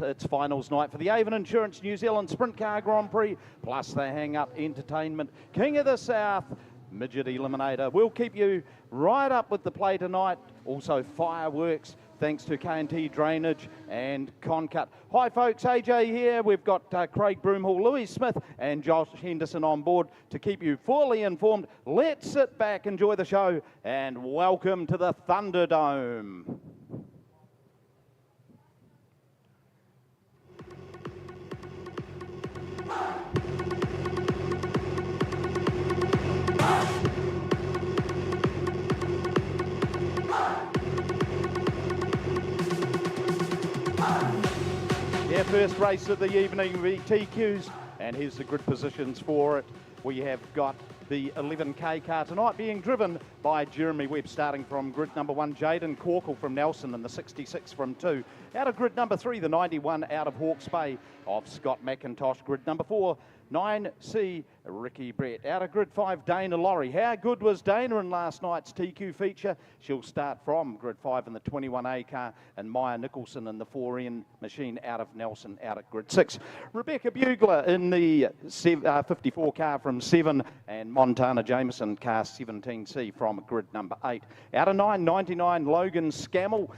It's finals night for the Avon Insurance New Zealand Sprint Car Grand Prix, plus the hang-up entertainment. King of the South, Midget Eliminator. We'll keep you right up with the play tonight. Also fireworks, thanks to K&T Drainage and Concut. Hi folks, AJ here. We've got Craig Broomhall, Louis Smith and Josh Henderson on board to keep you fully informed. Let's sit back, enjoy the show, and welcome to the Thunderdome. Yeah, first race of the evening, the TQs, and here's the grid positions for it. We have got the 11K car tonight being driven by Jeremy Webb, starting from grid number 1, Jaden Corkle from Nelson, and the 66 from 2. Out of grid number 3, the 91 out of Hawke's Bay of Scott McIntosh. Grid number 4, 9C, Ricky Brett. Out of grid 5, Dana Laurie. How good was Dana in last night's TQ feature? She'll start from grid 5 in the 21A car, and Maya Nicholson in the 4N machine out of Nelson out at grid 6. Rebecca Bugler in the 54 car from 7, and Montana Jameson car 17C from grid number 8. Out of 9, 99, Logan Scammell.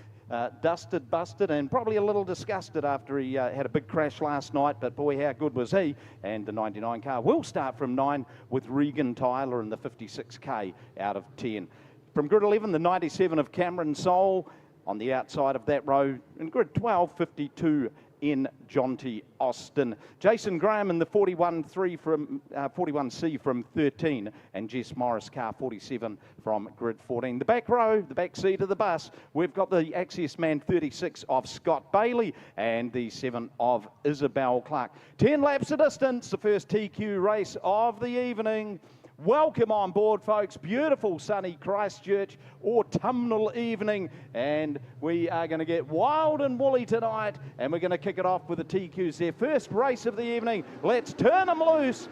Dusted, busted, and probably a little disgusted after he had a big crash last night, but boy, how good was he? And the 99 car will start from 9 with Regan Tyler in the 56K out of 10. From grid 11, the 97 of Cameron Soul on the outside of that row. In grid 12, 52 in Jonty Austin. Jason Graham in the 41C from 13, and Jess Morris car 47 from grid 14. The back row, the back seat of the bus, we've got the Access Man 36 of Scott Bailey and the 7 of Isabel Clark. 10 laps of distance, the first TQ race of the evening. Welcome on board, folks. Beautiful sunny Christchurch autumnal evening, and we are going to get wild and woolly tonight, and we're going to kick it off with the TQs. Their first race of the evening. Let's turn them loose.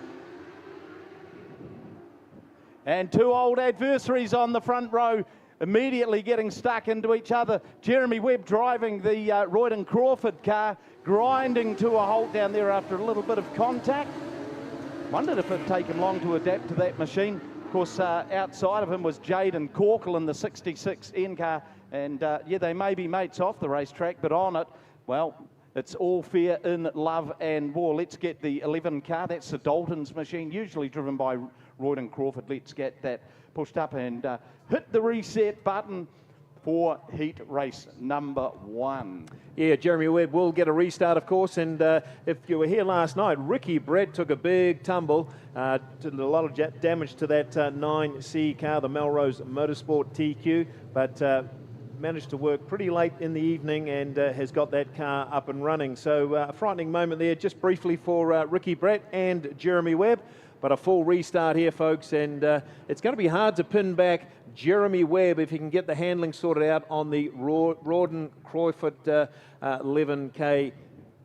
And two old adversaries on the front row, immediately getting stuck into each other. Jeremy Webb driving the Royden Crawford car, grinding to a halt down there after a little bit of contact. Wondered if it'd take him long to adapt to that machine. Of course, outside of him was Jaden Corkle in the 66N car. And yeah, they may be mates off the racetrack, but on it, well, it's all fair in love and war. Let's get the 11 car. That's the Dalton's machine, usually driven by Royden Crawford. Let's get that pushed up and hit the reset button for heat race number 1. Yeah, Jeremy Webb will get a restart, of course, and if you were here last night, Ricky Brett took a big tumble, did a lot of damage to that 9C car, the Melrose Motorsport TQ, but managed to work pretty late in the evening and has got that car up and running. So a frightening moment there, just briefly for Ricky Brett and Jeremy Webb. But a full restart here, folks, and it's going to be hard to pin back Jeremy Webb if he can get the handling sorted out on the Royden Crawford 11K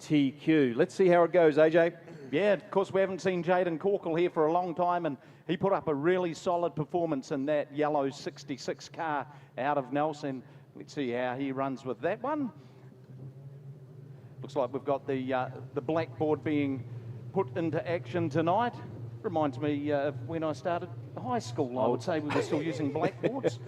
TQ. Let's see how it goes, AJ. Yeah, of course, we haven't seen Jaden Corkle here for a long time, and he put up a really solid performance in that yellow 66 car out of Nelson. Let's see how he runs with that one. Looks like we've got the blackboard being put into action tonight. Reminds me of when I started high school. I would say we were still using blackboards.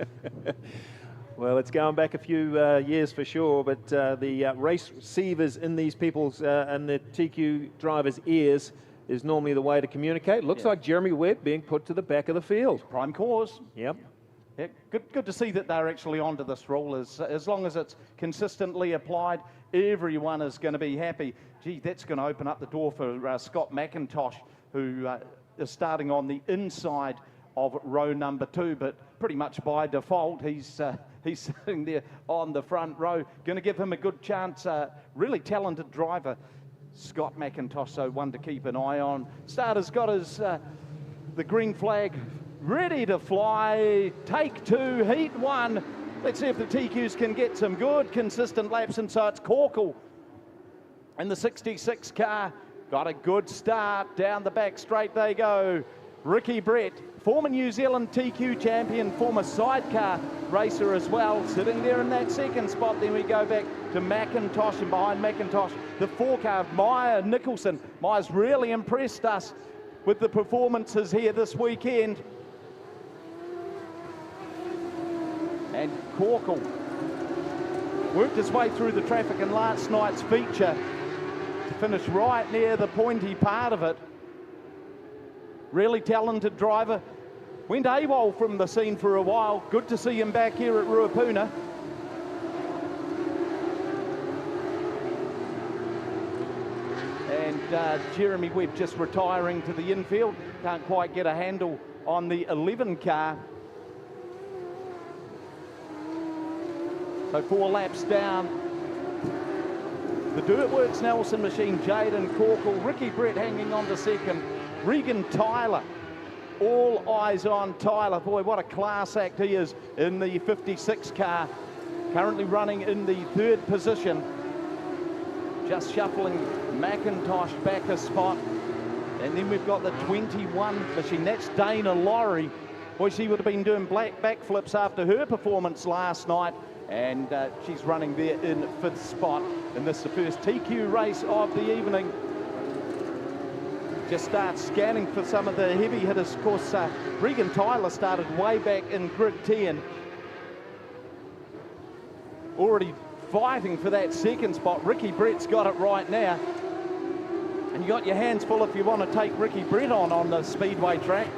Well, it's going back a few years for sure, but the race receivers in these people's and the TQ drivers' ears is normally the way to communicate. Looks like Jeremy Webb being put to the back of the field. Prime cause. Yep. Yeah, good to see that they're actually onto this rule. As long as it's consistently applied, everyone is going to be happy. Gee, that's going to open up the door for Scott McIntosh, who is starting on the inside of row number 2, but pretty much by default, he's sitting there on the front row. Going to give him a good chance. Really talented driver, Scott McIntosh, so one to keep an eye on. Starter's got his the green flag ready to fly. Take 2, heat 1. Let's see if the TQs can get some good, consistent laps, and so it's Corkle in the 66 car. Got a good start down the back straight they go. Ricky Brett, former New Zealand TQ champion, former sidecar racer as well, sitting there in that second spot. Then we go back to McIntosh, and behind McIntosh, the 4-car, Maya Nicholson. Maya's really impressed us with the performances here this weekend. And Corkle worked his way through the traffic in last night's feature to finish right near the pointy part of it. Really talented driver. Went AWOL from the scene for a while. Good to see him back here at Ruapuna. And Jeremy Webb just retiring to the infield. Can't quite get a handle on the 11 car. So 4 laps down. The Dirtworks Nelson machine, Jaden Corkle, Ricky Brett hanging on to second. Regan Tyler, all eyes on Tyler. Boy, what a class act he is in the 56 car, currently running in the 3rd position. Just shuffling McIntosh back a spot. And then we've got the 21 machine, that's Dana Laurie. Boy, she would have been doing backflips after her performance last night. And she's running there in 5th spot. And this is the first TQ race of the evening. Just start scanning for some of the heavy hitters. Of course, Regan Tyler started way back in grid 10. Already fighting for that second spot. Ricky Brett's got it right now. And you got your hands full if you want to take Ricky Brett on the speedway track.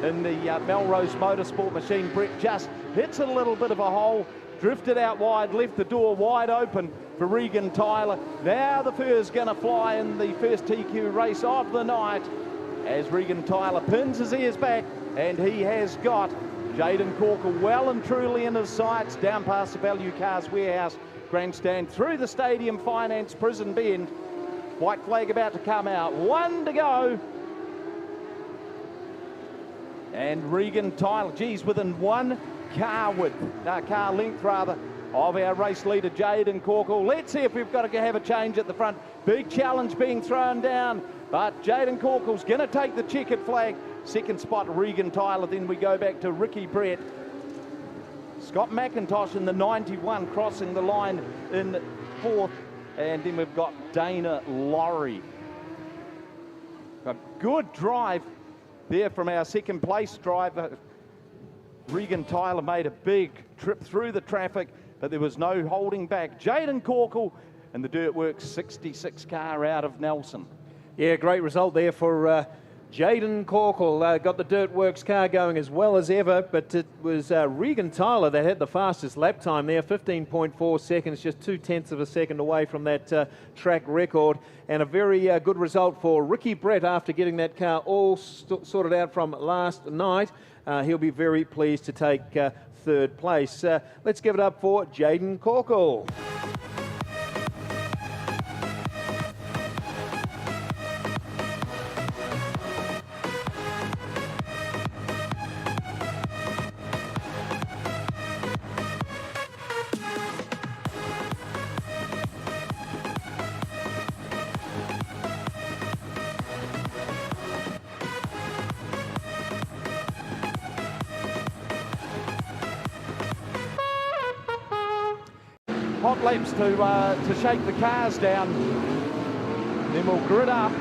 In the Melrose Motorsport machine, Brett just hits a little bit of a hole, drifted out wide, left the door wide open for Regan Tyler. Now the fur's going to fly in the first TQ race of the night as Regan Tyler pins his ears back, and he has got Jaden Corkle well and truly in his sights, down past the Value Cars Warehouse grandstand, through the Stadium Finance Prison Bend. White flag about to come out, 1 to go. And Regan Tyler, geez, within 1 car length rather, of our race leader, Jaden Corkle. Let's see if we've got to have a change at the front. Big challenge being thrown down, but Jaden Corkle's going to take the checkered flag. Second spot, Regan Tyler. Then we go back to Ricky Brett. Scott McIntosh in the 91 crossing the line in 4th. And then we've got Dana Laurie. A good drive there from our second place driver. Regan Tyler made a big trip through the traffic, but there was no holding back. Jaden Corkle and the Dirtworks 66 car out of Nelson. Yeah, great result there for Jaden Corkle. Got the Dirtworks car going as well as ever, but it was Regan Tyler that had the fastest lap time there, 15.4 seconds, just 0.2 of a second away from that track record. And a very good result for Ricky Brett after getting that car all sorted out from last night. He'll be very pleased to take 3rd place. Let's give it up for Jaden Corkle. Hot laps to shake the cars down. Then we'll grid up.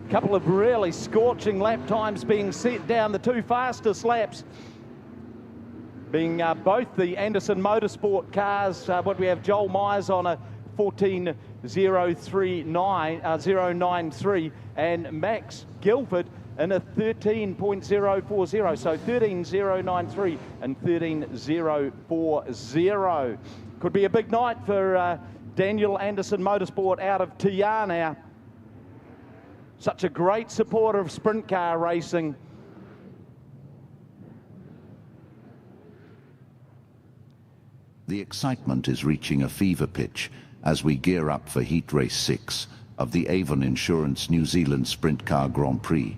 Couple of really scorching lap times being set down. The 2 fastest laps being both the Anderson Motorsport cars. What we have, Joel Myers on a 14.093, and Max Guilford in a 13.040, so 13.093 and 13.040. Could be a big night for Daniel Anderson Motorsport out of Tiana. Such a great supporter of sprint car racing. The excitement is reaching a fever pitch as we gear up for Heat Race 6 of the Avon Insurance New Zealand Sprint Car Grand Prix.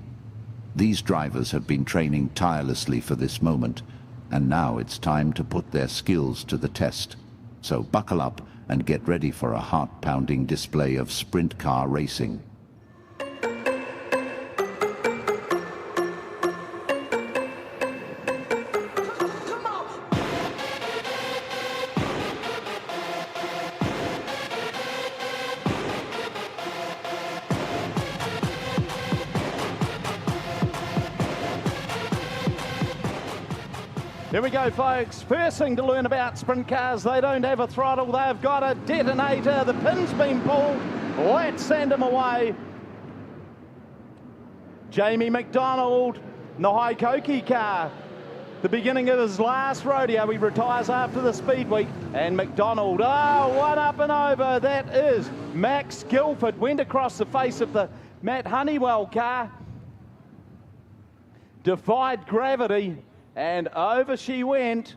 These drivers have been training tirelessly for this moment, and now it's time to put their skills to the test. So buckle up and get ready for a heart-pounding display of sprint car racing. Here we go, folks. First thing to learn about sprint cars, they don't have a throttle, they've got a detonator. The pin's been pulled. Let's send him away. Jamie McDonald, the Haikoki car. The beginning of his last rodeo. He retires after the speed week. And McDonald, oh, one up and over. That is Max Guilford. Went across the face of the Matt Honeywell car. Defied gravity. And over she went.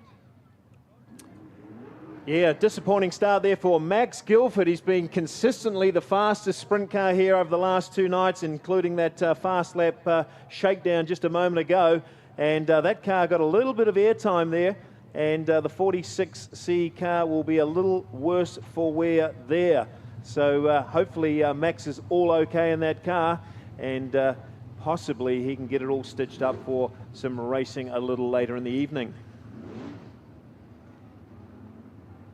Yeah, disappointing start there for Max Guilford. He's been consistently the fastest sprint car here over the last two nights, including that fast lap shakedown just a moment ago. And that car got a little bit of airtime there, and the 46C car will be a little worse for wear there. So hopefully Max is all okay in that car, and possibly he can get it all stitched up for some racing a little later in the evening.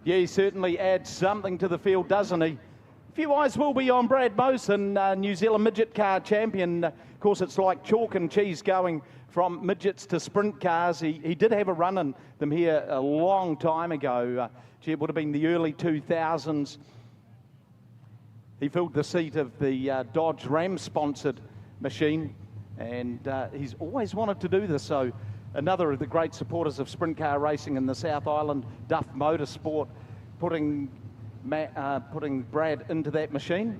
Yeah, he certainly adds something to the field, doesn't he? A few eyes will be on Brad Mosen, New Zealand midget car champion. Of course, it's like chalk and cheese going from midgets to sprint cars. He did have a run in them here a long time ago. It would have been the early 2000s. He filled the seat of the Dodge Ram-sponsored machine, and he's always wanted to do this. So another of the great supporters of sprint car racing in the South Island, Duff Motorsport, putting Brad into that machine.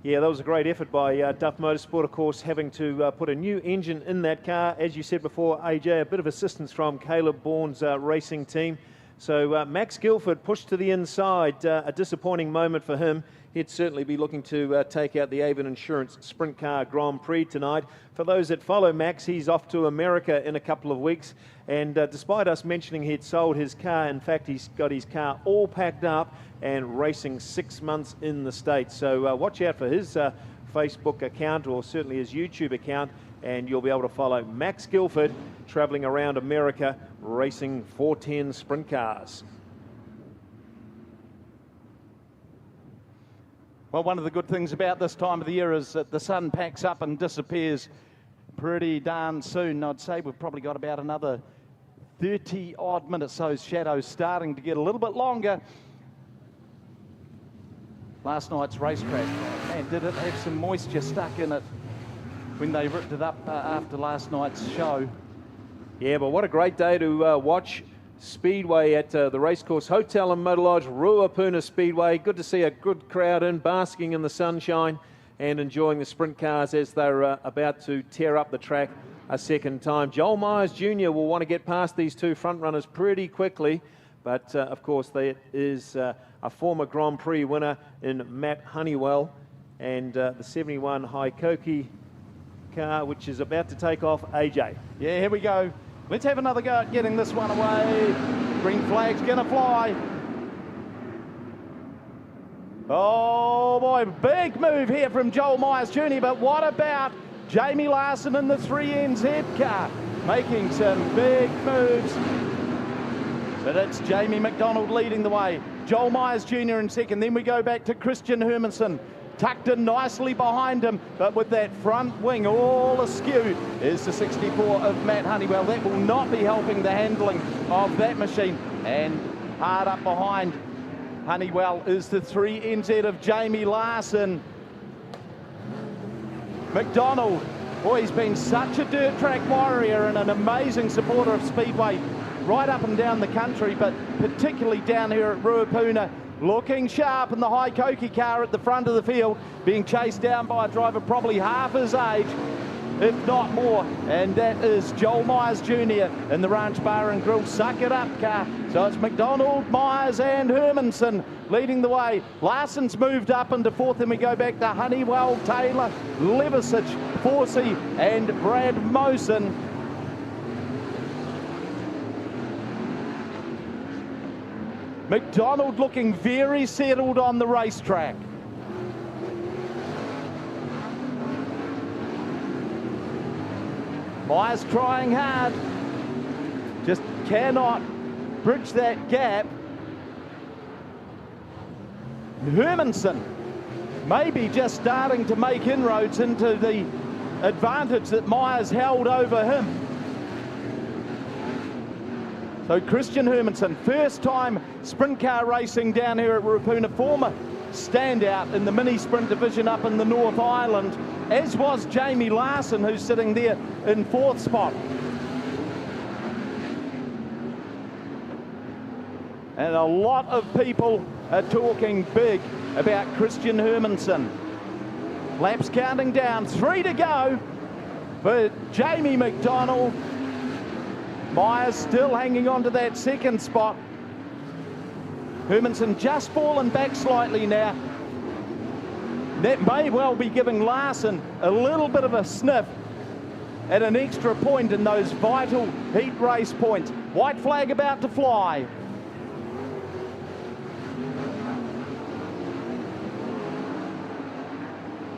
Yeah, that was a great effort by Duff Motorsport, of course, having to put a new engine in that car. As you said before, AJ, a bit of assistance from Caleb Bourne's racing team. So Max Guilford pushed to the inside, a disappointing moment for him. He'd certainly be looking to take out the Avon Insurance Sprint Car Grand Prix tonight. For those that follow Max, he's off to America in a couple of weeks. And despite us mentioning he'd sold his car, in fact, he's got his car all packed up and racing 6 months in the States. So watch out for his Facebook account, or certainly his YouTube account, and you'll be able to follow Max Guilford traveling around America racing 410 sprint cars. Well, one of the good things about this time of the year is that the sun packs up and disappears pretty darn soon. I'd say we've probably got about another 30 odd minutes. Those shadows starting to get a little bit longer. Last night's racetrack, man, did it have some moisture stuck in it when they ripped it up after last night's show. Yeah, but what a great day to watch Speedway at the Racecourse Hotel and Motor Lodge, Ruapuna Speedway. Good to see a good crowd in, basking in the sunshine and enjoying the sprint cars as they're about to tear up the track a second time. Joel Myers Jr. will want to get past these two front runners pretty quickly, but of course there is a former Grand Prix winner in Matt Honeywell, and the 71 Haikoki car, which is about to take off. AJ. Yeah, here we go. Let's have another go at getting this one away. Green flag's gonna fly. Oh boy, big move here from Joel Myers Jr. But what about Jamie Larson in the 3NZ car? Making some big moves. But it's Jamie McDonald leading the way. Joel Myers Jr. in second. Then we go back to Christian Hermanson. Tucked in nicely behind him, but with that front wing all askew is the 64 of Matt Honeywell. That will not be helping the handling of that machine. And hard up behind Honeywell is the 3NZ of Jamie Larson. McDonald, boy, he's been such a dirt track warrior and an amazing supporter of Speedway right up and down the country, but particularly down here at Ruapuna, looking sharp in the high Koki car at the front of the field, being chased down by a driver probably half his age, if not more, and that is Joel Myers Jr. in the Ranch Bar and Grill Suck It Up car. So it's McDonald, Myers and Hermanson leading the way. Larson's moved up into fourth, and we go back to Honeywell, Taylor, Levisage, Forsey and Brad Mosen. McDonald looking very settled on the racetrack. Myers trying hard, just cannot bridge that gap. Hermanson maybe just starting to make inroads into the advantage that Myers held over him. So Christian Hermanson, first time sprint car racing down here at Ruapuna, former standout in the mini sprint division up in the North Island, as was Jamie Larson, who's sitting there in fourth spot. And a lot of people are talking big about Christian Hermanson. Laps counting down, 3 to go for Jamie McDonald. Myers still hanging on to that second spot. Hermanson just fallen back slightly now. That may well be giving Larson a little bit of a sniff at an extra point in those vital heat race points. White flag about to fly.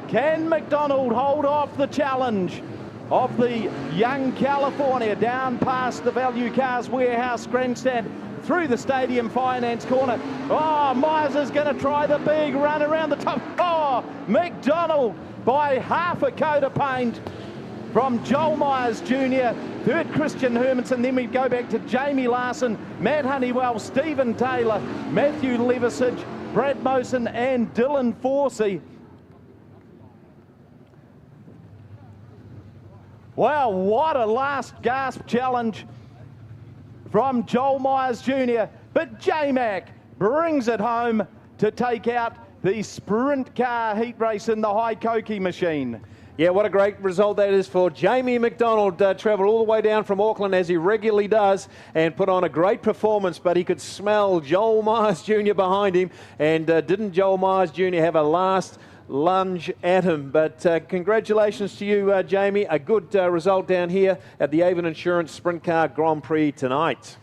Can McDonald hold off the challenge of the young California down past the Value Cars Warehouse grandstand through the Stadium Finance corner? Oh, Myers is going to try the big run around the top. Oh, McDonald by half a coat of paint from Joel Myers Jr., third Christian Hermanson. Then we go back to Jamie Larson, Matt Honeywell, Stephen Taylor, Matthew Levisage, Brad Mosen and Dylan Forsey. Wow, what a last gasp challenge from Joel Myers Jr. But J-Mac brings it home to take out the sprint car heat race in the high Koki machine. Yeah, what a great result that is for Jamie McDonald. Travelled all the way down from Auckland, as he regularly does, and put on a great performance, but he could smell Joel Myers Jr. behind him, and didn't Joel Myers Jr. have a last lunge at him? But congratulations to you, Jamie. A good result down here at the Avon Insurance Sprint Car Grand Prix tonight.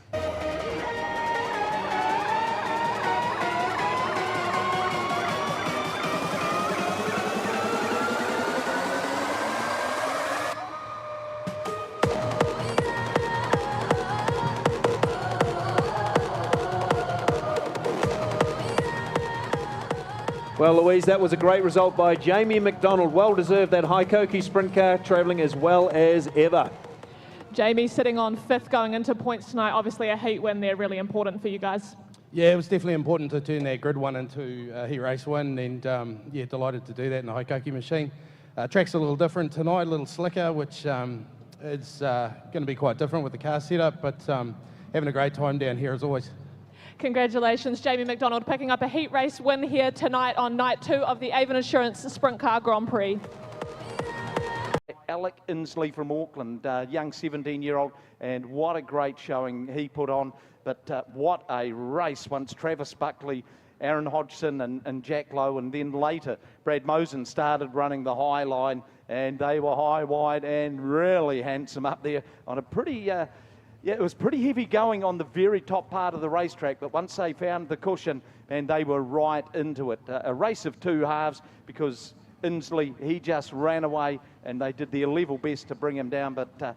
Well, Louise, that was a great result by Jamie McDonald. Well deserved, that high Koki sprint car, travelling as well as ever. Jamie sitting on fifth going into points tonight. Obviously a heat win there, really important for you guys. Yeah, it was definitely important to turn that grid one into a heat race win, and yeah, delighted to do that in the high Koki machine. Track's a little different tonight, a little slicker, which is going to be quite different with the car setup, but having a great time down here as always. Congratulations, Jamie McDonald, picking up a heat race win here tonight on night 2 of the Avon Insurance Sprint Car Grand Prix. Alec Inslee from Auckland, young 17-year-old, and what a great showing he put on. But what a race once Travis Buckley, Aaron Hodgson and Jack Lowe, and then later Brad Mosen started running the high line, and they were high, wide and really handsome up there on a pretty... Yeah, it was pretty heavy going on the very top part of the racetrack, but once they found the cushion, and they were right into it. A race of two halves, because Inslee, he just ran away, and they did their level best to bring him down. But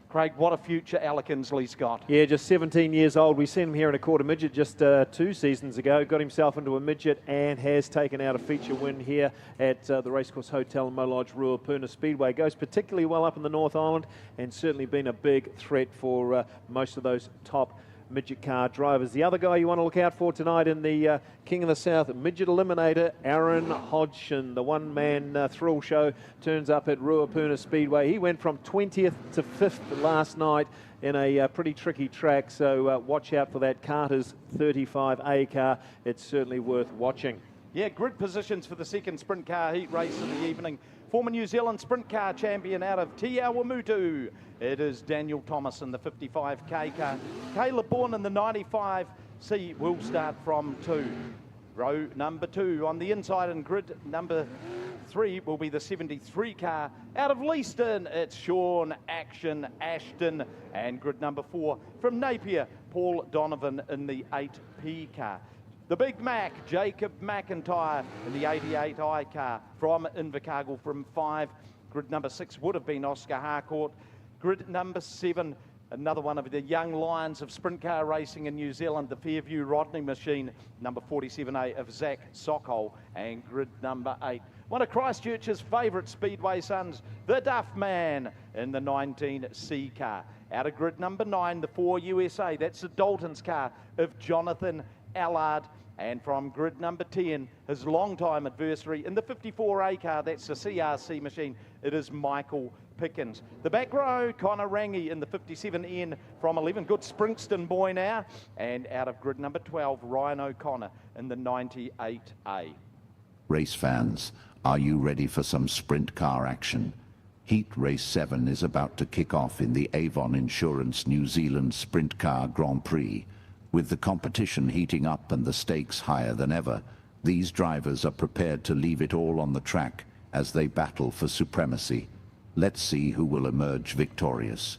Craig, what a future Alec Inslee's got. Yeah, just 17 years old. We seen him here in a quarter midget just 2 seasons ago. Got himself into a midget and has taken out a feature win here at the Racecourse Hotel in Molodge, Ruapuna Speedway. Goes particularly well up in the North Island and certainly been a big threat for most of those top Midget car drivers. The other guy you want to look out for tonight in the King of the South Midget Eliminator, Aaron Hodgson. The one-man thrill show turns up at Ruapuna Speedway. He went from 20th to 5th last night in a pretty tricky track, so watch out for that Carter's 35A car. It's certainly worth watching. Yeah, grid positions for the second sprint car heat race of the evening. Former New Zealand sprint car champion out of Te Awamutu. It is Daniel Thomas in the 55K car. Caleb Bourne in the 95C will start from 2. Row number 2 on the inside, and grid number 3 will be the 73 car. Out of Leaston, it's Sean Action Ashton. And grid number 4 from Napier, Paul Donovan in the 8P car. The Big Mac, Jacob McIntyre in the 88I car from Invercargill from 5. Grid number 6 would have been Oscar Harcourt. Grid number 7, another one of the young lions of sprint car racing in New Zealand, the Fairview Rodney machine, number 47A of Zach Sockhole. And grid number 8, one of Christchurch's favourite Speedway sons, the Duff Man in the 19C car. Out of grid number 9, the 4 USA, that's the Dalton's car of Jonathan Allard. And from grid number 10, his longtime adversary in the 54A car, that's the CRC machine, it is Michael Pickens. The back row, Connor Rangi in the 57N from 11, good Springston boy now. And out of grid number 12, Ryan O'Connor in the 98A. Race fans, are you ready for some sprint car action? Heat Race 7 is about to kick off in the Avon Insurance New Zealand Sprint Car Grand Prix. With the competition heating up and the stakes higher than ever, these drivers are prepared to leave it all on the track as they battle for supremacy. Let's see who will emerge victorious.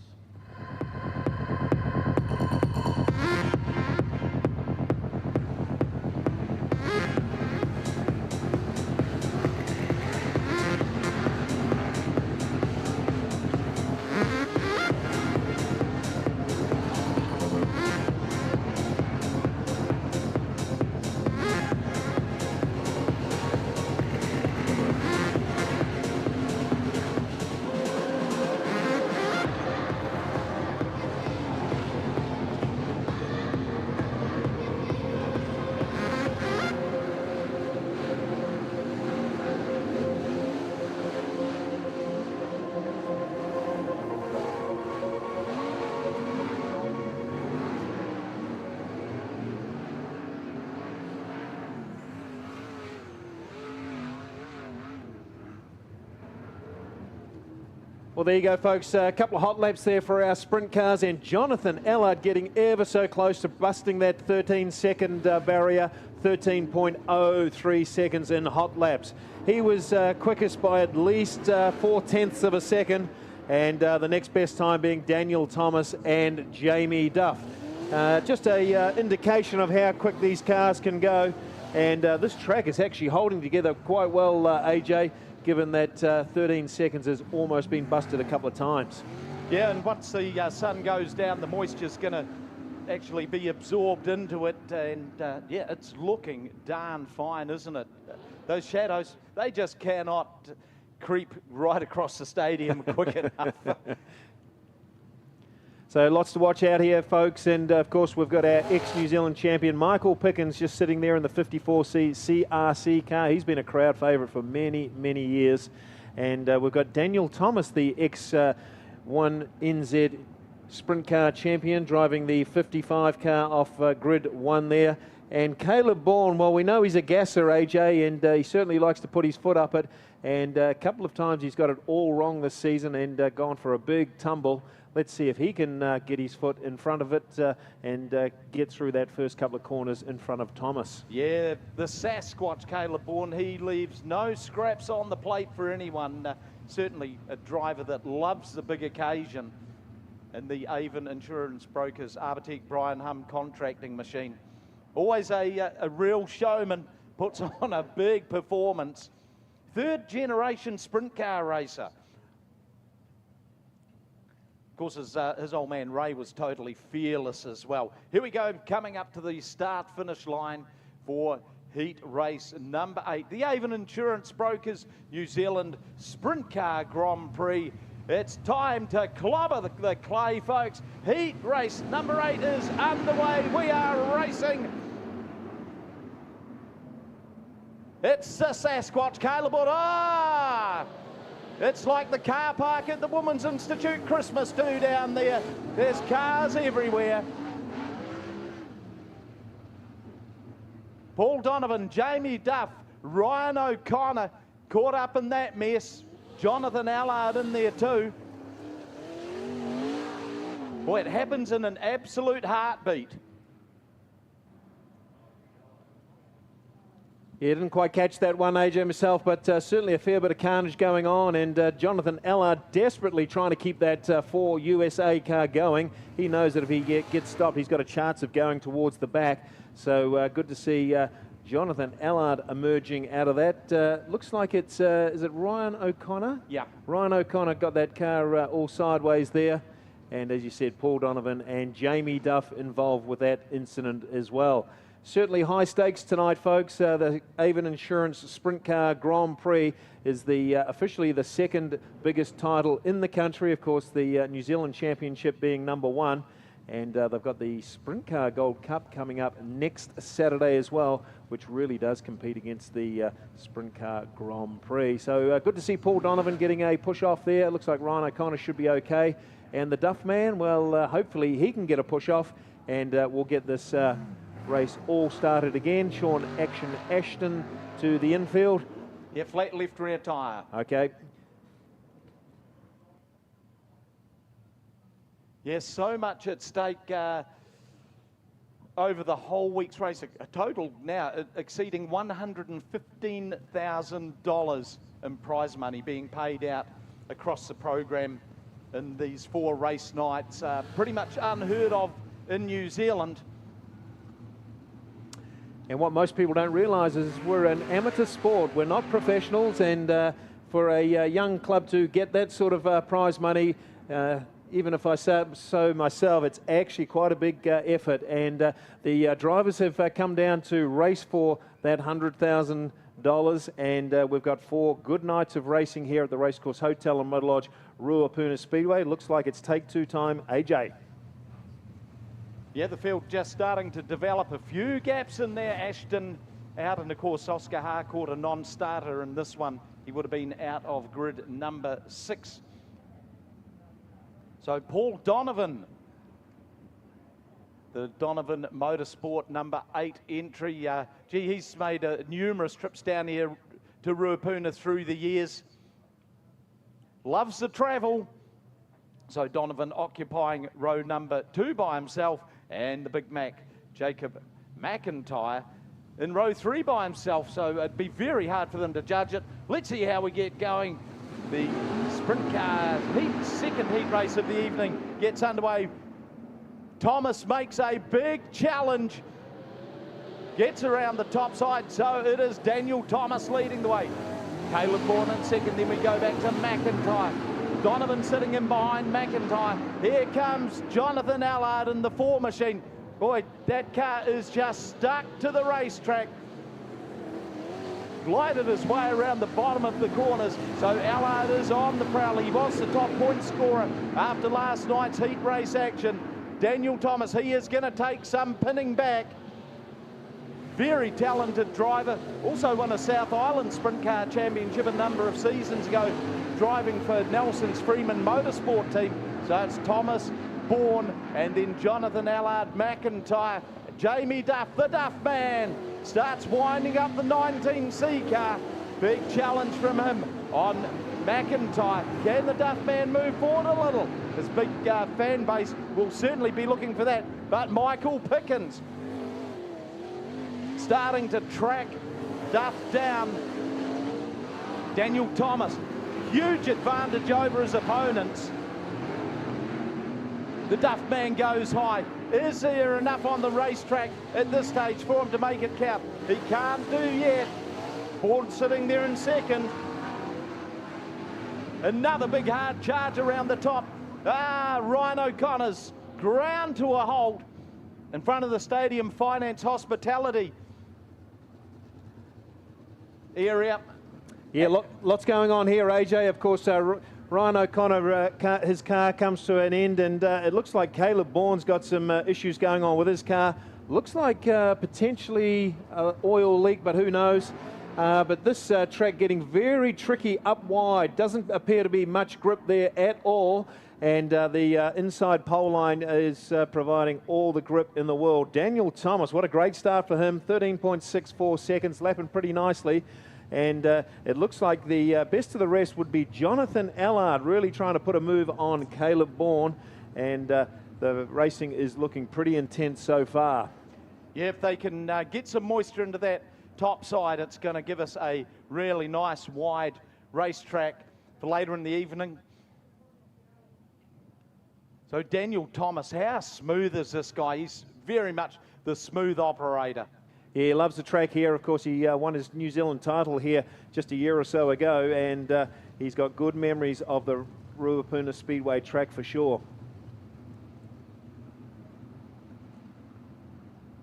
Well, there you go, folks. A couple of hot laps there for our sprint cars, and Jonathan Allard getting ever so close to busting that 13-second barrier, 13.03 seconds in hot laps. He was quickest by at least 4/10 of a second, and the next best time being Daniel Thomas and Jamie Duff. Just a indication of how quick these cars can go, and this track is actually holding together quite well, AJ, given that 13 seconds has almost been busted a couple of times. Yeah, and once the sun goes down, the moisture's going to actually be absorbed into it, and yeah, it's looking darn fine, isn't it? Those shadows, they just cannot creep right across the stadium quick enough. So lots to watch out here, folks, and of course we've got our ex-New Zealand champion Michael Pickens just sitting there in the 54C CRC car. He's been a crowd favourite for many, many years. And we've got Daniel Thomas, the ex-1NZ sprint car champion, driving the 55 car off grid 1 there. And Caleb Bourne, well, we know he's a gasser, AJ, and he certainly likes to put his foot up it. And a couple of times he's got it all wrong this season and gone for a big tumble. Let's see if he can get his foot in front of it and get through that first couple of corners in front of Thomas. Yeah, the Sasquatch Caleb Bourne, he leaves no scraps on the plate for anyone. Certainly a driver that loves the big occasion in the Avon Insurance Brokers Arbitek Brian Hum contracting machine. Always a real showman, puts on a big performance. Third generation sprint car racer. Of course, his old man Ray was totally fearless as well. Here we go, coming up to the start-finish line for heat race number 8. The Avon Insurance Brokers New Zealand Sprint Car Grand Prix. It's time to clobber the clay, folks. Heat race number 8 is underway. We are racing. It's the Sasquatch, Caleb Wood. Ah! It's like the car park at the Women's Institute Christmas do down there. There's cars everywhere. Paul Donovan, Jamie Duff, Ryan O'Connor caught up in that mess. Jonathan Allard in there too. Boy, it happens in an absolute heartbeat. Yeah, didn't quite catch that one, AJ, myself, but certainly a fair bit of carnage going on, and Jonathan Allard desperately trying to keep that 4 USA car going. He knows that if he gets stopped, he's got a chance of going towards the back. So good to see Jonathan Allard emerging out of that. Looks like it's, is it Ryan O'Connor? Yeah. Ryan O'Connor got that car all sideways there. And as you said, Paul Donovan and Jamie Duff involved with that incident as well. Certainly high stakes tonight, folks. The Avon Insurance Sprint Car Grand Prix is officially the second biggest title in the country. Of course, the New Zealand Championship being number 1. And they've got the Sprint Car Gold Cup coming up next Saturday as well, which really does compete against the Sprint Car Grand Prix. So good to see Paul Donovan getting a push off there. It looks like Ryan O'Connor should be okay. And the Duff man, well, hopefully he can get a push off, and we'll get this race all started again. Sean Action Ashton to the infield. Yeah, flat left rear tyre. Okay. Yes, so much at stake over the whole week's race. A total now exceeding $115,000 in prize money being paid out across the program in these 4 race nights. Pretty much unheard of in New Zealand. And what most people don't realise is we're an amateur sport. We're not professionals, and for a young club to get that sort of prize money, even if I say so myself, it's actually quite a big effort. And the drivers have come down to race for that $100,000, and we've got 4 good nights of racing here at the Racecourse Hotel and Motor Lodge, Ruapuna Speedway. Looks like it's take 2 time, AJ. Yeah, the field just starting to develop. A few gaps in there. Ashton out, and of course Oscar Harcourt, a non-starter in this one. He would have been out of grid number 6. So Paul Donovan, the Donovan Motorsport number 8 entry. Gee, he's made numerous trips down here to Ruapuna through the years. Loves the travel. So Donovan occupying row number 2 by himself, and the Big Mac, Jacob McIntyre, in row 3 by himself. So it'd be very hard for them to judge it. Let's see how we get going. The sprint car second heat race of the evening gets underway. Thomas makes a big challenge. Gets around the top side, so it is Daniel Thomas leading the way. Caleb Bourne in second, then we go back to McIntyre. Donovan sitting in behind McIntyre. Here comes Jonathan Allard in the 4 machine. Boy, that car is just stuck to the racetrack. Glided his way around the bottom of the corners. So Allard is on the prowl. He was the top point scorer after last night's heat race action. Daniel Thomas, he is going to take some pinning back. Very talented driver. Also won a South Island Sprint Car Championship a number of seasons ago, driving for Nelson's Freeman Motorsport team. So it's Thomas, Bourne, and then Jonathan Allard, McIntyre. Jamie Duff, the Duff man, starts winding up the 19C car. Big challenge from him on McIntyre. Can the Duff man move forward a little? His big fan base will certainly be looking for that. But Michael Pickens starting to track Duff down. Daniel Thomas, huge advantage over his opponents. The Duff man goes high. Is there enough on the racetrack at this stage for him to make it count? He can't do yet. Bourne sitting there in second. Another big hard charge around the top. Ryan O'Connor's ground to a halt in front of the Stadium Finance Hospitality area. Yeah, lots going on here, AJ. Of course, Ryan O'Connor, his car comes to an end, and it looks like Caleb Bourne's got some issues going on with his car. Looks like potentially oil leak, but who knows? But this track getting very tricky up wide. Doesn't appear to be much grip there at all. And the inside pole line is providing all the grip in the world. Daniel Thomas, what a great start for him. 13.64 seconds, lapping pretty nicely. And it looks like the best of the rest would be Jonathan Allard, really trying to put a move on Caleb Bourne. And the racing is looking pretty intense so far. Yeah, if they can get some moisture into that top side, it's going to give us a really nice wide racetrack for later in the evening. So Daniel Thomas, how smooth is this guy? He's very much the smooth operator. Yeah, he loves the track here. Of course, he won his New Zealand title here just a year or so ago, and he's got good memories of the Ruapuna Speedway track for sure.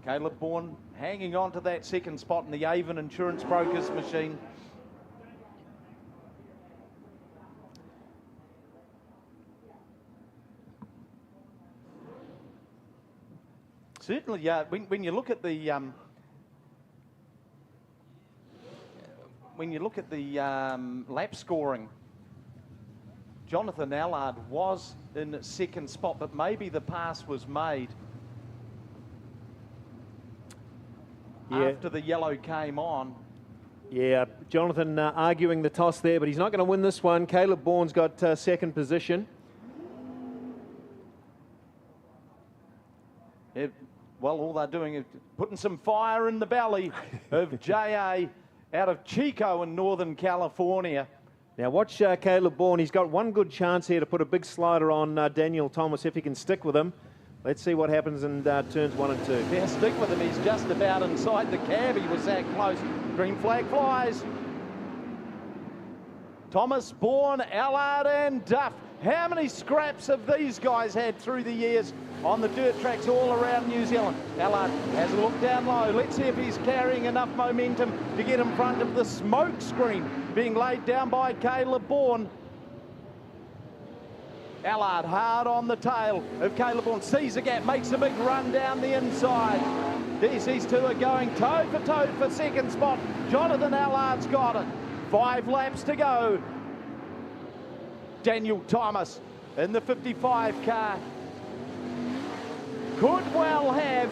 Caleb Bourne hanging on to that second spot in the Avon Insurance Brokers machine. Certainly, yeah. When you look at the lap scoring, Jonathan Allard was in second spot, but maybe the pass was made after the yellow came on. Yeah, Jonathan arguing the toss there, but he's not going to win this one. Caleb Bourne's got second position. Yeah, well, all they're doing is putting some fire in the belly of J.A. out of Chico in Northern California. Now watch Caleb Bourne. He's got one good chance here to put a big slider on Daniel Thomas if he can stick with him. Let's see what happens in turns 1 and 2. Yeah, stick with him. He's just about inside the cab. He was that close. Green flag flies. Thomas, Bourne, Allard and Duff. How many scraps have these guys had through the years on the dirt tracks all around New Zealand? Allard has a look down low. Let's see if he's carrying enough momentum to get in front of the smoke screen being laid down by Caleb Bourne. Allard hard on the tail of Caleb Bourne, sees a gap, makes a big run down the inside. These two are going toe for second spot. Jonathan Allard's got it. 5 laps to go. Daniel Thomas in the 55 car could well have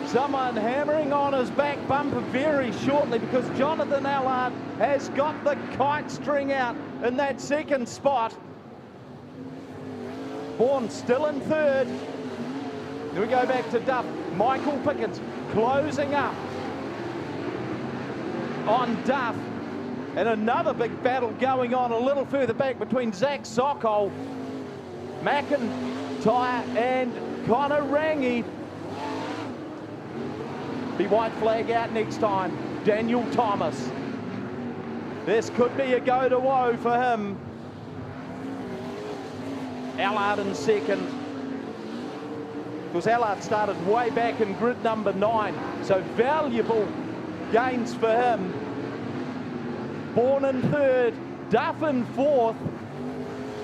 someone hammering on his back bumper very shortly, because Jonathan Allard has got the kite string out in that second spot. Bourne still in third. Here we go back to Duff. Michael Pickens closing up on Duff. And another big battle going on a little further back between Zach Sokol, McIntyre and Connor Rangi. Be white flag out next time. Daniel Thomas. This could be a go to woe for him. Allard in second. Because Allard started way back in grid number 9. So valuable gains for him. Bourne in third, Duff in fourth.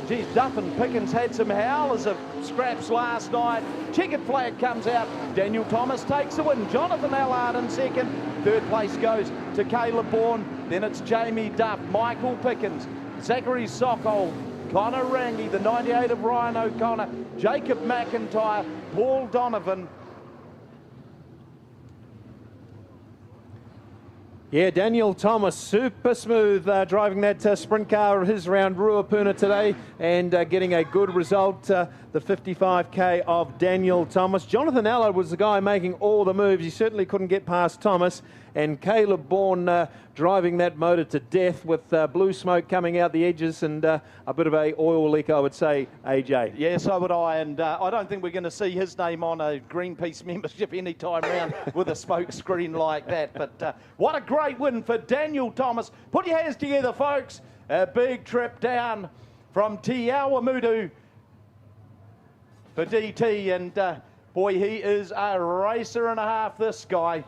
Geez, Duff and Pickens had some howlers of scraps last night. Checkered flag comes out. Daniel Thomas takes the win. Jonathan Allard in second. Third place goes to Caleb Bourne. Then it's Jamie Duff, Michael Pickens, Zachary Sokol, Connor Rangi, the 98 of Ryan O'Connor, Jacob McIntyre, Paul Donovan. Yeah, Daniel Thomas, super smooth driving that sprint car of his around Ruapuna today, and getting a good result, the 55k of Daniel Thomas. Jonathan Allard was the guy making all the moves. He certainly couldn't get past Thomas, and Caleb Bourne driving that motor to death with blue smoke coming out the edges and a bit of a oil leak, I would say, AJ. Yeah, so would I, and I don't think we're going to see his name on a Greenpeace membership any time around with a smoke screen like that. But what a great win for Daniel Thomas. Put your hands together, folks. A big trip down from Te Awamutu for DT, and boy, he is a racer and a half, this guy.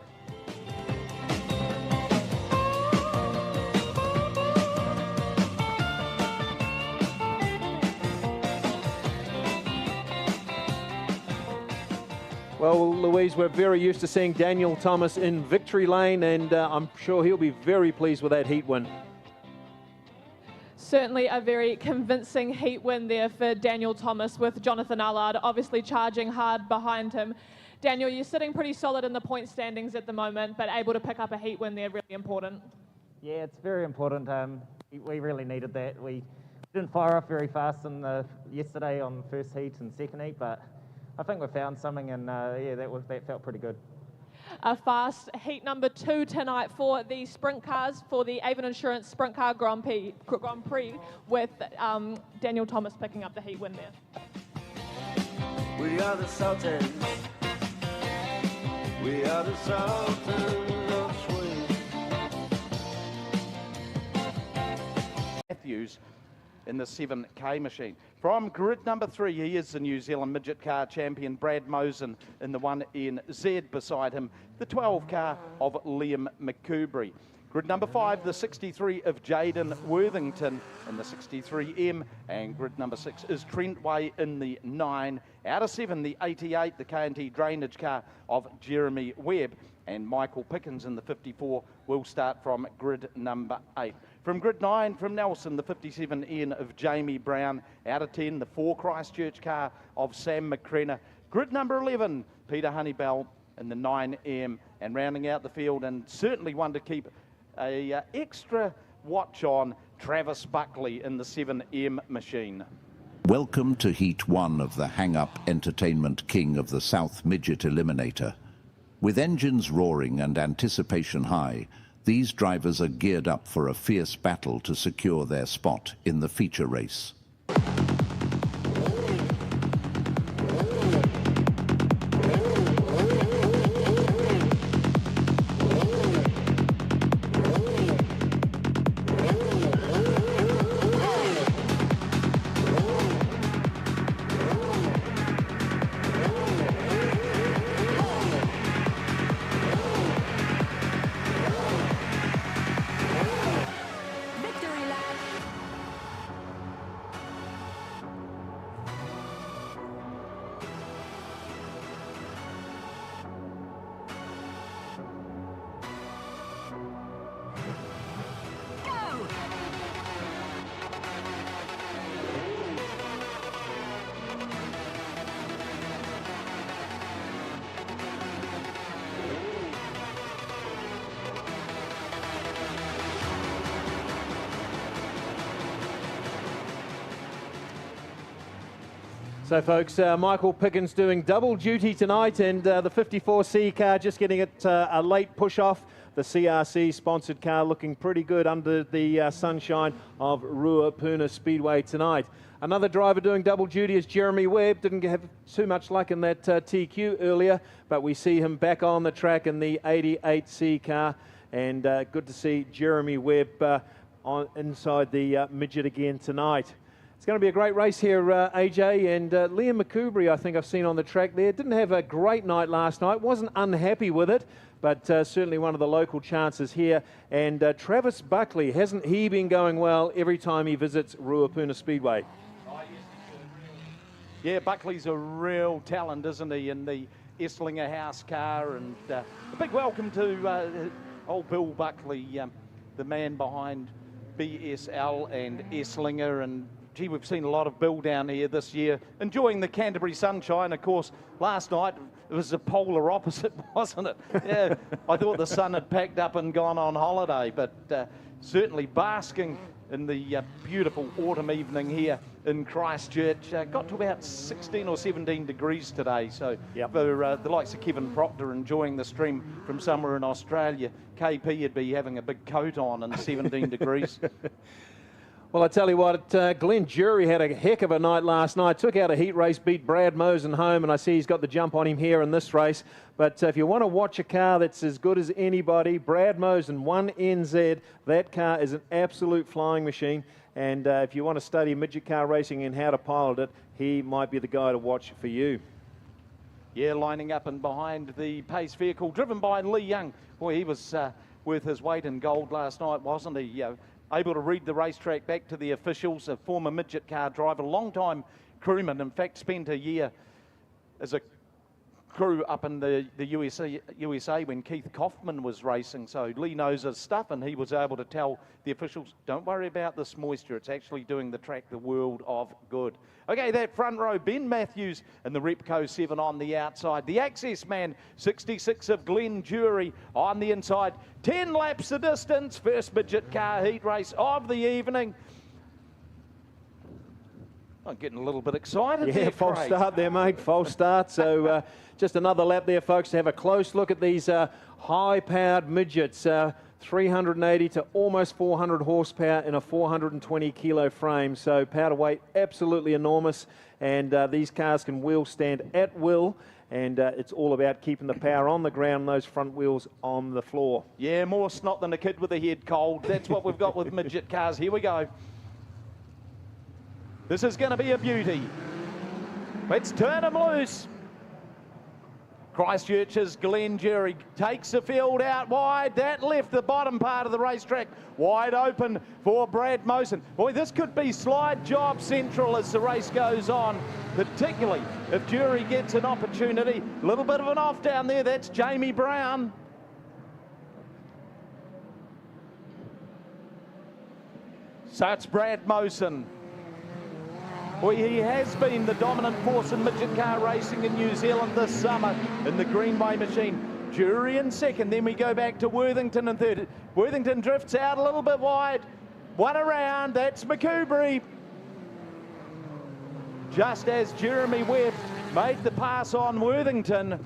Well, Louise, we're very used to seeing Daniel Thomas in victory lane, and I'm sure he'll be very pleased with that heat win. Certainly a very convincing heat win there for Daniel Thomas, with Jonathan Allard obviously charging hard behind him. Daniel, you're sitting pretty solid in the point standings at the moment, but able to pick up a heat win there, really important. Yeah, it's very important. We really needed that. We didn't fire off very fast yesterday on first heat and second heat, but I think we found something, and yeah, that felt pretty good. A fast heat number 2 tonight for the sprint cars for the Avon Insurance Sprint Car Grand Prix with Daniel Thomas picking up the heat win there. We are the Sultans. We are the Sultans of Swing. Matthews in the 7K machine. From grid number 3, he is the New Zealand Midget car champion, Brad Mosen, in the 1NZ beside him, the 12 car of Liam McCoubrey. Grid number 5, the 63 of Jaden Worthington in the 63M, and grid number 6 is Trent Way in the 9. Out of 7, the 88, the K&T drainage car of Jeremy Webb, and Michael Pickens in the 54 will start from grid number 8. From grid 9, from Nelson, the 57N of Jamie Brown. Out of 10, the 4 Christchurch car of Sam McCrenna. Grid number 11, Peter Honeybell in the 9M, and rounding out the field, and certainly one to keep a extra watch on, Travis Buckley in the 7M machine. Welcome to Heat 1 of the Hang-Up Entertainment King of the South Midget Eliminator. With engines roaring and anticipation high, these drivers are geared up for a fierce battle to secure their spot in the feature race. So folks, Michael Pickens doing double duty tonight, and the 54C car just getting it a late push off. The CRC sponsored car looking pretty good under the sunshine of Ruapuna Speedway tonight. Another driver doing double duty is Jeremy Webb. Didn't have too much luck in that TQ earlier, but we see him back on the track in the 88C car, and good to see Jeremy Webb inside the midget again tonight. It's going to be a great race here, AJ, and Liam McCoubrey, I think I've seen on the track there. Didn't have a great night last night, wasn't unhappy with it, but certainly one of the local chances here. And Travis Buckley, hasn't he been going well every time he visits Ruapuna Speedway? Yeah, Buckley's a real talent, isn't he, in the Esslinger House car. And a big welcome to old Bill Buckley, the man behind BSL and Esslinger. And gee, we've seen a lot of Bill down here this year, enjoying the Canterbury sunshine. Of course, last night it was the polar opposite, wasn't it? Yeah, I thought the sun had packed up and gone on holiday, but certainly basking in the beautiful autumn evening here in Christchurch. Got to about 16 or 17 degrees today, so yep. For the likes of Kevin Proctor enjoying the stream from somewhere in Australia, KP would be having a big coat on and 17 degrees. Well, I tell you what, Glenn Jury had a heck of a night last night. Took out a heat race, beat Brad Mosen home, and I see he's got the jump on him here in this race. But if you want to watch a car that's as good as anybody, Brad Mosen, 1NZ, that car is an absolute flying machine. And if you want to study midget car racing and how to pilot it, he might be the guy to watch for you. Yeah, lining up and behind the pace vehicle, driven by Lee Young. Boy, he was worth his weight in gold last night, wasn't he? Able to read the racetrack back to the officials, a former midget car driver, long-time crewman. In fact, spent a year as a crew up in the USA when Keith Kaufman was racing, so Lee knows his stuff, and he was able to tell the officials, don't worry about this moisture, it's actually doing the track the world of good. Okay, that front row, Ben Matthews and the Repco 7 on the outside. The Access Man, 66 of Glenn Jury on the inside. 10 laps the distance, first midget car heat race of the evening. I'm getting a little bit excited. Yeah, there, false Craig. start there, mate. False start. So just another lap there, folks, to have a close look at these high-powered midgets. 380 to almost 400 horsepower in a 420 kilo frame. So power to weight, absolutely enormous. And these cars can wheel stand at will. And it's all about keeping the power on the ground, those front wheels on the floor. Yeah, more snot than a kid with a head cold. That's what we've got with midget cars. Here we go. This is going to be a beauty. Let's turn them loose. Christchurch's Glenn Jury takes the field out wide. That left the bottom part of the racetrack wide open for Brad Mosen. Boy, this could be slide job central as the race goes on, particularly if Jury gets an opportunity. A little bit of an off down there. That's Jamie Brown. So it's Brad Mosen. Well, he has been the dominant force in midget car racing in New Zealand this summer in the Greenway machine. Jury in second, then we go back to Worthington in third. Worthington drifts out a little bit wide. One around, that's McCoubrey. Just as Jeremy Webb made the pass on Worthington.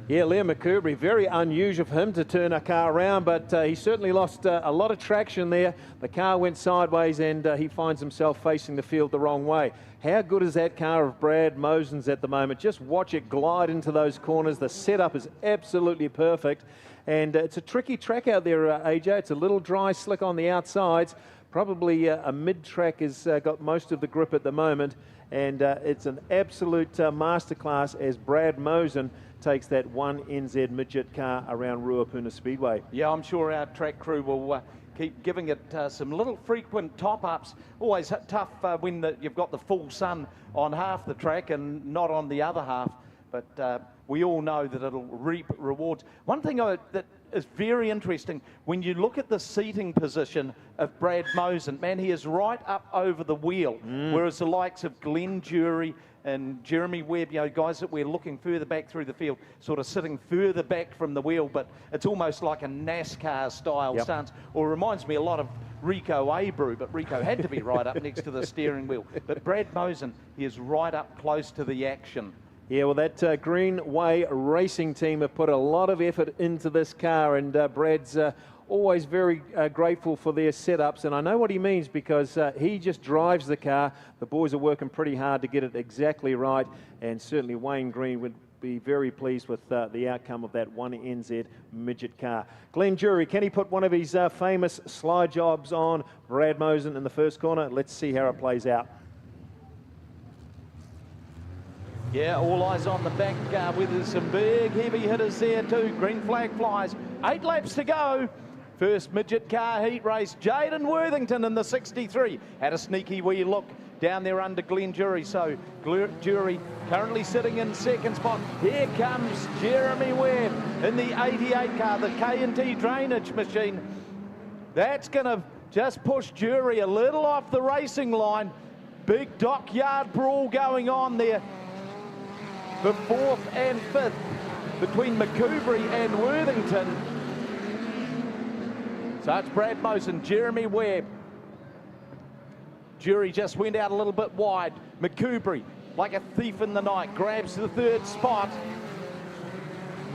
Yeah, Liam McCoubrey, very unusual for him to turn a car around, but he certainly lost a lot of traction there. The car went sideways and he finds himself facing the field the wrong way. How good is that car of Brad Mosen's at the moment? Just watch it glide into those corners. The setup is absolutely perfect. And it's a tricky track out there, AJ. It's a little dry, slick on the outsides. Probably a mid-track has got most of the grip at the moment. And it's an absolute masterclass as Brad Mosen takes that one NZ midget car around Ruapuna Speedway. Yeah, I'm sure our track crew will keep giving it some little frequent top-ups. Always tough when you've got the full sun on half the track and not on the other half. But we all know that it'll reap rewards. One thing that is very interesting, when you look at the seating position of Brad Mosen, man, he is right up over the wheel, whereas the likes of Glenn Jury and Jeremy Webb, you know, guys that we're looking further back through the field, sort of sitting further back from the wheel, but it's almost like a NASCAR style stance, or reminds me a lot of Rico Abreu, but Rico had to be right up next to the steering wheel. But Brad Mosen, he is right up close to the action. Yeah, well, that Greenway racing team have put a lot of effort into this car, and Brad's always very grateful for their setups, and I know what he means because he just drives the car. The boys are working pretty hard to get it exactly right, and certainly Wayne Green would be very pleased with the outcome of that one NZ midget car. Glenn Jury, can he put one of his famous slide jobs on Brad Mosen in the first corner? Let's see how it plays out. Yeah, all eyes on the back where there's some big heavy hitters there too. Green flag flies. 8 laps to go. First midget car heat race. Jaden Worthington in the 63 had a sneaky wee look down there under Glenn Jury. So Jury currently sitting in second spot. Here comes Jeremy Webb in the 88 car, the K&T drainage machine. That's going to just push Jury a little off the racing line. Big dockyard brawl going on there. The 4th and 5th between McCoubrey and Worthington. So it's Brad Mosen, Jeremy Webb. Jury just went out a little bit wide. McCoubrey, like a thief in the night, grabs the 3rd spot.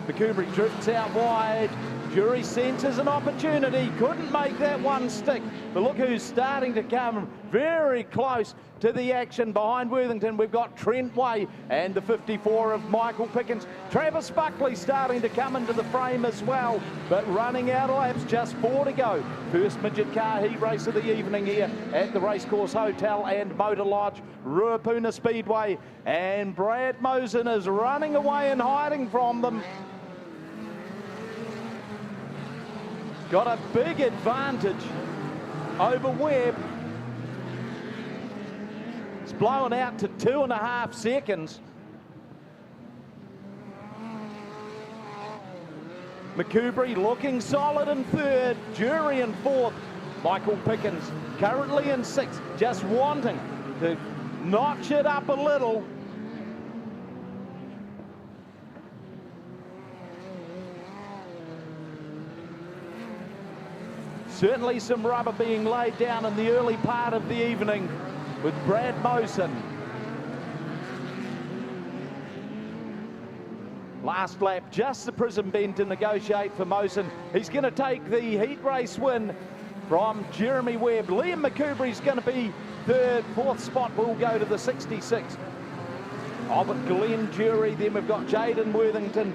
McCoubrey drifts out wide. Jury senses an opportunity, couldn't make that one stick. But look who's starting to come very close to the action behind Worthington. We've got Trent Way and the 54 of Michael Pickens. Travis Buckley starting to come into the frame as well, but running out of laps, just 4 to go. First midget car heat race of the evening here at the Racecourse Hotel and Motor Lodge, Ruapuna Speedway. And Brad Mosen is running away and hiding from them. Got a big advantage over Webb. It's blown out to 2.5 seconds. McCoubrey looking solid in third, Jury in fourth, Michael Pickens currently in sixth, just wanting to notch it up a little. Certainly some rubber being laid down in the early part of the evening with Brad Mosen. Last lap, just the Prism Bend to negotiate for Mosen. He's going to take the heat race win from Jeremy Webb. Liam McCoubrey's going to be third. Fourth spot will go to the 66 of Glenn Jury. Then we've got Jaden Worthington,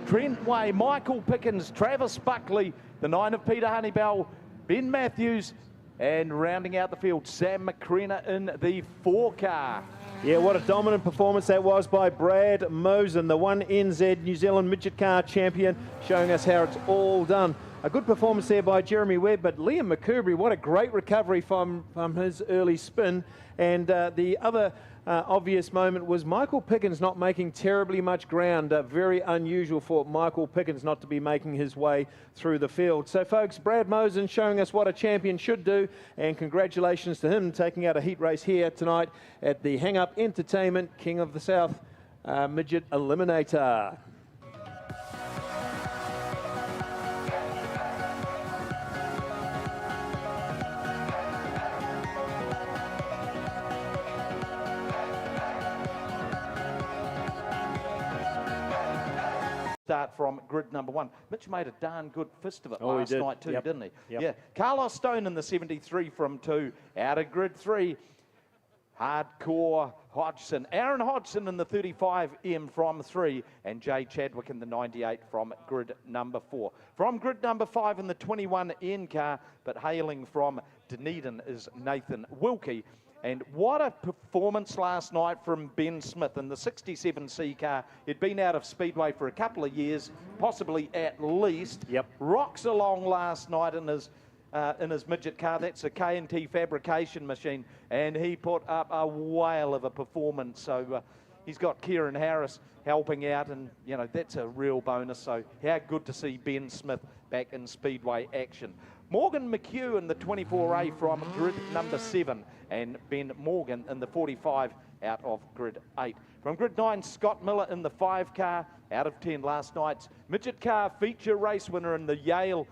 Trent Way, Michael Pickens, Travis Buckley, the 9 of Peter Honeybell, Ben Matthews, and rounding out the field, Sam McCrenna in the 4 car. Yeah, what a dominant performance that was by Brad Mosen, the 1NZ New Zealand Midget Car champion, showing us how it's all done. A good performance there by Jeremy Webb, but Liam McCoubrey, what a great recovery from his early spin. And the other obvious moment was Michael Pickens not making terribly much ground. Very unusual for Michael Pickens not to be making his way through the field. So folks, Brad Mosen showing us what a champion should do, and congratulations to him taking out a heat race here tonight at the Hang Up Entertainment King of the South Midget Eliminator. Start from grid number 1. Mitch made a darn good fist of it last he did. night too, Yep. didn't he? Yep. Yeah. Carlos Stone in the 73 from 2. Out of grid 3, Hardcore Hodgson. Aaron Hodgson in the 35M from 3. And Jay Chadwick in the 98 from grid number 4. From grid number 5 in the 21N car, but hailing from Dunedin is Nathan Wilkie. And what a performance last night from Ben Smith in the 67C car. He'd been out of Speedway for a couple of years, possibly at least. Yep. Rocks along last night in his midget car. That's a K&T fabrication machine, and he put up a whale of a performance. So he's got Kieran Harris helping out, and you know that's a real bonus. So how good to see Ben Smith back in Speedway action. Morgan McHugh in the 24A from grid number 7, and Ben Morgan in the 45 out of grid 8. From grid 9, Scott Miller in the 5 car out of 10. Last night's midget car feature race winner in the Yale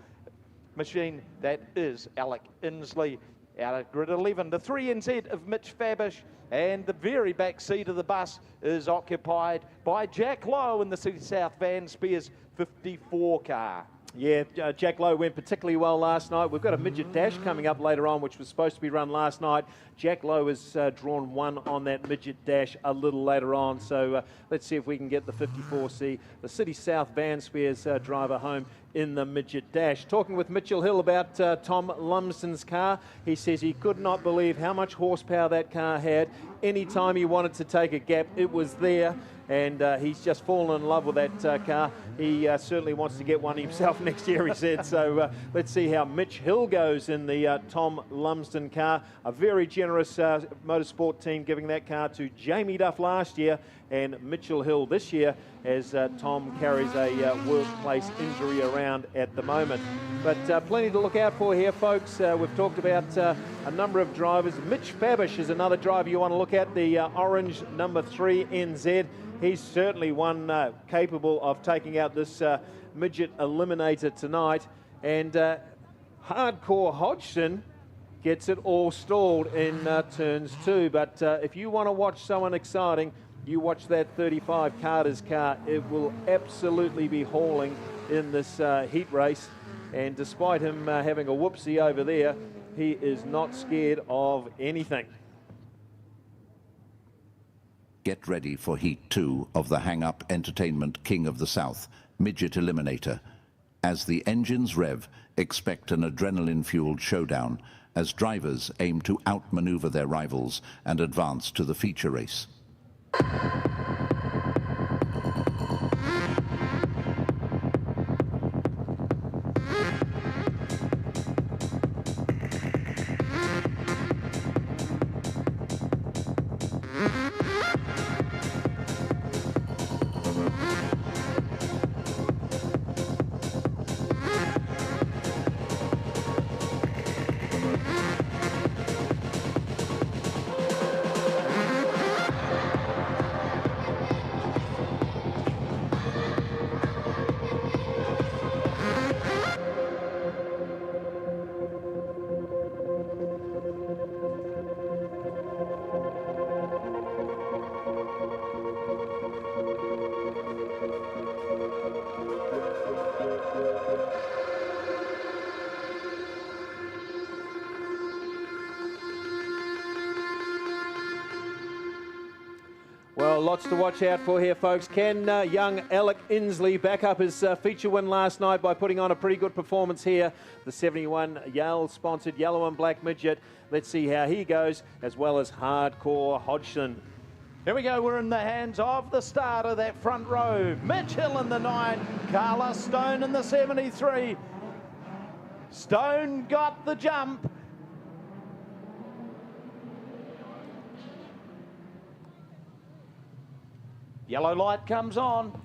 machine, that is Alec Inslee. Out of grid 11, the 3NZ of Mitch Fabish, and the very back seat of the bus is occupied by Jack Lowe in the City South Van Spears 54 car. Yeah, Jack Lowe went particularly well last night. We've got a midget dash coming up later on, which was supposed to be run last night. Jack Lowe has drawn 1 on that midget dash a little later on. So let's see if we can get the 54C, the City South Van Spears driver home in the midget dash. Talking with Mitchell Hill about Tom Lumsden's car, he says he could not believe how much horsepower that car had. Anytime he wanted to take a gap, it was there. And he's just fallen in love with that car. He certainly wants to get one himself next year, he said. So let's see how Mitch Hill goes in the Tom Lumsden car. A very generous motorsport team giving that car to Jamie Duff last year and Mitchell Hill this year, as Tom carries a workplace injury around at the moment. But plenty to look out for here, folks. We've talked about a number of drivers. Mitch Fabish is another driver you want to look at, the orange number 3 NZ. He's certainly one capable of taking out this midget eliminator tonight. And Hardcore Hodgson gets it all stalled in turns 2. But if you want to watch someone exciting, you watch that 35 Carter's car. It will absolutely be hauling in this heat race. And despite him having a whoopsie over there, he is not scared of anything. Get ready for Heat 2 of the Hang Up Entertainment King of the South, Midget Eliminator. As the engines rev, expect an adrenaline-fueled showdown as drivers aim to outmaneuver their rivals and advance to the feature race. lots to watch out for here, folks. Can young Alec Inslee back up his feature win last night by putting on a pretty good performance here? The 71 Yale-sponsored yellow and black midget. Let's see how he goes, as well as Hardcore Hodgson. Here we go, we're in the hands of the starter, that front row. Mitch Hill in the 9, Carlos Stone in the 73. Stone got the jump. Yellow light comes on.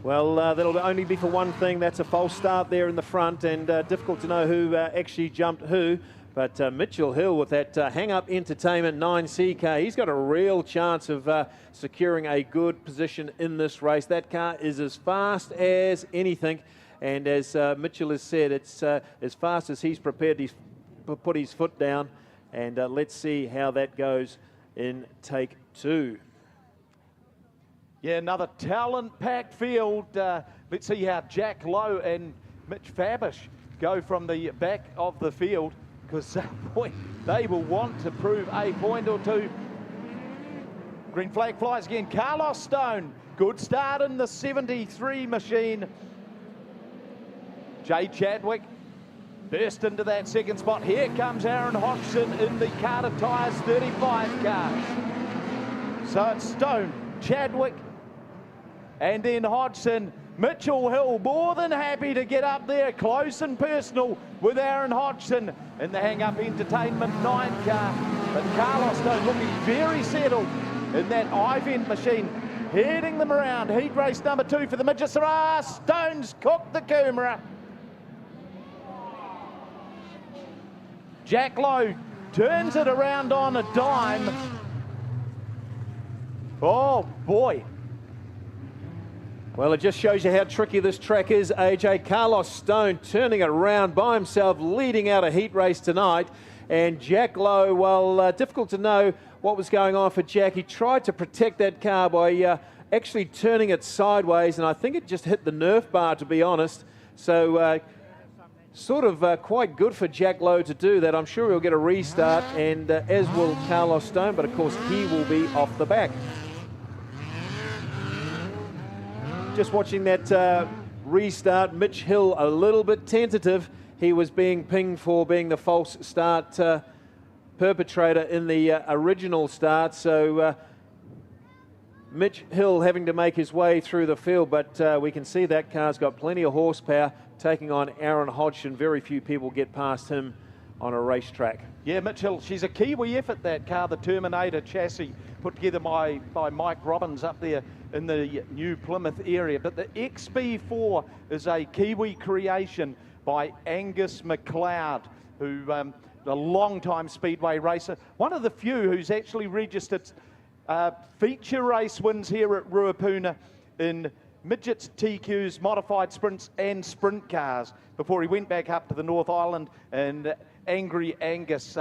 Well, that'll only be for one thing. That's a false start there in the front, and difficult to know who actually jumped who. But Mitchell Hill with that hang-up entertainment 9C car, he's got a real chance of securing a good position in this race. That car is as fast as anything, and as Mitchell has said, it's as fast as he's prepared to put his foot down. And let's see how that goes in take 2. Yeah, another talent-packed field. Let's see how Jack Lowe and Mitch Fabish go from the back of the field, because boy, they will want to prove a point or two. Green flag flies again. Carlos Stone, good start in the 73 machine. Jay Chadwick burst into that second spot. Here comes Aaron Hodgson in the Carter Tyres 35 car. So it's Stone, Chadwick, and then Hodgson. Mitchell Hill more than happy to get up there close and personal with Aaron Hodgson in the hang-up entertainment 9 car. But Carlos Stone looking very settled in that I-vent machine, heading them around. Heat race number 2 for the midgets. Stone's cooked the Coomera. Jack Lowe turns it around on a dime. Oh boy. Well, it just shows you how tricky this track is, AJ. Carlos Stone turning it around by himself, leading out a heat race tonight. And Jack Lowe, well, difficult to know what was going on for Jack. He tried to protect that car by actually turning it sideways, and I think it just hit the Nerf bar, to be honest. So sort of quite good for Jack Lowe to do that. I'm sure he'll get a restart, and as will Carlos Stone, but of course he will be off the back. Just watching that restart, Mitch Hill a little bit tentative. He was being pinged for being the false start perpetrator in the original start. So Mitch Hill having to make his way through the field, but we can see that car's got plenty of horsepower, taking on Aaron Hodgson. Very few people get past him on a racetrack. Yeah, Mitch Hill, she's a Kiwi effort, that car, the Terminator chassis, put together by Mike Robbins up there in the New Plymouth area. But the XB4 is a Kiwi creation by Angus McLeod, who a long-time speedway racer, one of the few who's actually registered feature race wins here at Ruapuna in midgets, TQs, modified sprints and sprint cars before he went back up to the North Island. And Angry Angus,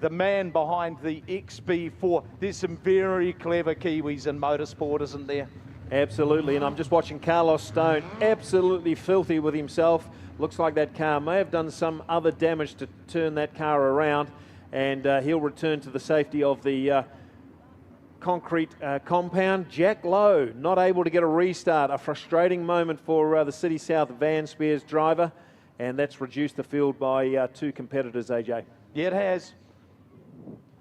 the man behind the XB4. There's some very clever Kiwis in motorsport, isn't there? Absolutely, and I'm just watching Carlos Stone, absolutely filthy with himself. Looks like that car may have done some other damage to turn that car around, and he'll return to the safety of the concrete compound. Jack Lowe not able to get a restart, a frustrating moment for the City South Van Spears driver, and that's reduced the field by 2 competitors, AJ. Yeah, it has.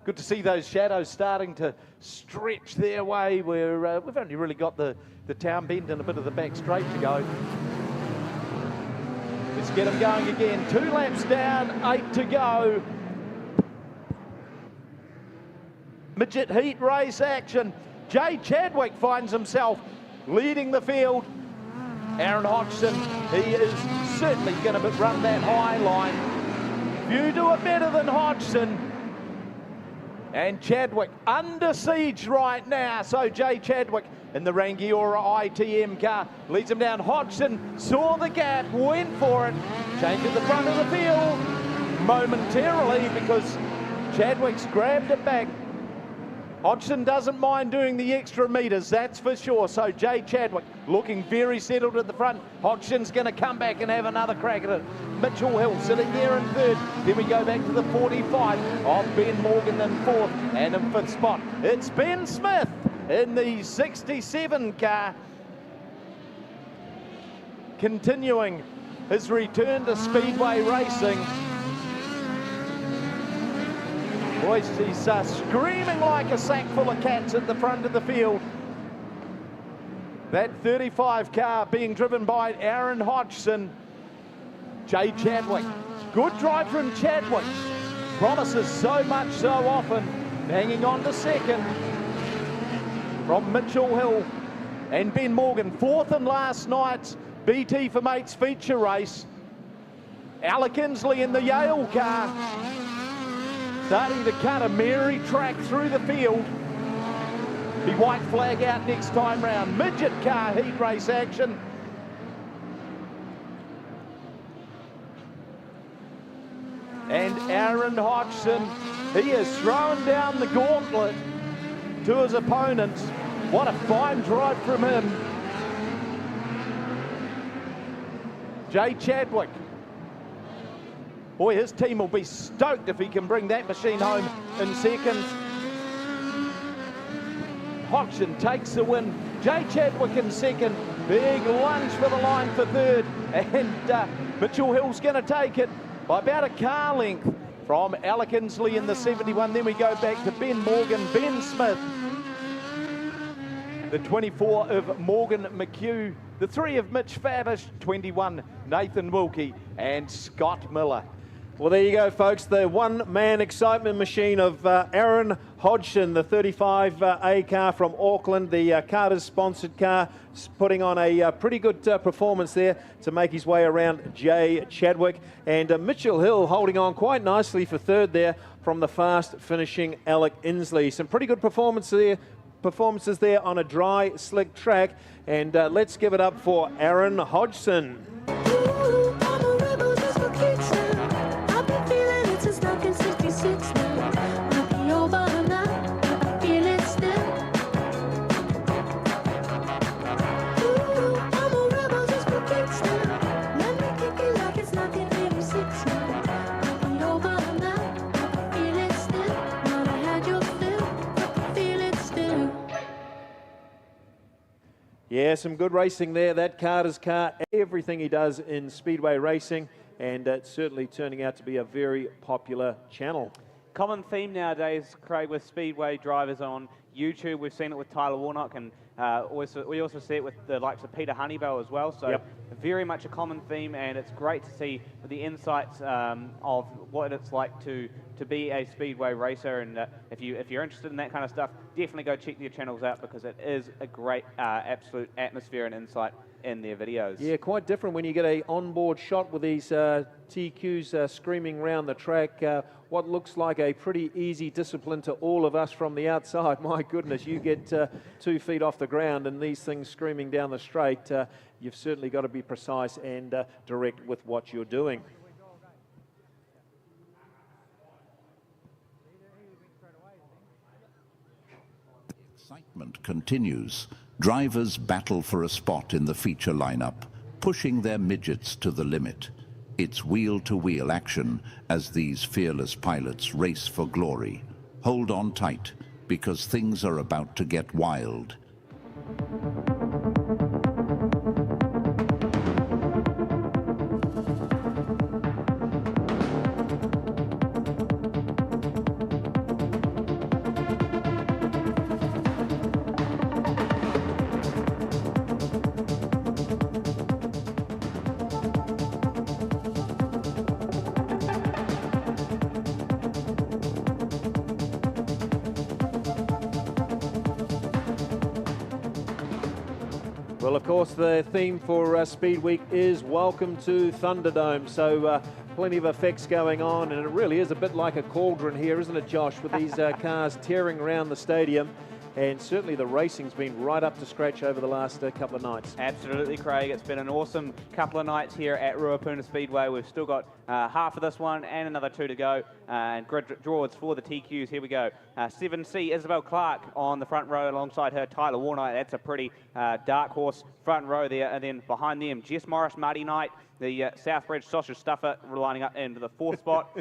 Good to see those shadows starting to stretch their way, where we've only really got the town bend and a bit of the back straight to go. Let's get them going again. 2 laps down, 8 to go. Midget heat race action. Jay Chadwick finds himself leading the field. Aaron Hodgson, he is certainly going to run that high line. You do it better than Hodgson. And Chadwick under siege right now. So Jay Chadwick in the Rangiora ITM car leads him down. Hodgson saw the gap, went for it, changed at the front of the field momentarily because Chadwick's grabbed it back. Hodgson doesn't mind doing the extra metres, that's for sure. So Jay Chadwick looking very settled at the front. Hodgson's going to come back and have another crack at it. Mitchell Hill sitting there in third. Then we go back to the 45 of Ben Morgan in fourth. And in fifth spot, it's Ben Smith in the 67 car. Continuing his return to Speedway racing. Boys, he's screaming like a sack full of cats at the front of the field. That 35 car being driven by Aaron Hodgson. Jay Chadwick. Good drive from Chadwick. Promises so much so often. Hanging on to second from Mitchell Hill and Ben Morgan. Fourth in last night's BT for Mates feature race. Alec Inslee in the Yale car. Starting to cut a merry track through the field. The white flag out next time round. Midget car heat race action. And Aaron Hodgson, he is throwing down the gauntlet to his opponents. What a fine drive from him. Jay Chadwick. Boy, his team will be stoked if he can bring that machine home in second. Hodgson takes the win. Jay Chadwick in second. Big lunge for the line for third. And Mitchell Hill's going to take it by about a car length from Alec Inslee in the 71. Then we go back to Ben Morgan, Ben Smith. The 24 of Morgan McHugh. The 3 of Mitch Fabish, 21 Nathan Wilkie and Scott Miller. Well, there you go, folks. The one-man excitement machine of Aaron Hodgson, the 35A car from Auckland, the Carter's-sponsored car, putting on a pretty good performance there to make his way around Jay Chadwick. And Mitchell Hill holding on quite nicely for third there from the fast-finishing Alec Inslee. Some pretty good performances there on a dry, slick track. And let's give it up for Aaron Hodgson. Yeah, some good racing there. That Carter's car, everything he does in speedway racing, and it's certainly turning out to be a very popular channel. Common theme nowadays, Craig, with speedway drivers on YouTube. We've seen it with Tyler Warnock, and we also see it with the likes of Peter Honeybell as well. So very much a common theme, and it's great to see the insights of what it's like to be a speedway racer. And if you're interested in that kind of stuff, definitely go check their channels out, because it is a great absolute atmosphere and insight in their videos. Yeah, quite different when you get a onboard shot with these TQs screaming around the track. What looks like a pretty easy discipline to all of us from the outside. My goodness, you get 2 feet off the ground and these things screaming down the straight. You've certainly got to be precise and direct with what you're doing. Excitement continues. Drivers battle for a spot in the feature lineup, pushing their midgets to the limit. It's wheel-to-wheel action as these fearless pilots race for glory. Hold on tight, because things are about to get wild. Well, of course, the theme for Speed Week is Welcome to Thunderdome. So plenty of effects going on, and it really is a bit like a cauldron here, isn't it, Josh, with these cars tearing around the stadium. and certainly the racing's been right up to scratch over the last couple of nights. Absolutely, Craig. It's been an awesome couple of nights here at Ruapuna Speedway. We've still got half of this one and another 2 to go. And grid draws for the TQs. Here we go. 7C, Isabel Clark on the front row alongside her, Tyler Warnock. That's a pretty dark horse front row there. And then behind them, Jess Morris, Marty Knight, the Southbridge sausage stuffer lining up into the 4th spot.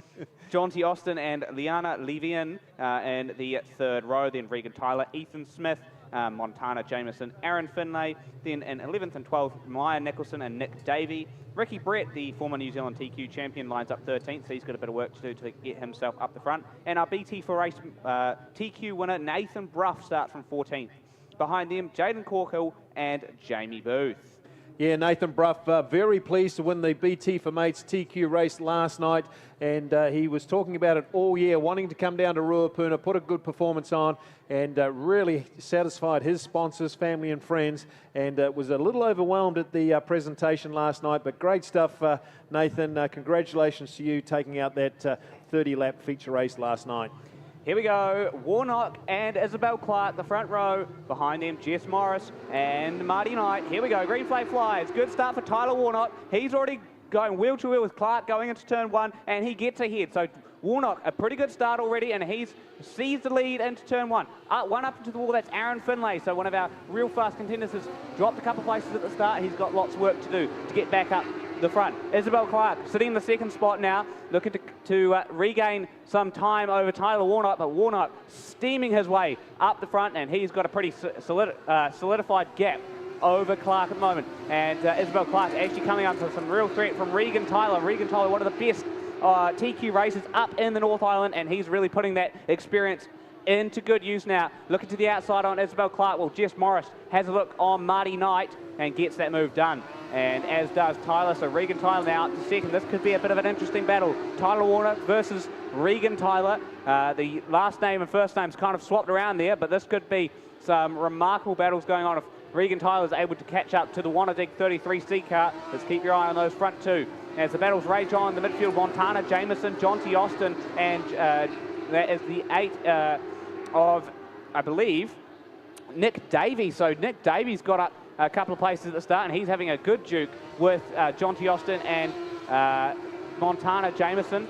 John T. Austin and Liana Levian in the 3rd row. Then Regan Tyler, Ethan Smith, Montana Jameson, Aaron Finlay. Then in 11th and 12th, Maya Nicholson and Nick Davey. Ricky Brett, the former New Zealand TQ champion, lines up 13th, so he's got a bit of work to do to get himself up the front. And our BT for race TQ winner, Nathan Bruff, starts from 14th. Behind them, Jaden Corkill and Jamie Booth. Yeah, Nathan Bruff, very pleased to win the BT for Mates TQ race last night, and he was talking about it all year, wanting to come down to Ruapuna, put a good performance on, and really satisfied his sponsors, family and friends, and was a little overwhelmed at the presentation last night, but great stuff, Nathan. Congratulations to you taking out that 30-lap feature race last night. Here we go, Warnock and Isabel Clark, the front row. Behind them, Jess Morris and Marty Knight. Here we go, green flag flies. Good start for Tyler Warnock. He's already going wheel to wheel with Clark going into turn 1, and he gets ahead. So Warnock, a pretty good start already, and he's seized the lead into turn 1. One up into the wall, that's Aaron Finlay. So one of our real fast contenders has dropped a couple of places at the start. He's got lots of work to do to get back up the front. Isabel Clark sitting in the 2nd spot now, looking to regain some time over Tyler Warnock, but Warnock steaming his way up the front, and he's got a pretty solidified gap over Clark at the moment. And Isabel Clark actually coming up to some real threat from Regan Tyler. Regan Tyler, one of the best TQ racers up in the North Island, and he's really putting that experience into good use now. Looking to the outside on Isabel Clark. Well, Jess Morris has a look on Marty Knight and gets that move done. And as does Tyler. So Regan Tyler now to 2nd. This could be a bit of an interesting battle. Tyler Warner versus Regan Tyler. The last name and first name's kind of swapped around there, but this could be some remarkable battles going on if Regan Tyler is able to catch up to the Wannadig 33C car. Let's keep your eye on those front 2. As the battles rage on, the midfield, Montana Jameson, John T. Austin, and that is the 8 of, I believe, Nick Davey. So Nick Davey's got up a couple of places at the start, and he's having a good duke with John T. Austin and Montana Jameson.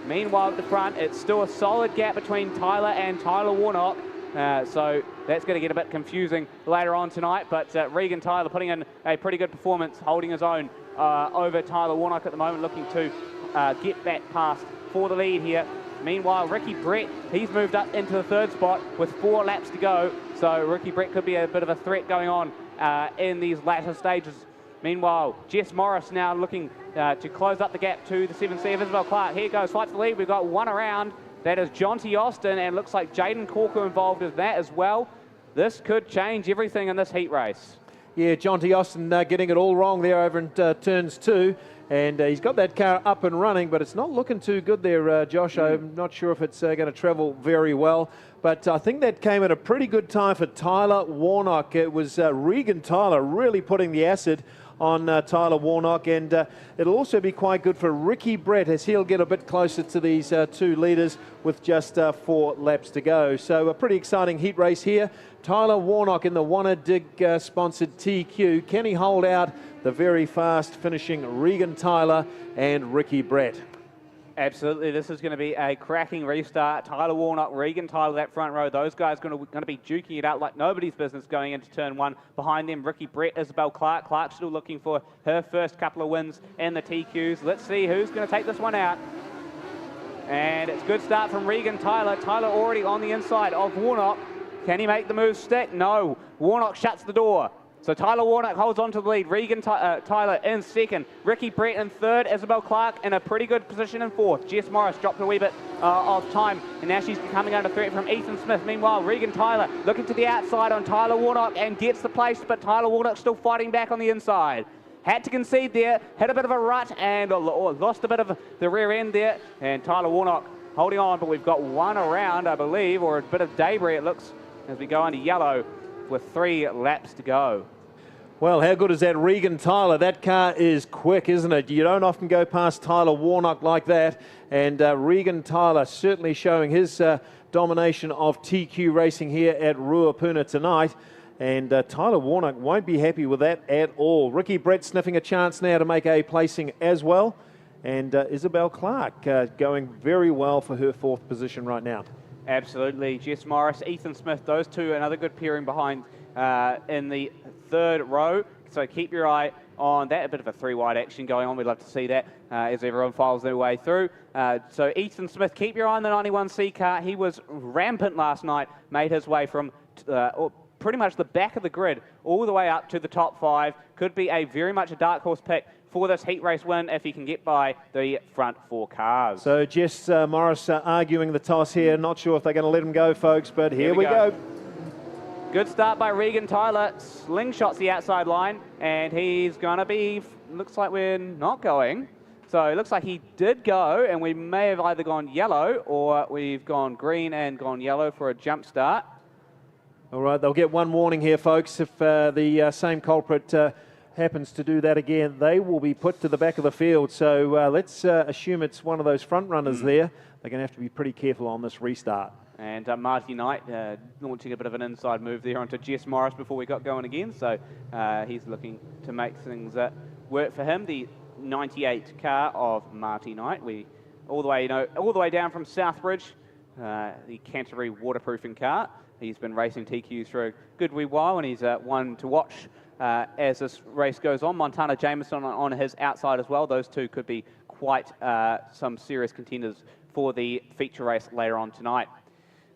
Meanwhile, at the front, it's still a solid gap between Tyler and Tyler Warnock. So that's going to get a bit confusing later on tonight, but Regan Tyler putting in a pretty good performance, holding his own over Tyler Warnock at the moment, looking to get back past for the lead here. Meanwhile, Ricky Brett, he's moved up into the 3rd spot with 4 laps to go, so Ricky Brett could be a bit of a threat going on in these latter stages. Meanwhile, Jess Morris now looking to close up the gap to the 7C of Isabel Clark. Here goes, fight for the lead. We've got one around. That is John T. Austin, and looks like Jaden Corker involved in that as well. This could change everything in this heat race. Yeah, John T. Austin getting it all wrong there over in turns 2. And he's got that car up and running, but it's not looking too good there, Josh. I'm not sure if it's going to travel very well. But I think that came at a pretty good time for Tyler Warnock. It was Regan Tyler really putting the acid on Tyler Warnock, and it'll also be quite good for Ricky Brett as he'll get a bit closer to these 2 leaders with just 4 laps to go. So a pretty exciting heat race here. Tyler Warnock in the Wannadig sponsored TQ. Can he hold out the very fast finishing Regan Tyler and Ricky Brett? Absolutely, this is going to be a cracking restart. Tyler Warnock, Regan Tyler, that front row. Those guys are going to be duking it out like nobody's business going into turn 1. Behind them, Ricky Brett, Isabel Clark. Clark still looking for her first couple of wins in the TQs. Let's see who's going to take this one out. And it's a good start from Regan Tyler. Tyler already on the inside of Warnock. Can he make the move stick? No. Warnock shuts the door. So Tyler Warnock holds on to the lead. Regan Tyler in 2nd. Ricky Brett in 3rd. Isabel Clark in a pretty good position in 4th. Jess Morris dropped a wee bit of time, and now she's coming under threat from Ethan Smith. Meanwhile, Regan Tyler looking to the outside on Tyler Warnock and gets the place, but Tyler Warnock still fighting back on the inside. Had to concede there, had a bit of a rut, and lost a bit of the rear end there. And Tyler Warnock holding on, but we've got one around, I believe, or a bit of debris, it looks, as we go under yellow with 3 laps to go. Well, how good is that Regan Tyler? That car is quick, isn't it? You don't often go past Tyler Warnock like that. And Regan Tyler certainly showing his domination of TQ racing here at Ruapuna tonight. And Tyler Warnock won't be happy with that at all. Ricky Brett sniffing a chance now to make a placing as well. And Isabel Clark going very well for her 4th position right now. Absolutely. Jess Morris, Ethan Smith, those two, another good pairing behind in the 3rd row. So keep your eye on that. A bit of a 3-wide action going on. We'd love to see that as everyone files their way through. So Ethan Smith, keep your eye on the 91C car. He was rampant last night, made his way from pretty much the back of the grid all the way up to the top 5. Could be very much a dark horse pick for this heat race win if he can get by the front 4 cars. So Jess Morris arguing the toss here. Not sure if they're going to let him go, folks, but here we go. Good start by Regan Tyler. Slingshots the outside line, and he's going to be, looks like we're not going. So it looks like he did go, and we may have either gone yellow or we've gone green and gone yellow for a jump start. All right, they'll get one warning here, folks. If the same culprit happens to do that again, they will be put to the back of the field. So let's assume it's one of those front runners there. They're going to have to be pretty careful on this restart. And Marty Knight launching a bit of an inside move there onto Jess Morris before we got going again. So he's looking to make things work for him. The 98 car of Marty Knight. All the way down from Southbridge, the Canterbury waterproofing car. He's been racing TQs for a good wee while, and he's one to watch as this race goes on. Montana Jameson on his outside as well. Those two could be quite some serious contenders for the feature race later on tonight.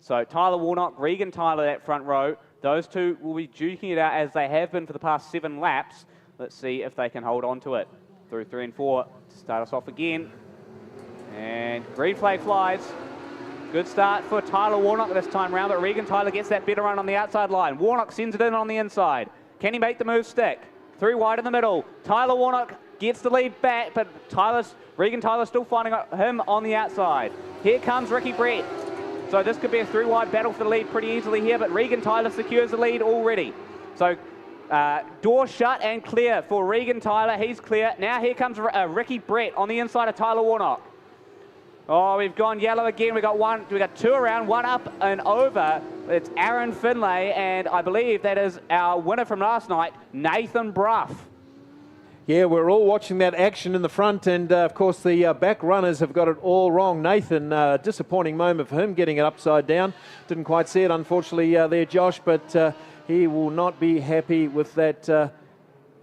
So Tyler Warnock, Regan Tyler, that front row. Those two will be duking it out as they have been for the past 7 laps. Let's see if they can hold on to it. Through 3 and 4, start us off again. And green flag flies. Good start for Tyler Warnock this time round, but Regan Tyler gets that better run on the outside line. Warnock sends it in on the inside. Can he make the move stick? 3 wide in the middle. Tyler Warnock gets the lead back, but Regan Tyler still finding him on the outside. Here comes Ricky Brett. So this could be a 3-wide battle for the lead pretty easily here, but Regan Tyler secures the lead already. So door shut and clear for Regan Tyler. He's clear. Now here comes Ricky Brett on the inside of Tyler Warnock. Oh, we've gone yellow again. We got 2 around, 1 up and over. It's Aaron Finlay, and I believe that is our winner from last night, Nathan Bruff. Yeah, we're all watching that action in the front, and of course the back runners have got it all wrong. Nathan, disappointing moment for him getting it upside down. Didn't quite see it, unfortunately, there, Josh, but he will not be happy with that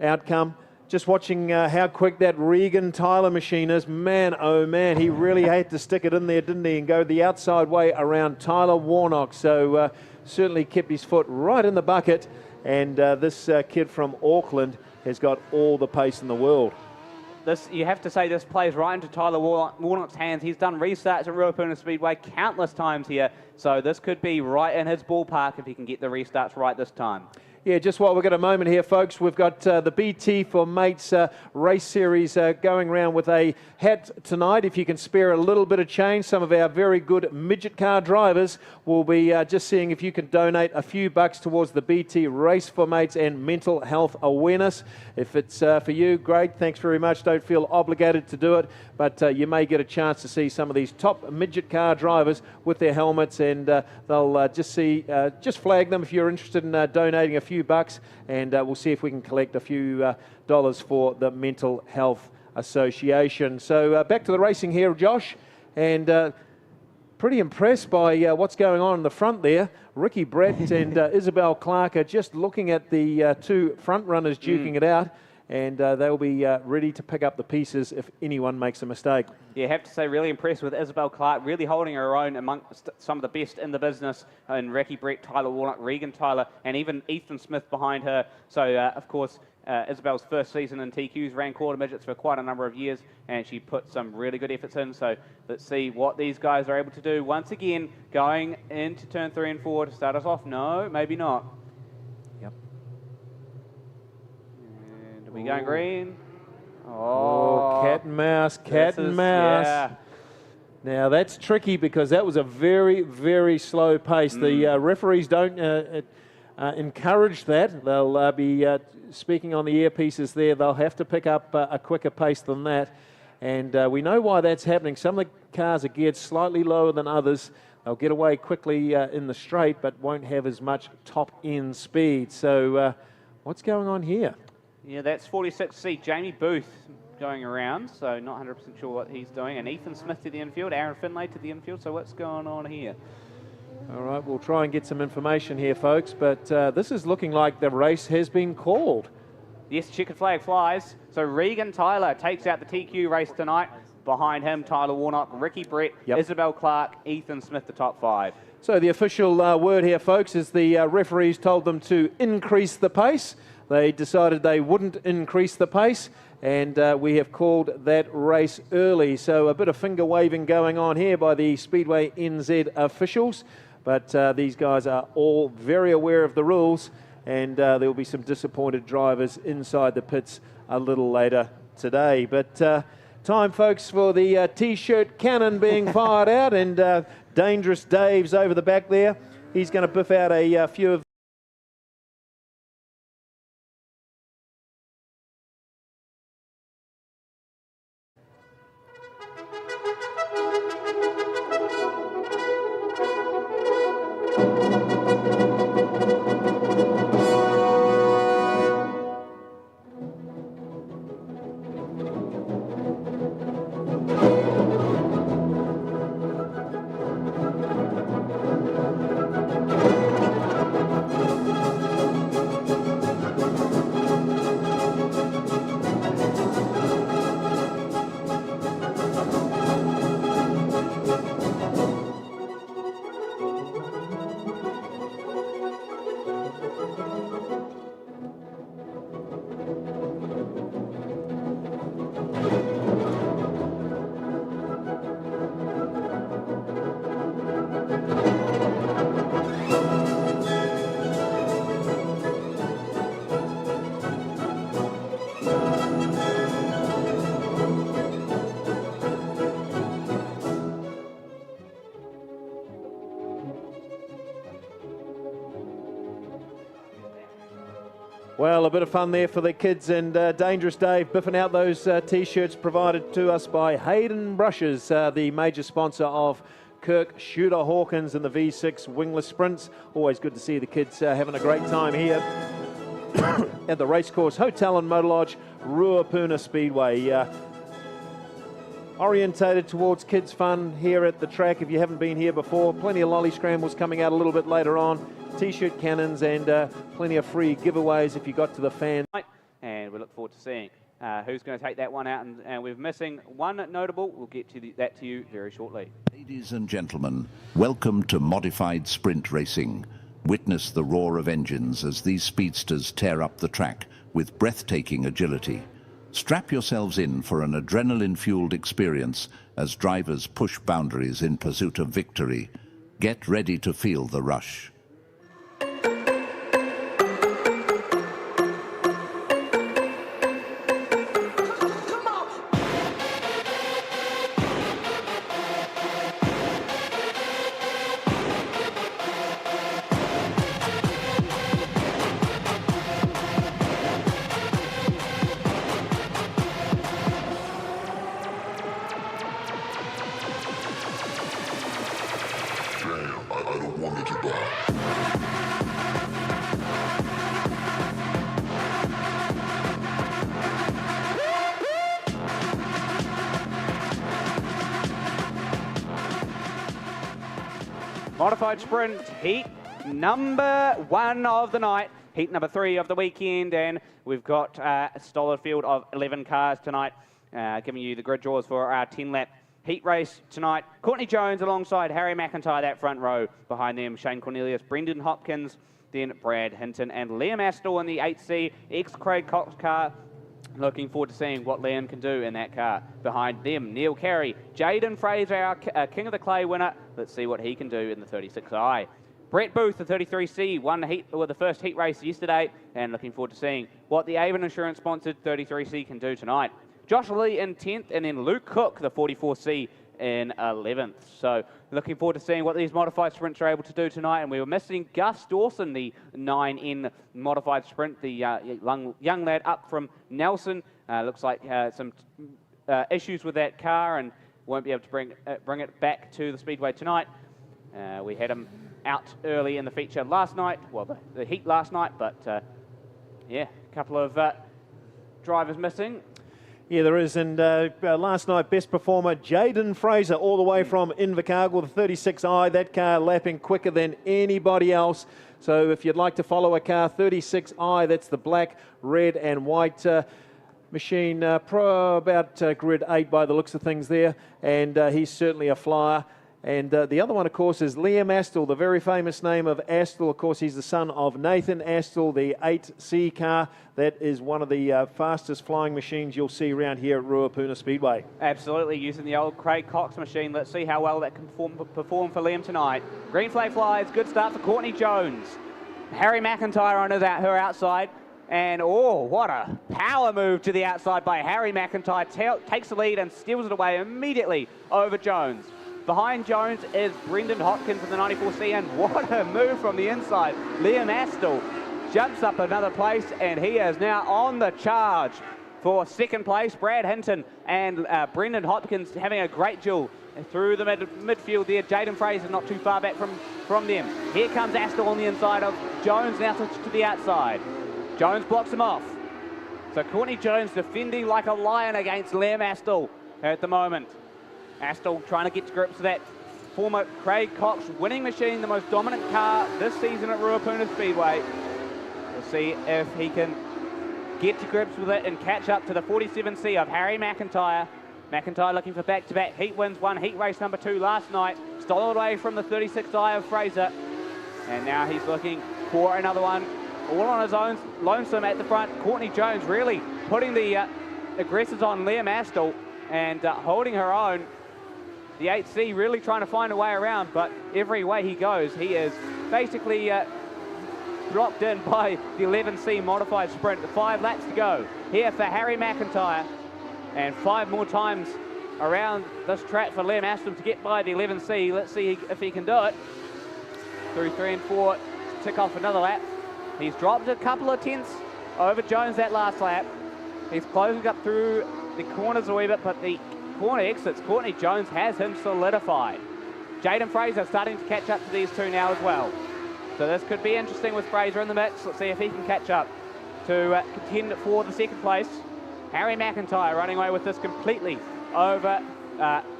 outcome. Just watching how quick that Regan Tyler machine is. Man, oh man, he really had to stick it in there, didn't he, and go the outside way around Tyler Warnock. So certainly kept his foot right in the bucket, and this kid from Auckland has got all the pace in the world. You have to say this plays right into Tyler Warnock's hands. He's done restarts at Ruapuna Speedway countless times here, so this could be right in his ballpark if he can get the restarts right this time. Yeah, just while we've got a moment here, folks, we've got the BT for Mates race series going around with a hat tonight. If you can spare a little bit of change, some of our very good midget car drivers will be just seeing if you can donate a few bucks towards the BT Race for Mates and mental health awareness. If it's for you, great. Thanks very much. Don't feel obligated to do it, but you may get a chance to see some of these top midget car drivers with their helmets, and they'll just flag them if you're interested in donating a few bucks, and we'll see if we can collect a few dollars for the Mental Health Association. So back to the racing here, Josh, and pretty impressed by what's going on in the front there. Ricky Brett and Isabel Clark are just looking at the 2 front runners duking it out, and they'll be ready to pick up the pieces if anyone makes a mistake. Yeah, I have to say, really impressed with Isabel Clark, really holding her own amongst some of the best in the business, and Ricky Brett, Tyler Warnock, Regan Tyler, and even Ethan Smith behind her. So, of course, Isabel's first season in TQs, ran quarter midgets for quite a number of years, and she put some really good efforts in. So let's see what these guys are able to do. Once again, going into turn 3 and 4 to start us off. No, maybe not. Yep. And are we going green? Oh, cat and mouse, Yeah. Now that's tricky because that was a very, very slow pace. The referees don't encourage that. They'll be speaking on the earpieces there. They'll have to pick up a quicker pace than that. And we know why that's happening. Some of the cars are geared slightly lower than others. They'll get away quickly in the straight, but won't have as much top-end speed. So what's going on here? Yeah, that's 46C, Jamie Booth going around, so not 100% sure what he's doing. And Ethan Smith to the infield, Aaron Finlay to the infield, so what's going on here? All right, we'll try and get some information here, folks, but this is looking like the race has been called. Yes, checkered flag flies. So Regan Tyler takes out the TQ race tonight. Behind him, Tyler Warnock, Ricky Brett, Isabel Clark, Ethan Smith, the top 5. So the official word here, folks, is the referees told them to increase the pace. They decided they wouldn't increase the pace, and we have called that race early. So a bit of finger waving going on here by the Speedway NZ officials, but these guys are all very aware of the rules, and there will be some disappointed drivers inside the pits a little later today. But time, folks, for the T-shirt cannon being fired out, and Dangerous Dave's over the back there. He's going to biff out a few of Well, a bit of fun there for the kids, and Dangerous Dave biffing out those T-shirts provided to us by Hayden Brushes, the major sponsor of Kirk Shooter Hawkins and the V6 Wingless Sprints. Always good to see the kids having a great time here at the Racecourse Hotel and Motor Lodge, Ruapuna Speedway. Orientated towards kids' fun here at the track. If you haven't been here before, plenty of lolly scrambles coming out a little bit later on. T-shirt cannons and plenty of free giveaways if you got to the fan. And we look forward to seeing who's going to take that one out. And we're missing one notable. We'll get to that to you very shortly. Ladies and gentlemen, welcome to modified sprint racing. Witness the roar of engines as these speedsters tear up the track with breathtaking agility. Strap yourselves in for an adrenaline-fueled experience as drivers push boundaries in pursuit of victory. Get ready to feel the rush. Modified Sprint, heat number 1 of the night, heat number 3 of the weekend, and we've got a solid field of 11 cars tonight, giving you the grid draws for our 10-lap heat race tonight. Courtney Jones alongside Harry McIntyre, that front row. Behind them, Shane Cornelius, Brendan Hopkins, then Brad Hinton, and Liam Astle in the 8C ex-Craig Cox car. Looking forward to seeing what Liam can do in that car. Behind them, Neil Carey, Jaden Fraser, our King of the Clay winner. Let's see what he can do in the 36i. Brett Booth, the 33C, won the first heat race yesterday, and looking forward to seeing what the Avon Insurance-sponsored 33C can do tonight. Josh Lee in 10th, and then Luke Cook, the 44C, in 11th. So looking forward to seeing what these modified sprints are able to do tonight. And we were missing Gus Dawson, the 9N modified sprint, the young lad up from Nelson. Looks like some issues with that car and won't be able to bring it back to the Speedway tonight. We had him out early in the feature last night, well, the heat last night, but yeah, a couple of drivers missing. Yeah, there is, and last night, best performer, Jaden Fraser, all the way from Invercargill, the 36i, that car lapping quicker than anybody else. So if you'd like to follow a car, 36i, that's the black, red and white machine, about grid 8 by the looks of things there, and he's certainly a flyer. And the other one, of course, is Liam Astle, the very famous name of Astle. Of course, he's the son of Nathan Astle, the 8C car. That is one of the fastest flying machines you'll see around here at Ruapuna Speedway. Absolutely, using the old Craig Cox machine. Let's see how well that can perform for Liam tonight. Green flag flies, good start for Courtney Jones. Harry McIntyre on her outside. And, oh, what a power move to the outside by Harry McIntyre. Takes the lead and steals it away immediately over Jones. Behind Jones is Brendan Hopkins in the 94C, and what a move from the inside. Liam Astle jumps up another place, and he is now on the charge for second place. Brad Hinton and Brendan Hopkins having a great duel through the midfield there. Jaden Fraser not too far back from them. Here comes Astle on the inside of Jones, now to the outside. Jones blocks him off. So Courtney Jones defending like a lion against Liam Astle at the moment. Astle trying to get to grips with that former Craig Cox winning machine, the most dominant car this season at Ruapuna Speedway. We'll see if he can get to grips with it and catch up to the 47C of Harry McIntyre. McIntyre looking for back-to-back heat wins, won heat race number 2 last night, stole it away from the 36i of Fraser, and now he's looking for another one, all on his own, lonesome at the front. Courtney Jones really putting the aggressors on Liam Astle and holding her own. The 8C really trying to find a way around, but every way he goes, he is basically dropped in by the 11C modified sprint. 5 laps to go here for Harry McIntyre, and 5 more times around this track for Liam Astle to get by the 11C. Let's see if he can do it. Through 3 and 4 to tick off another lap. He's dropped a couple of tenths over Jones that last lap. He's closing up through the corners a wee bit, but the corner exits, Courtney Jones has him solidified. Jaden Fraser starting to catch up to these two now as well. So this could be interesting with Fraser in the mix. Let's see if he can catch up to contend for the second place. Harry McIntyre running away with this completely over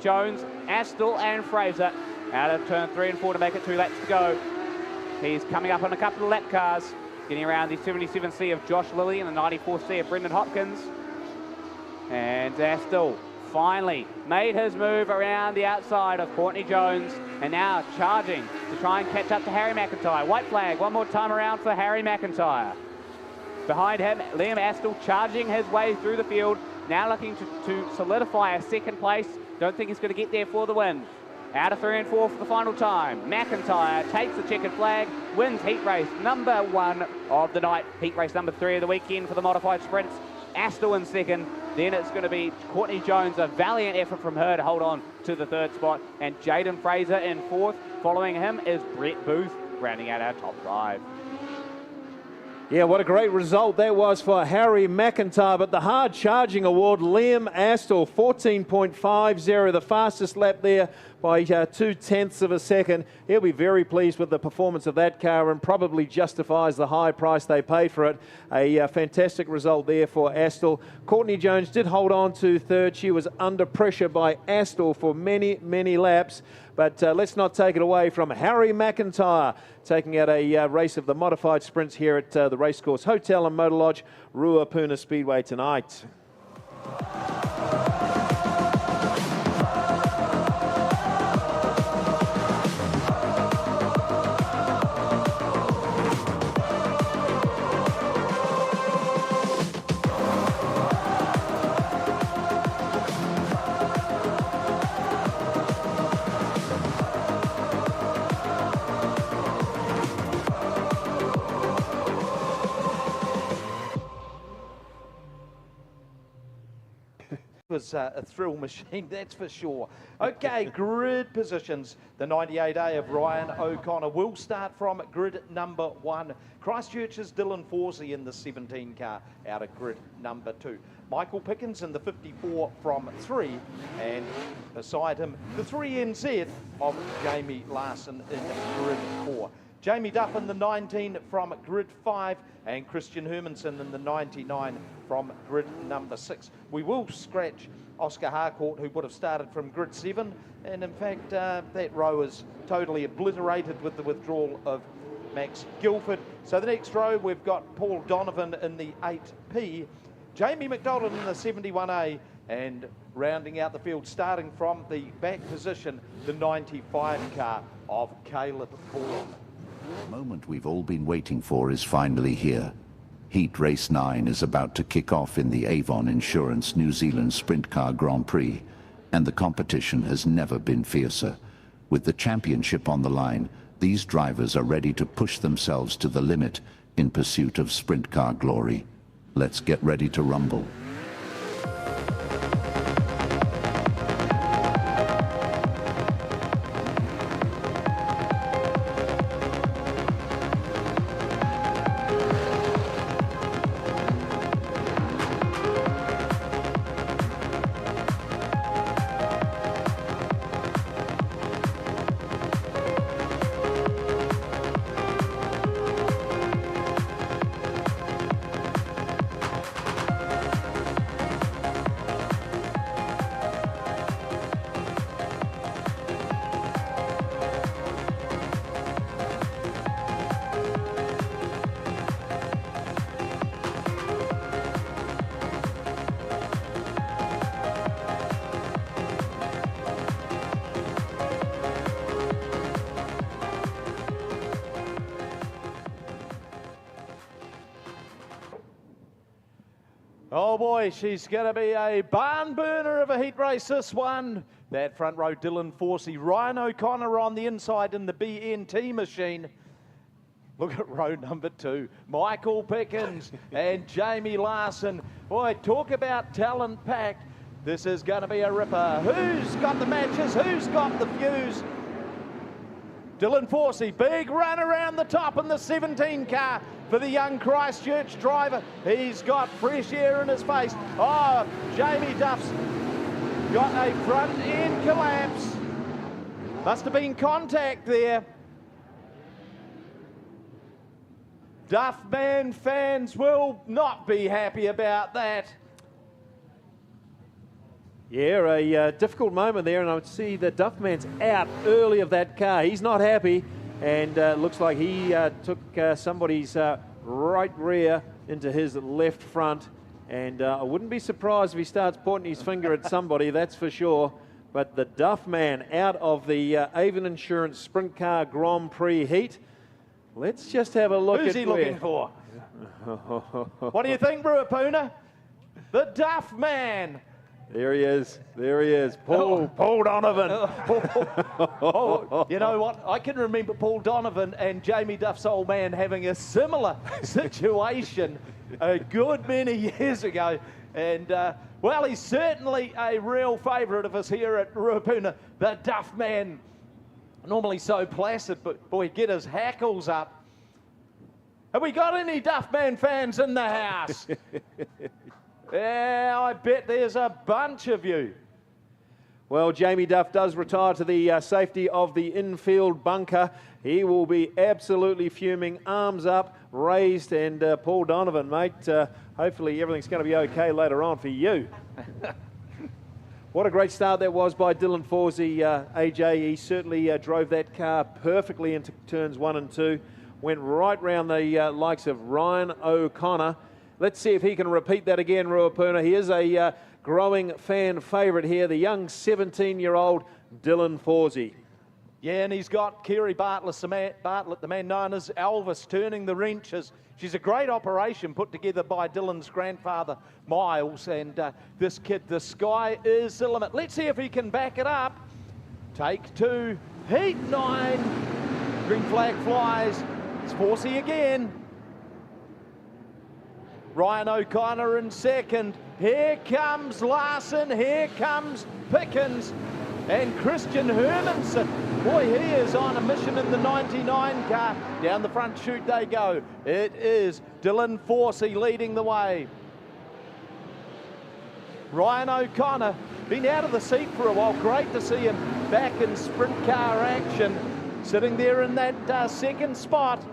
Jones, Astle and Fraser. Out of turn 3 and 4 to make it 2 laps to go. He's coming up on a couple of lap cars, getting around the 77C of Josh Lilly and the 94C of Brendan Hopkins. And Astle finally made his move around the outside of Courtney Jones, and now charging to try and catch up to Harry McIntyre. White flag one more time around for Harry McIntyre. Behind him, Liam Astle charging his way through the field, now looking to solidify a second place. Don't think he's going to get there for the win. Out of 3 and 4 for the final time. McIntyre takes the checkered flag, wins heat race number 1 of the night, heat race number 3 of the weekend for the modified sprints. Astle in second, then it's going to be Courtney Jones, a valiant effort from her to hold on to the 3rd spot, and Jaden Fraser in 4th. Following him is Brett Booth, rounding out our top 5. Yeah, what a great result that was for Harry McIntyre, but the hard charging award, Liam Astle, 14.50, the fastest lap there by 0.2 of a second. He'll be very pleased with the performance of that car and probably justifies the high price they paid for it. A fantastic result there for Astle. Courtney Jones did hold on to 3rd. She was under pressure by Astle for many, many laps. But let's not take it away from Harry McIntyre, taking out a race of the modified sprints here at the Racecourse Hotel and Motor Lodge, Ruapuna Speedway tonight. was a thrill machine, that's for sure. Okay, grid positions. The 98A of Ryan O'Connor will start from grid number 1. Christchurch's Dylan Forsey in the 17 car out of grid number 2. Michael Pickens in the 54 from 3, and beside him the 3NZ of Jamie Larson in grid 4. Jamie Duff in the 19 from grid 5, and Christian Hermanson in the 99 from grid number 6. We will scratch Oscar Harcourt, who would have started from grid 7, and in fact that row is totally obliterated with the withdrawal of Max Guilford. So the next row we've got Paul Donovan in the 8P, Jamie McDonald in the 71A, and rounding out the field, starting from the back position, the 95 car of Caleb Bourne. The moment we've all been waiting for is finally here. Heat Race 9 is about to kick off in the Avon Insurance New Zealand Sprint Car Grand Prix, and the competition has never been fiercer. With the championship on the line, these drivers are ready to push themselves to the limit in pursuit of sprint car glory. Let's get ready to rumble. Oh boy, she's going to be a barn burner of a heat race, this one. That front row, Dylan Forsey, Ryan O'Connor on the inside in the BNT machine. Look at row number 2, Michael Pickens and Jamie Larson. Boy, talk about talent packed. This is going to be a ripper. Who's got the matches? Who's got the views? Dylan Forsey, big run around the top in the 17 car for the young Christchurch driver. He's got fresh air in his face. Oh, Jamie Duff's got a front end collapse. Must have been contact there. Duffman fans will not be happy about that. Yeah, a difficult moment there, and I would see that Duffman's out early of that car. He's not happy, and looks like he took somebody's right rear into his left front, and I wouldn't be surprised if he starts pointing his finger at somebody, that's for sure. But the Duffman out of the Avon Insurance Sprint Car Grand Prix heat. Let's just have a look. Who's he looking for? What do you think, Ruapuna? The Duffman. There he is. There he is. Paul Donovan. Oh, you know what? I can remember Paul Donovan and Jamie Duff's old man having a similar situation a good many years ago. And, well, he's certainly a real favourite of us here at Ruapuna, the Duffman. Normally so placid, but boy, get his hackles up. Have we got any Duffman fans in the house? Yeah, I bet there's a bunch of you. Well, Jamie Duff does retire to the safety of the infield bunker. He will be absolutely fuming, arms up, raised, and Paul Donovan, mate, hopefully everything's going to be okay later on for you. What a great start that was by Dylan Forsey, AJ. He certainly drove that car perfectly into turns 1 and 2. Went right round the likes of Ryan O'Connor. Let's see if he can repeat that again, Ruapuna. He is a growing fan favourite here, the young 17-year-old Dylan Forsey. Yeah, and he's got Kerry Bartlett, the man known as Elvis, turning the wrenches. She's a great operation put together by Dylan's grandfather, Miles, and this kid, the sky is the limit. Let's see if he can back it up. Take 2, heat 9, green flag flies. It's Forsey again. Ryan O'Connor in second. Here comes Larson, here comes Pickens, and Christian Hermanson. Boy, he is on a mission in the 99 car. Down the front chute they go. It is Dylan Forsey leading the way. Ryan O'Connor, been out of the seat for a while. Great to see him back in sprint car action, sitting there in that second spot.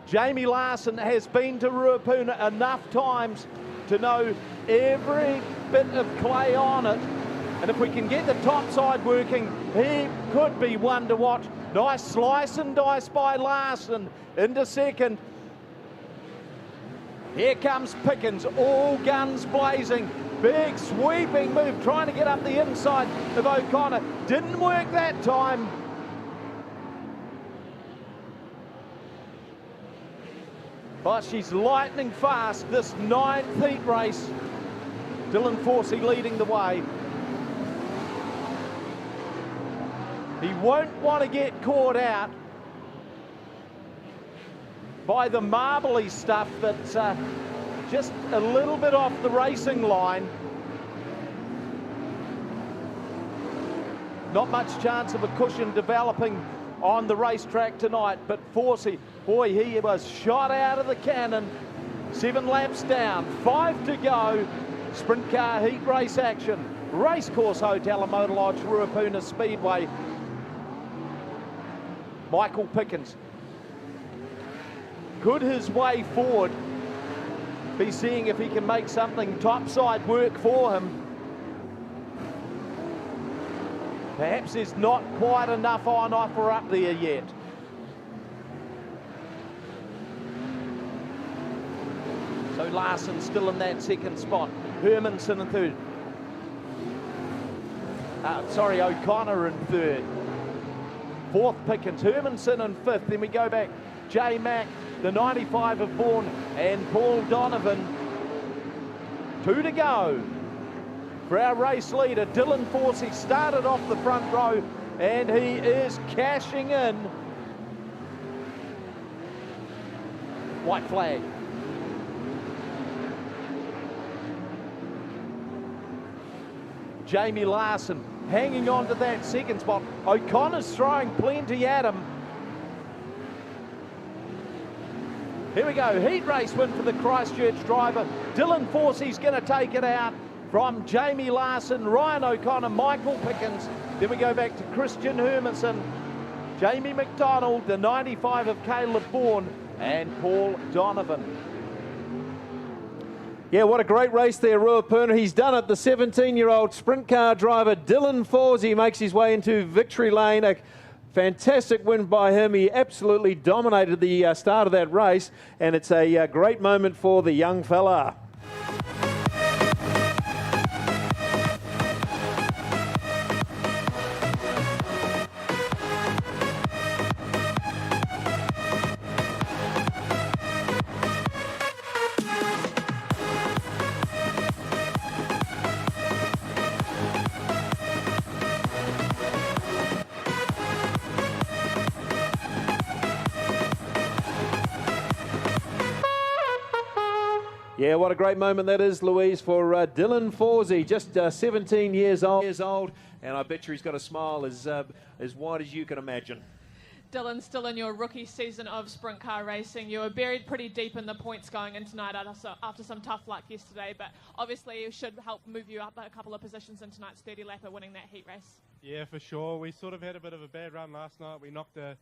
Jamie Larson has been to Ruapuna enough times to know every bit of clay on it. And if we can get the top side working, he could be one to watch. Nice slice and dice by Larson into second. Here comes Pickens, all guns blazing. Big sweeping move, trying to get up the inside of O'Connor. Didn't work that time. But she's lightning fast, this 9th heat race. Dylan Forsey leading the way. He won't want to get caught out by the marbly stuff that's just a little bit off the racing line. Not much chance of a cushion developing on the racetrack tonight, but Forsey, boy, he was shot out of the cannon. 7 laps down, 5 to go. Sprint car heat race action. Racecourse Hotel and Motor Lodge, Ruapuna Speedway. Michael Pickens. Could his way forward be seeing if he can make something topside work for him? Perhaps there's not quite enough on offer up there yet. So Larson still in that second spot. Hermanson in third. O'Connor in third. Fourth Pickens, Hermanson in fifth. Then we go back. J Mack, the 95 of Vaughan, and Paul Donovan. 2 to go. For our race leader, Dylan Forsey started off the front row, and he is cashing in. White flag. Jamie Larson hanging on to that second spot. O'Connor's throwing plenty at him. Here we go, heat race win for the Christchurch driver. Dylan Forsey's going to take it out from Jamie Larson, Ryan O'Connor, Michael Pickens. Then we go back to Christian Hermanson, Jamie McDonald, the 95 of Caleb Vaughan, and Paul Donovan. Yeah, what a great race there, Ruapuna. He's done it. The 17-year-old sprint car driver, Dylan Forsey, makes his way into victory lane. A fantastic win by him. He absolutely dominated the start of that race, and it's a great moment for the young fella. Yeah, what a great moment that is, Louise, for Dylan Forsey, just 17 years old, and I bet you he's got a smile as wide as you can imagine. Dylan, still in your rookie season of sprint car racing. You were buried pretty deep in the points going in tonight after some tough luck yesterday, but obviously it should help move you up a couple of positions in tonight's 30-lapper, winning that heat race. Yeah, for sure. We sort of had a bit of a bad run last night. We knocked the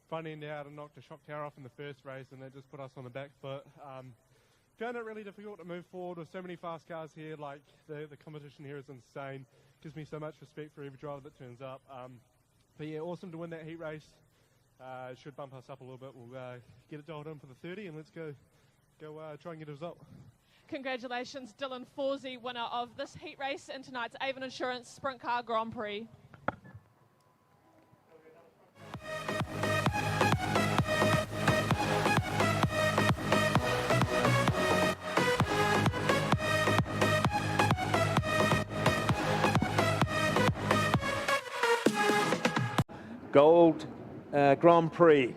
front end out and knocked the shock tower off in the first race, and that just put us on the back foot. Found it really difficult to move forward with so many fast cars here. Like the competition here is insane. Gives me so much respect for every driver that turns up. But yeah, awesome to win that heat race. It should bump us up a little bit. We'll get it dialed in for the 30, and let's go try and get a result. Congratulations, Dylan Forsey, winner of this heat race in tonight's Avon Insurance Sprint Car Grand Prix. Gold Grand Prix.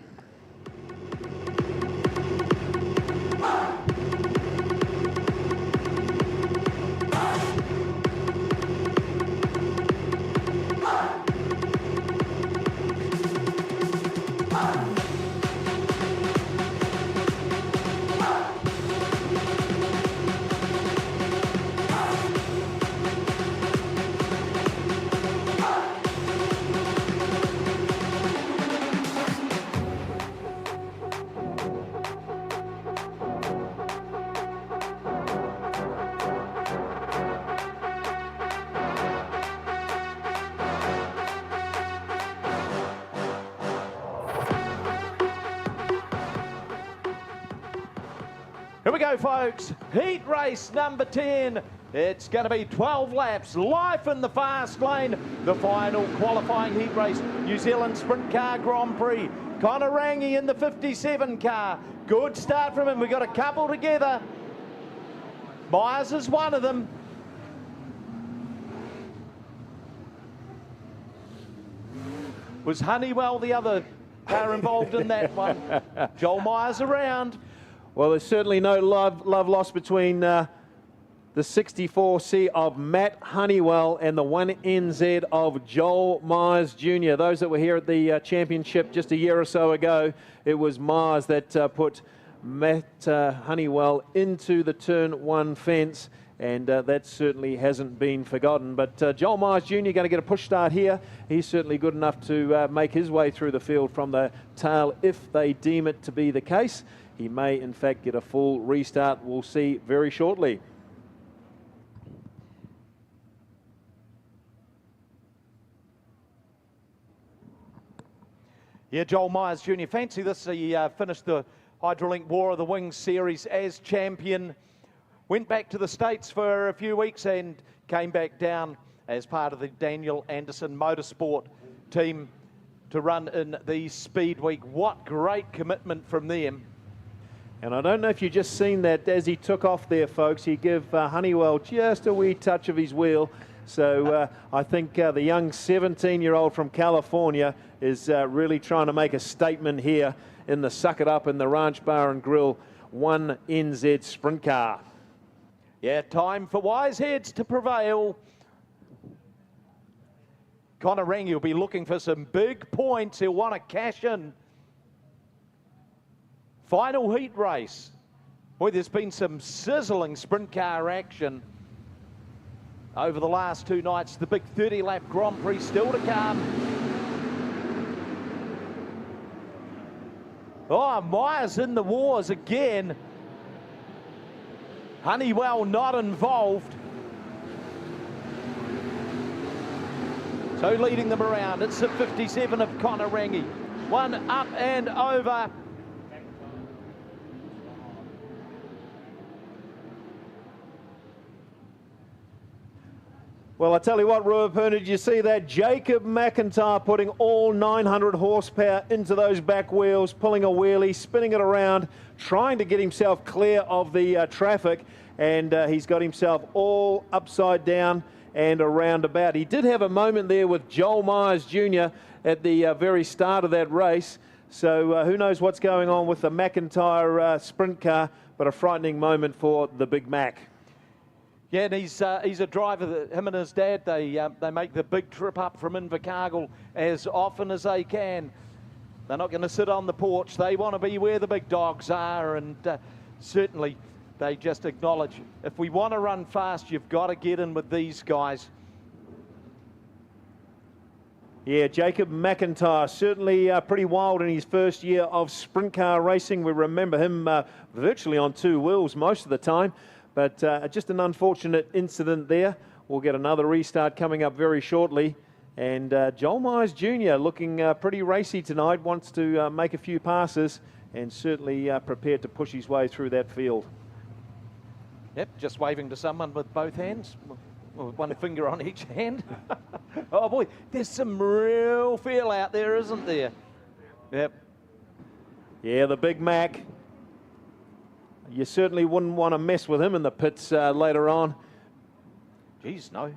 we go, folks. Heat race number 10. It's going to be 12 laps, life in the fast lane. The final qualifying heat race, New Zealand Sprint Car Grand Prix. Connor Rangi in the 57 car. Good start from him. We've got a couple together. Myers is one of them. Was Honeywell the other car involved in that one? Joel Myers around. Well, there's certainly no love lost between the 64C of Matt Honeywell and the 1NZ of Joel Myers Jr. Those that were here at the championship just a year or so ago, it was Myers that put Matt Honeywell into the turn 1 fence, and that certainly hasn't been forgotten. But Joel Myers Jr. going to get a push start here. He's certainly good enough to make his way through the field from the tail if they deem it to be the case. He may, in fact, get a full restart. We'll see very shortly. Yeah, Joel Myers Jr. Fancy this. He finished the Hydrolink War of the Wings series as champion. Went back to the States for a few weeks and came back down as part of the Daniel Anderson Motorsport team to run in the Speed Week. What great commitment from them. And I don't know if you've just seen that as he took off there, folks. He gave Honeywell just a wee touch of his wheel. So I think the young 17-year-old from California is really trying to make a statement here in the Suck It Up in the Ranch Bar and Grill 1NZ Sprint Car. Yeah, time for wise heads to prevail. Connor Rangi will be looking for some big points. He'll want to cash in. Final heat race. Boy, there's been some sizzling sprint car action over the last 2 nights. The big 30-lap Grand Prix still to come. Oh, Myers in the wars again. Honeywell not involved. So leading them around, it's the 57 of Connor Rangi. One up and over. Well, I tell you what, Ruapuna, did you see that? Jacob McIntyre putting all 900 horsepower into those back wheels, pulling a wheelie, spinning it around, trying to get himself clear of the traffic, and he's got himself all upside down and around about. He did have a moment there with Joel Myers Jr. at the very start of that race, so who knows what's going on with the McIntyre sprint car, but a frightening moment for the Big Mac. Yeah, and he's a driver that him and his dad, they make the big trip up from Invercargill as often as they can. They're not going to sit on the porch. They want to be where the big dogs are, and certainly they just acknowledge, if we want to run fast, you've got to get in with these guys. Yeah, Jacob McIntyre, certainly pretty wild in his first year of sprint car racing. We remember him virtually on 2 wheels most of the time. But just an unfortunate incident there. We'll get another restart coming up very shortly. And Joel Myers Jr. looking pretty racy tonight, wants to make a few passes and certainly prepared to push his way through that field. Yep, just waving to someone with both hands, with one finger on each hand. Oh boy, there's some real feel out there, isn't there? Yep. Yeah, the Big Mac. You certainly wouldn't want to mess with him in the pits later on. Geez, no.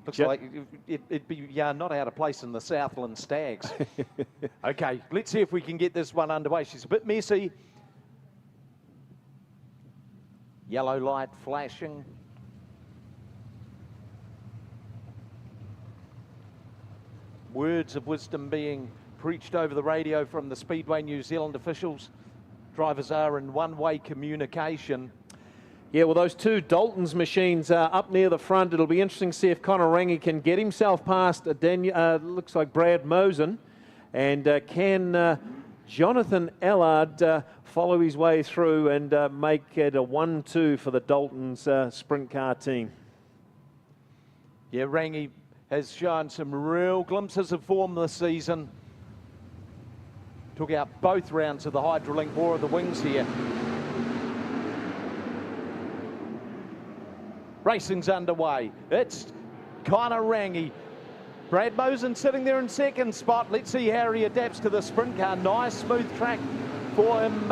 Looks like it'd be not out of place in the Southland Stags. Okay, let's see if we can get this one underway. She's a bit messy. Yellow light flashing. Words of wisdom being preached over the radio from the Speedway New Zealand officials. Drivers are in one-way communication. Yeah, well, those 2 Dalton's machines up near the front. It'll be interesting to see if Connor Rangi can get himself past looks like Brad Mosen, and can Jonathan Ellard follow his way through and make it a 1-2 for the Dalton's sprint car team. Yeah, Rangi has shown some real glimpses of form this season. Took out both rounds of the Hydrolink War of the Wings here. Racing's underway. It's Connor Rangi. Brad Mosen sitting there in second spot. Let's see how he adapts to the sprint car. Nice smooth track for him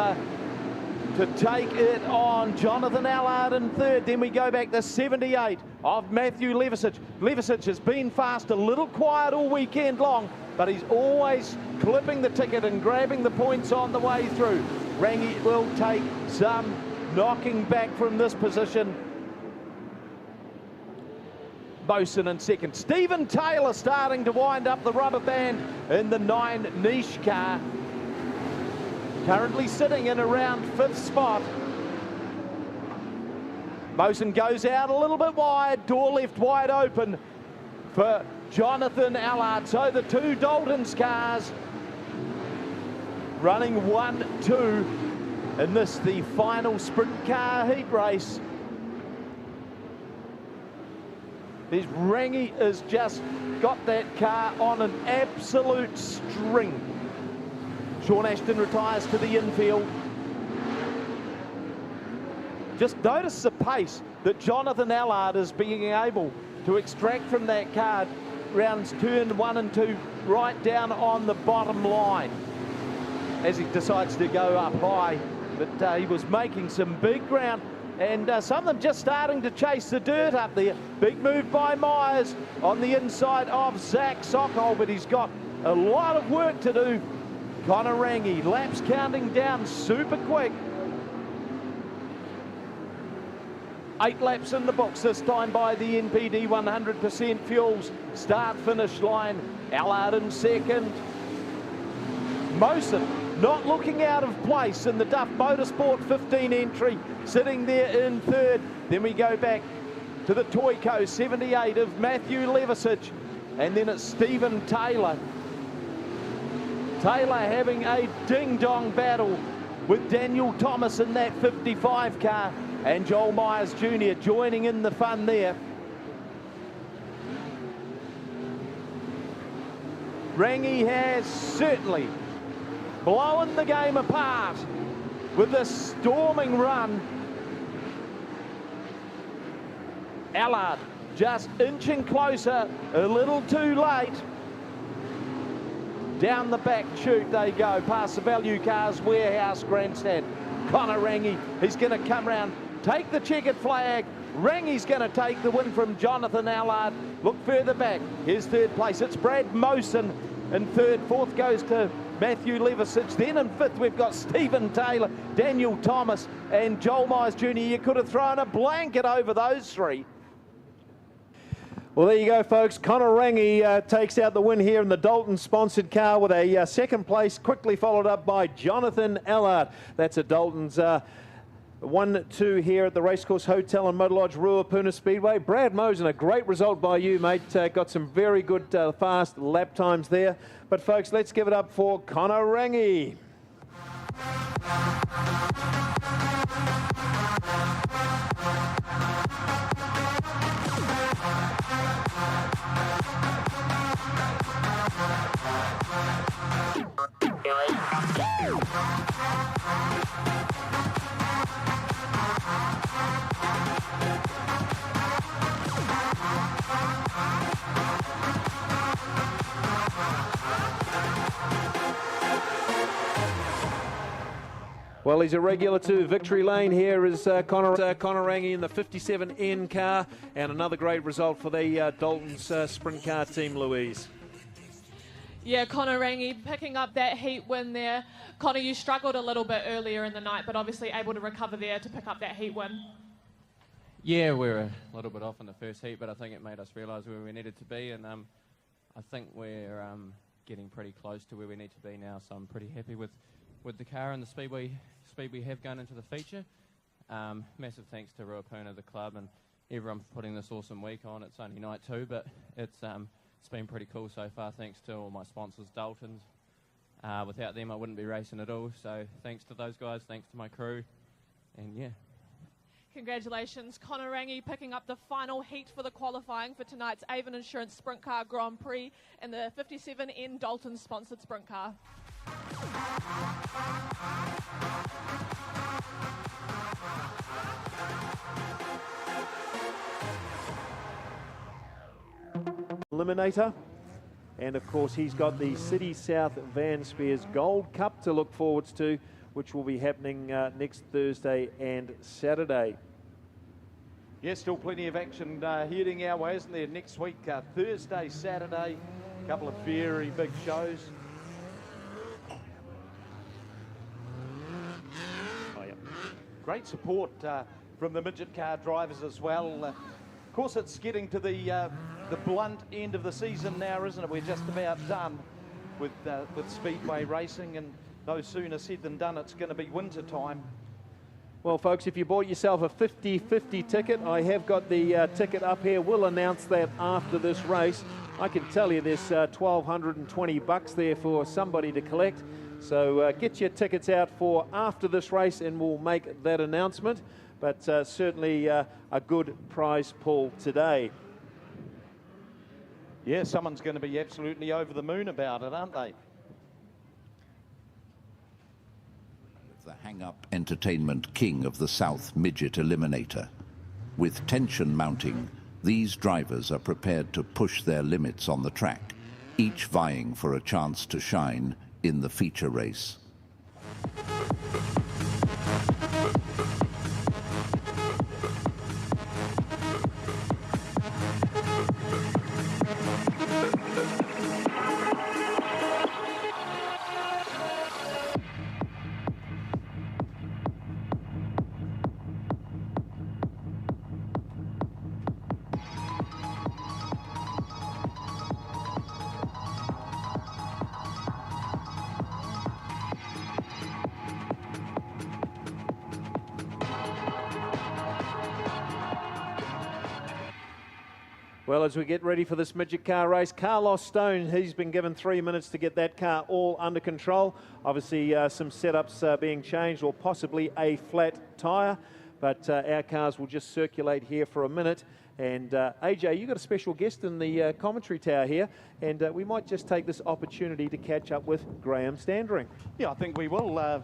to take it on. Jonathan Allard in third. Then we go back to 78 of Matthew Levisic. Levisic has been fast, a little quiet all weekend long, but he's always clipping the ticket and grabbing the points on the way through. Rangi will take some knocking back from this position. Mosen in second. Stephen Taylor starting to wind up the rubber band in the 9 niche car. Currently sitting in around 5th spot. Mosen goes out a little bit wide, door left wide open for Jonathan Allard. So the 2 Dalton's cars running 1-2 in this, the final sprint car heat race. There's Rangi has just got that car on an absolute string. Sean Ashton retires to the infield. Just notice the pace that Jonathan Allard is being able to extract from that car. Rounds turn 1 and 2 right down on the bottom line as he decides to go up high. But he was making some big ground. And some of them just starting to chase the dirt up there. Big move by Myers on the inside of Zach Sokol, but he's got a lot of work to do. Connor Rangi, laps counting down super quick. 8 laps in the books this time by the NPD 100% fuels. Start-finish line, Allard in second. Mosen not looking out of place in the Duff Motorsport 15 entry, sitting there in third. Then we go back to the Toyco 78 of Matthew Levisic, and then it's Stephen Taylor. Taylor having a ding-dong battle with Daniel Thomas in that 55 car, and Joel Myers Jr. joining in the fun there. Rangi has certainly blowing the game apart with this storming run. Allard just inching closer, a little too late. Down the back chute they go, past the Value Cars Warehouse grandstand. Connor Rangi, he's going to come round, take the checkered flag. Rangi's going to take the win from Jonathan Allard. Look further back, here's third place. It's Brad Mosen in third. Fourth goes to Matthew Levisic. Then in fifth we've got Stephen Taylor, Daniel Thomas and Joel Myers Jr. You could have thrown a blanket over those 3. Well, there you go, folks. Connor Rangi takes out the win here in the Dalton-sponsored car with a second place, quickly followed up by Jonathan Allard. That's a Dalton's 1-2 here at the Racecourse Hotel and Motor Lodge, Ruapuna Speedway. Brad Mosen, a great result by you, mate. Got some very good fast lap times there. But, folks, let's give it up for Connor Rangi. Well, he's a regular to victory lane. Here is Connor Rangi in the 57N car, and another great result for the Dalton's sprint car team, Louise. Yeah, Connor Rangi picking up that heat win there. Connor, you struggled a little bit earlier in the night, but obviously able to recover there to pick up that heat win. Yeah, we were a little bit off in the first heat, but I think it made us realise where we needed to be, and I think we're getting pretty close to where we need to be now, so I'm pretty happy with the car and the speed we have going into the feature. Massive thanks to Ruapuna, the club, and everyone for putting this awesome week on. It's only night 2, but it's been pretty cool so far, thanks to all my sponsors, Dalton's. Without them, I wouldn't be racing at all, so thanks to those guys, thanks to my crew, and yeah. Congratulations, Connor Rangi picking up the final heat for the qualifying for tonight's Avon Insurance Sprint Car Grand Prix in the 57N Dalton sponsored sprint car. Eliminator. And of course, he's got the City South Van Spears Gold Cup to look forwards to, which will be happening next Thursday and Saturday. Yeah, still plenty of action heading our way, isn't there? Next week, Thursday, Saturday, a couple of very big shows. Oh, yeah. Great support from the midget car drivers as well. Of course, it's getting to the blunt end of the season now, isn't it? We're just about done with Speedway racing, and no sooner said than done, it's going to be winter time. Well, folks, if you bought yourself a 50-50 ticket, I have got the ticket up here. We'll announce that after this race. I can tell you there's $1,220 there for somebody to collect. So get your tickets out for after this race and we'll make that announcement. But certainly a good prize pull today. Yeah, someone's going to be absolutely over the moon about it, aren't they? The hang-up entertainment king of the South Midget Eliminator. With tension mounting, these drivers are prepared to push their limits on the track, each vying for a chance to shine in the feature race. Well, as we get ready for this midget car race, Carlos Stone, he's been given 3 minutes to get that car all under control. Obviously, some setups being changed or possibly a flat tyre, but our cars will just circulate here for a minute. And AJ, you've got a special guest in the commentary tower here, and we might just take this opportunity to catch up with Graham Standring. Yeah, I think we will.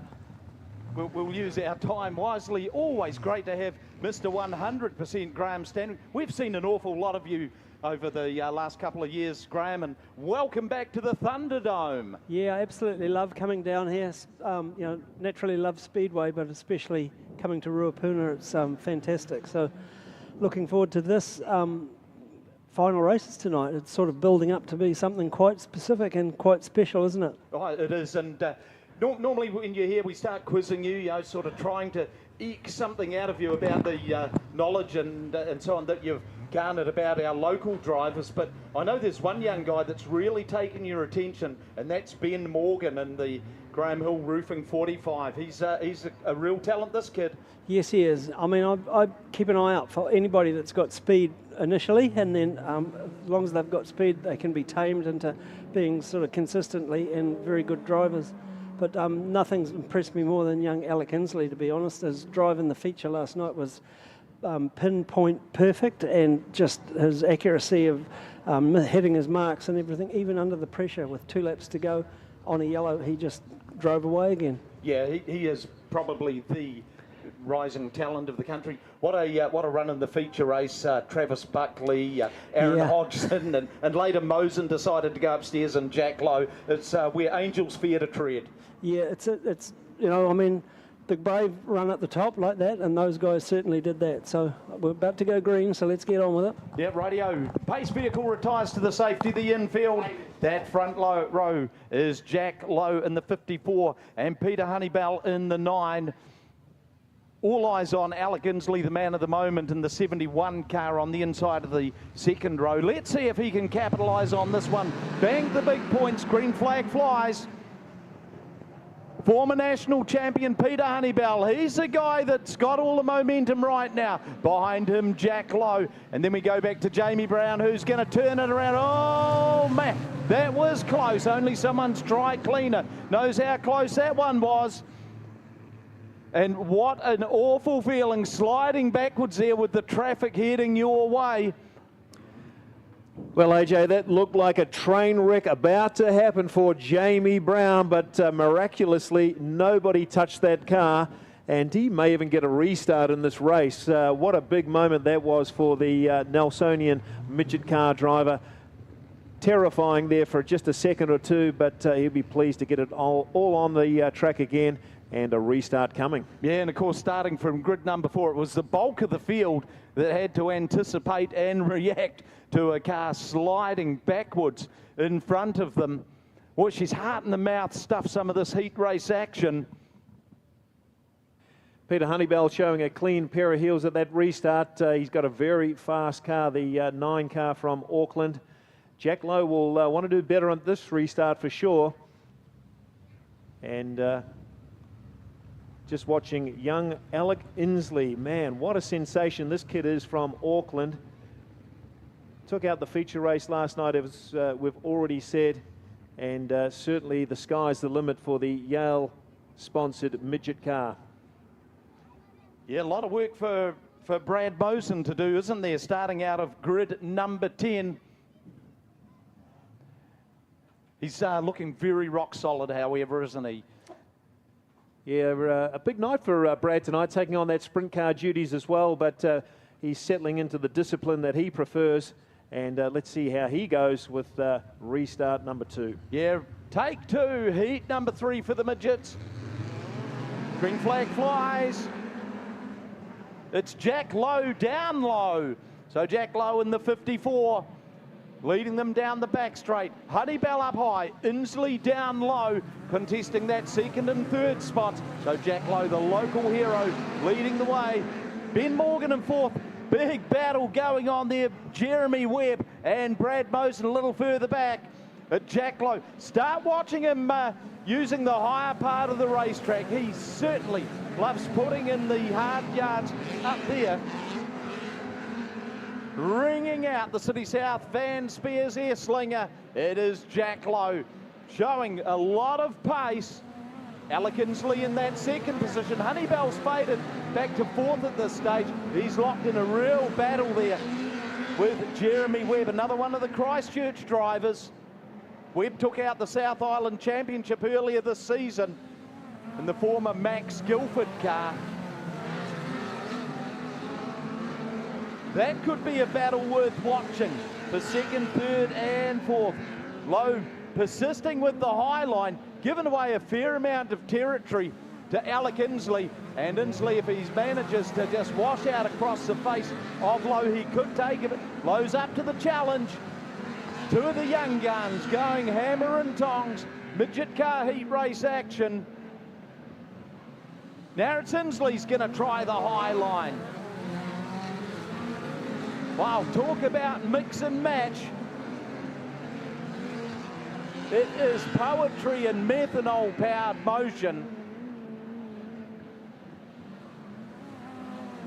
We'll use our time wisely. Always great to have Mr. 100% Graham Standring. We've seen an awful lot of you over the last couple of years, Graham, and welcome back to the Thunderdome. Yeah, I absolutely love coming down here. You know, naturally love Speedway, but especially coming to Ruapuna, it's fantastic. So looking forward to this final races tonight. It's sort of building up to be something quite specific and quite special, isn't it? Oh, it is, and normally when you're here, we start quizzing you, sort of trying to eke something out of you about the knowledge and so on that you've garnered about our local drivers. But I know there's one young guy that's really taken your attention, and that's Ben Morgan in the Graham Hill Roofing 45. He's a real talent, this kid. Yes, he is. I mean, I keep an eye out for anybody that's got speed initially, and then as long as they've got speed, they can be tamed into being sort of consistently and very good drivers. But nothing's impressed me more than young Alec Inslee, to be honest. His drive in the feature last night was pinpoint perfect, and just his accuracy of hitting his marks and everything, even under the pressure with 2 laps to go on a yellow, he just drove away again. Yeah, he is probably the rising talent of the country. What a run in the feature race. Travis Buckley, Aaron Hodgson, and later Mosen decided to go upstairs, and Jack Lowe. It's where angels fear to tread. Yeah, it's you know, I mean, the brave run at the top like that, and those guys certainly did that. So we're about to go green, so let's get on with it. Yeah, rightio. Pace vehicle retires to the safety of the infield. That front row is Jack Lowe in the 54 and Peter Honeybell in the 9. All eyes on Alec Inslee, the man of the moment, in the 71 car on the inside of the second row. Let's see if he can capitalise on this one. Bang the big points, green flag flies. Former national champion Peter Honeybell. He's the guy that's got all the momentum right now. Behind him, Jack Lowe. And then we go back to Jamie Brown, who's going to turn it around. Oh, man, that was close. Only someone's dry cleaner knows how close that one was. And what an awful feeling sliding backwards there with the traffic heading your way. Well, AJ, that looked like a train wreck about to happen for Jamie Brown, but miraculously nobody touched that car, and he may even get a restart in this race. What a big moment that was for the Nelsonian midget car driver. terrifying there for just a second or two, but he'll be pleased to get it all on the track again and a restart coming. Yeah, and of course, starting from grid number 4, it was the bulk of the field that had to anticipate and react to a car sliding backwards in front of them. Well, she's heart in the mouth stuff some of this heat race action. Peter Honeybell showing a clean pair of heels at that restart. He's got a very fast car, the 9 car from Auckland. Jack Lowe will want to do better on this restart for sure. And just watching young Alec Inslee. Man, what a sensation this kid is from Auckland. Took out the feature race last night, as we've already said. And certainly the sky's the limit for the Yale-sponsored Midget car. Yeah, a lot of work for Brad Mosen to do, isn't there? Starting out of grid number 10. He's looking very rock solid, however, isn't he? Yeah, a big night for Brad tonight, taking on that sprint car duties as well, but he's settling into the discipline that he prefers. And let's see how he goes with restart number 2. Yeah, take 2, heat number 3 for the Midgets. Green flag flies. It's Jack Lowe down low. So Jack Lowe in the 54, leading them down the back straight. Honeybell up high, Inslee down low, contesting that 2nd and 3rd spots. So Jack Lowe, the local hero, leading the way. Ben Morgan in 4th. Big battle going on there. Jeremy Webb and Brad Mosen a little further back. But Jack Lowe, start watching him using the higher part of the racetrack. He certainly loves putting in the hard yards up there. Ringing out the City South Van Spears air slinger. It is Jack Lowe showing a lot of pace. Alec Inslee in that 2nd position. Honeybell's faded back to 4th at this stage. He's locked in a real battle there with Jeremy Webb, another one of the Christchurch drivers. Webb took out the South Island Championship earlier this season in the former Max Guilford car. That could be a battle worth watching for 2nd, 3rd and 4th. Lowe persisting with the high line, given away a fair amount of territory to Alec Inslee. And Inslee, if he manages to just wash out across the face of Lowe, he could take it. Lowe's up to the challenge. 2 of the young guns going hammer and tongs. Midget car heat race action. Now it's Inslee's going to try the high line. Wow, talk about mix and match. It is poetry and methanol-powered motion.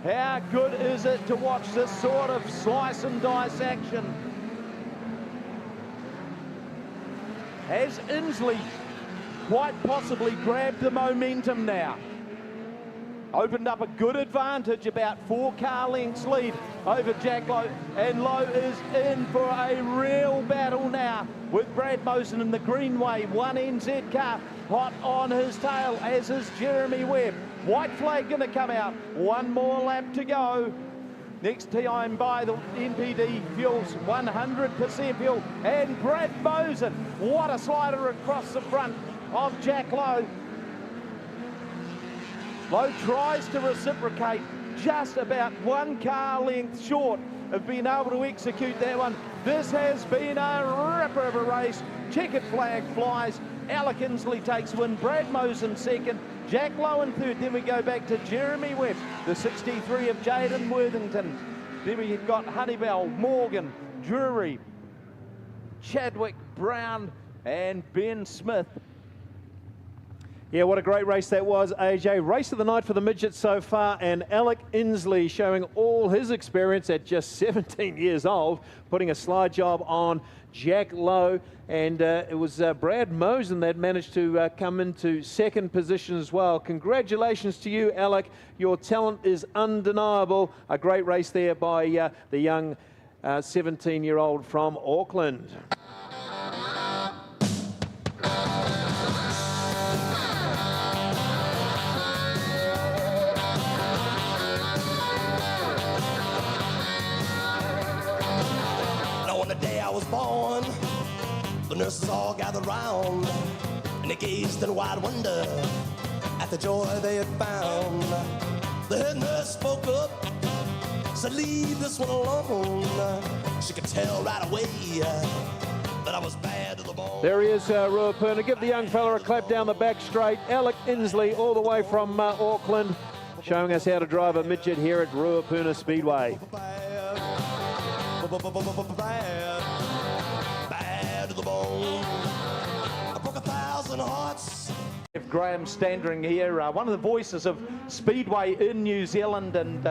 How good is it to watch this sort of slice and dice action? Has Inslee quite possibly grabbed the momentum now? Opened up a good advantage, about 4 car lengths lead over Jack Lowe, and Lowe is in for a real battle now with Brad Mosen in the Greenway 1 NZ car, hot on his tail, as is Jeremy Webb. White flag going to come out, 1 more lap to go. Next time by the NPD fuels 100% fuel, and Brad Mosen, what a slider across the front of Jack Lowe. Lowe tries to reciprocate, just about 1 car length short of being able to execute that one. This has been a ripper of a race. Checkered flag flies. Alec Inslee takes win. Brad Mosen 2nd. Jack Lowe in 3rd. Then we go back to Jeremy Webb, the 63 of Jaden Worthington. Then we've got Honeybell, Morgan, Drury, Chadwick, Brown, and Ben Smith. Yeah, what a great race that was, AJ. Race of the night for the midgets so far, and Alec Inslee showing all his experience at just 17 years old, putting a slide job on Jack Lowe. And it was Brad Mosen that managed to come into 2nd position as well. Congratulations to you, Alec. Your talent is undeniable. A great race there by the young 17-year-old from Auckland. On the day I was born, the nurses all gathered round, and they gazed in wide wonder at the joy they had found. The head nurse spoke up, said, leave this one alone. She could tell right away that I was bad to the bone. There he is, Ruapuna. Give the young fella a clap down the back straight. Alec Inslee, all the way from Auckland, showing us how to drive a midget here at Ruapuna Speedway. Bad to the bone. I broke 1,000 hearts. Graham Standring here, one of the voices of Speedway in New Zealand, and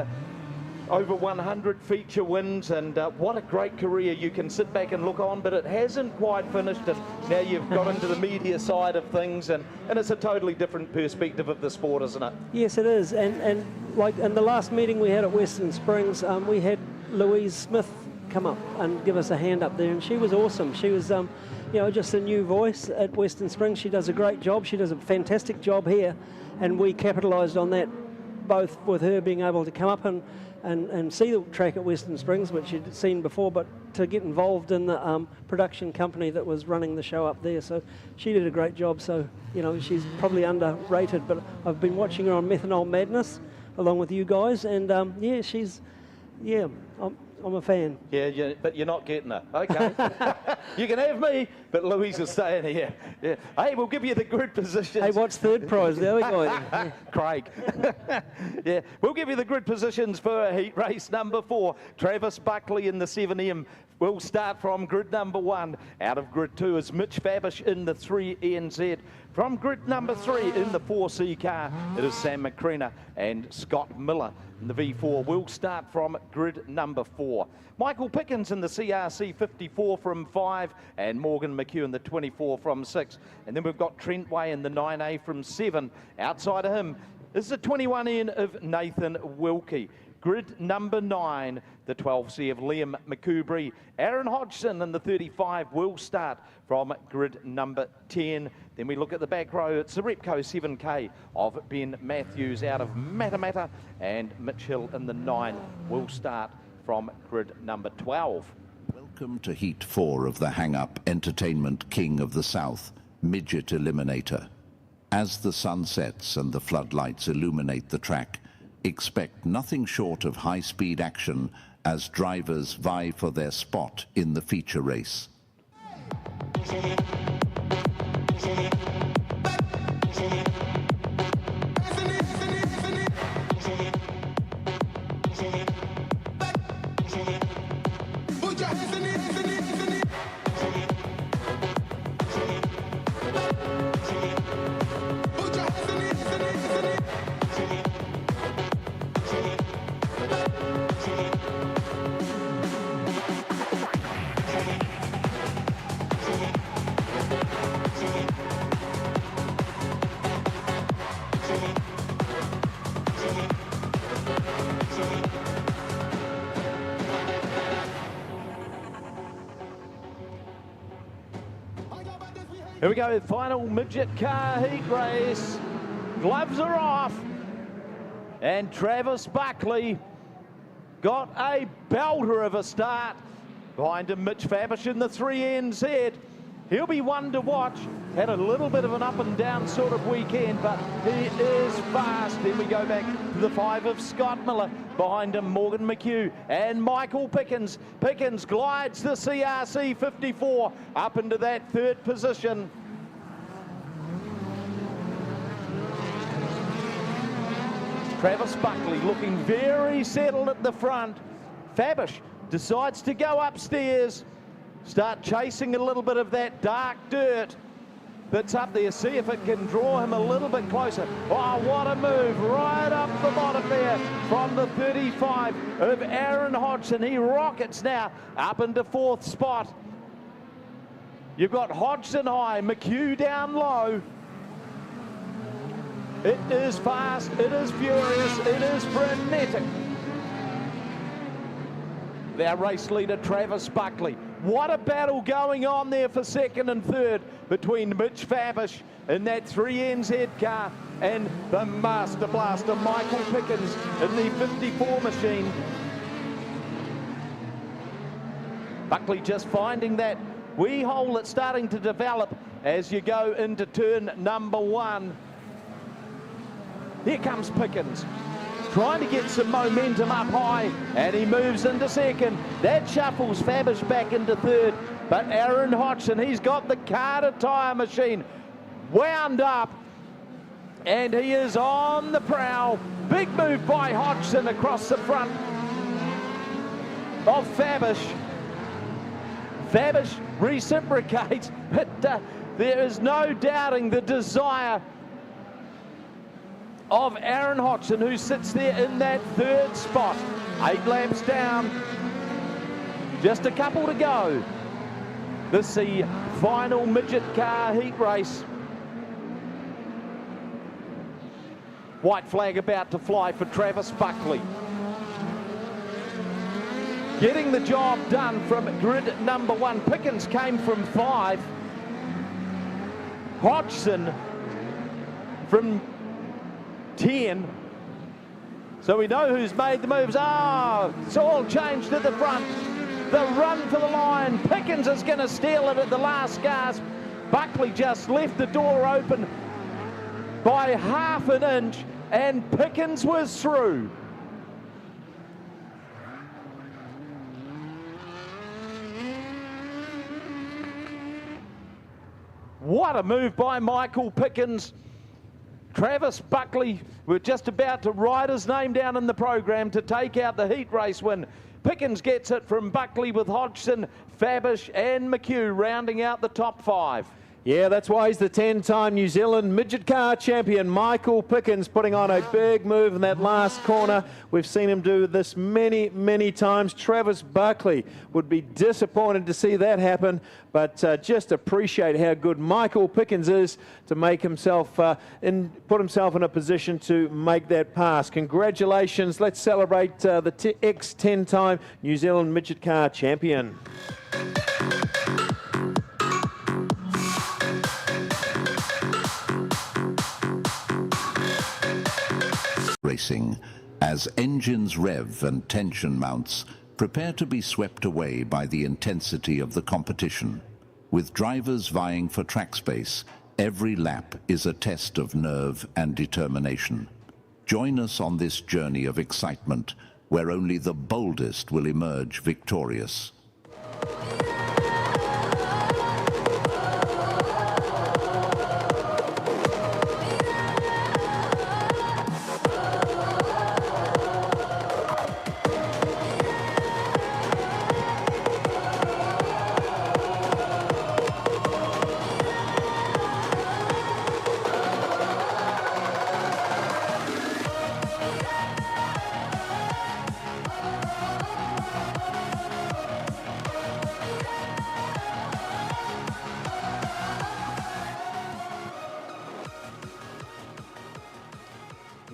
over 100 feature wins, and what a great career. You can sit back and look on, but it hasn't quite finished, and now you've got into the media side of things, and it's a totally different perspective of the sport, isn't it? Yes, it is. And like in the last meeting we had at Western Springs, we had Louise Smith come up and give us a hand up there, and she was awesome. She was you know, just a new voice at Western Springs. She does a great job. She does a fantastic job here, and we capitalised on that, both with her being able to come up and see the track at Western Springs, which she'd seen before, but to get involved in the production company that was running the show up there. So she did a great job. So, you know, she's probably underrated, but I've been watching her on Methanol Madness along with you guys, and yeah, she's, yeah, I'm a fan. Yeah, but you're not getting her. Okay. You can have me, but Louise is staying here. Yeah. Hey, we'll give you the grid positions. Hey, what's third prize? There we go. Yeah. Craig. Yeah, we'll give you the grid positions for heat race number 4. Travis Buckley in the 7M. We'll start from grid number 1. Out of grid 2 is Mitch Fabish in the 3NZ. From grid number 3 in the 4C car, it is Sam McCrenna and Scott Miller in the V4. We'll start from grid number 4. Michael Pickens in the CRC 54 from 5, and Morgan McHugh in the 24 from 6. And then we've got Trent Way in the 9A from 7. Outside of him is the 21N of Nathan Wilkie. Grid number 9, the 12C of Liam McCoubry. Aaron Hodgson in the 35 will start from grid number 10. Then we look at the back row. It's the Repco 7K of Ben Matthews out of Matamata, and Mitch Hill in the 9 will start from grid number 12. Welcome to Heat 4 of the Hang-Up Entertainment King of the South, Midget Eliminator. As the sun sets and the floodlights illuminate the track, expect nothing short of high-speed action as drivers vie for their spot in the feature race. Here we go, final midget car heat race. Gloves are off. And Travis Buckley got a belter of a start. Behind him, Mitch Fabish in the 3NZ. He'll be one to watch. Had a little bit of an up and down sort of weekend, but he is fast. Then we go back to the 5 of Scott Miller. Behind him, Morgan McHugh and Michael Pickens. Pickens glides the CRC 54 up into that third position. Travis Buckley looking very settled at the front. Fabish decides to go upstairs, start chasing a little bit of that dark dirt that's up there. See if it can draw him a little bit closer. Oh, what a move right up the bottom there from the 35 of Aaron Hodgson. He rockets now up into 4th spot. You've got Hodgson high, McHugh down low. It is fast, it is furious, it is frenetic. Their race leader, Travis Buckley. What a battle going on there for 2nd and 3rd between Mitch Fabish in that 3NZ car and the Master Blaster, Michael Pickens in the 54 machine. Buckley just finding that wee hole that's starting to develop as you go into turn number 1. Here comes Pickens, trying to get some momentum up high, and he moves into second. That shuffles Fabish back into third, but Aaron Hodgson, he's got the Carter tyre machine wound up, and he is on the prowl. Big move by Hodgson across the front of Fabish. Fabish reciprocates, but there is no doubting the desire of Aaron Hodgson, who sits there in that third spot. 8 laps down, just a couple to go. This is the final midget car heat race. White flag about to fly for Travis Buckley. Getting the job done from grid number 1. Pickens came from 5. Hodgson from 10. So we know who's made the moves. It's all changed at the front. The run for the line. Pickens is going to steal it at the last gasp. Buckley just left the door open by half an inch, and Pickens was through. What a move by Michael Pickens. Travis Buckley, we're just about to write his name down in the program to take out the heat race win. Pickens gets it from Buckley with Hodgson, Fabish and McHugh rounding out the top 5. Yeah, that's why he's the 10-time New Zealand midget car champion. Michael Pickens putting on a big move in that last corner. We've seen him do this many, many times. Travis Buckley would be disappointed to see that happen, but just appreciate how good Michael Pickens is to make himself, put himself in a position to make that pass. Congratulations. Let's celebrate the ex-10-time New Zealand midget car champion. Racing, as engines rev and tension mounts, prepare to be swept away by the intensity of the competition. With drivers vying for track space, every lap is a test of nerve and determination. Join us on this journey of excitement, where only the boldest will emerge victorious.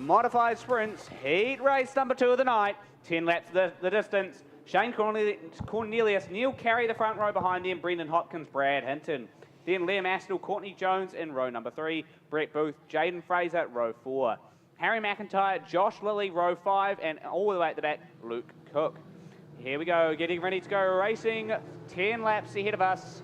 Modified sprints, heat race number 2 of the night. 10 laps the distance. Shane Cornelius, Neil Carey the front row behind them, Brendan Hopkins, Brad Hinton. Then Liam Astle, Courtney Jones in row number 3, Brett Booth, Jaden Fraser, row 4. Harry McIntyre, Josh Lilly, row 5, and all the way at the back, Luke Cook. Here we go, getting ready to go racing. 10 laps ahead of us.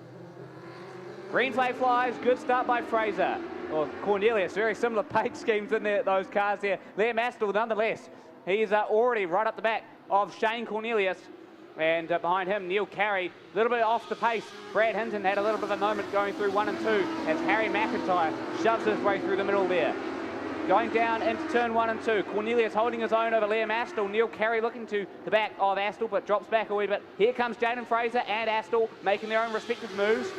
Green flag flies, good start by Fraser. Or Cornelius, very similar paint schemes in there, those cars there. Liam Astle, nonetheless, he's already right up the back of Shane Cornelius. And behind him, Neil Carey, a little bit off the pace. Brad Hinton had a little bit of a moment going through 1 and 2 as Harry McIntyre shoves his way through the middle there. Going down into turn 1 and 2. Cornelius holding his own over Liam Astle. Neil Carey looking to the back of Astle, but drops back a wee bit. Here comes Jaden Fraser and Astle making their own respective moves.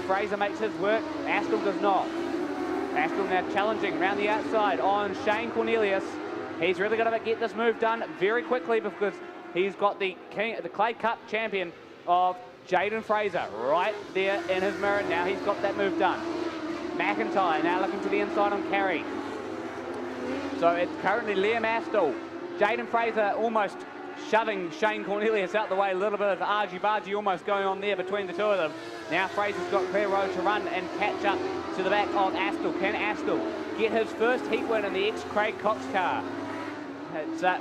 Fraser makes his work, Astle does not. Astle now challenging around the outside on Shane Cornelius. He's really got to get this move done very quickly because he's got the Clay Cup champion of Jaden Fraser right there in his mirror. Now he's got that move done. McIntyre now looking to the inside on Carey. So it's currently Liam Astle. Jaden Fraser almost shoving Shane Cornelius out the way. A little bit of argy-bargy almost going on there between the two of them. Now Fraser's got clear road to run and catch up to the back of Astle. Can Astle get his first heat win in the ex-Craig Cox car?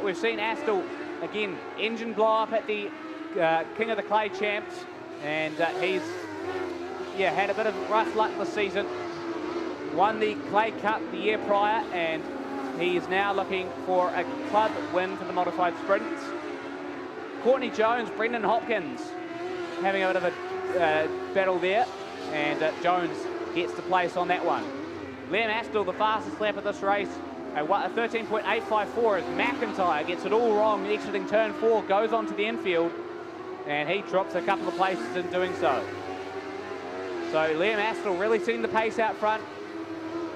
We've seen Astle, again, engine blow up at the King of the Clay champs, and he's had a bit of rough luck this season. Won the Clay Cup the year prior, and he is now looking for a club win for the modified sprints. Courtney Jones, Brendan Hopkins having a bit of a battle there, and Jones gets the place on that one. Liam Astle, the fastest lap of this race, a 13.854 as McIntyre gets it all wrong, exiting turn 4, goes onto the infield, and he drops a couple of places in doing so. So Liam Astle really setting the pace out front.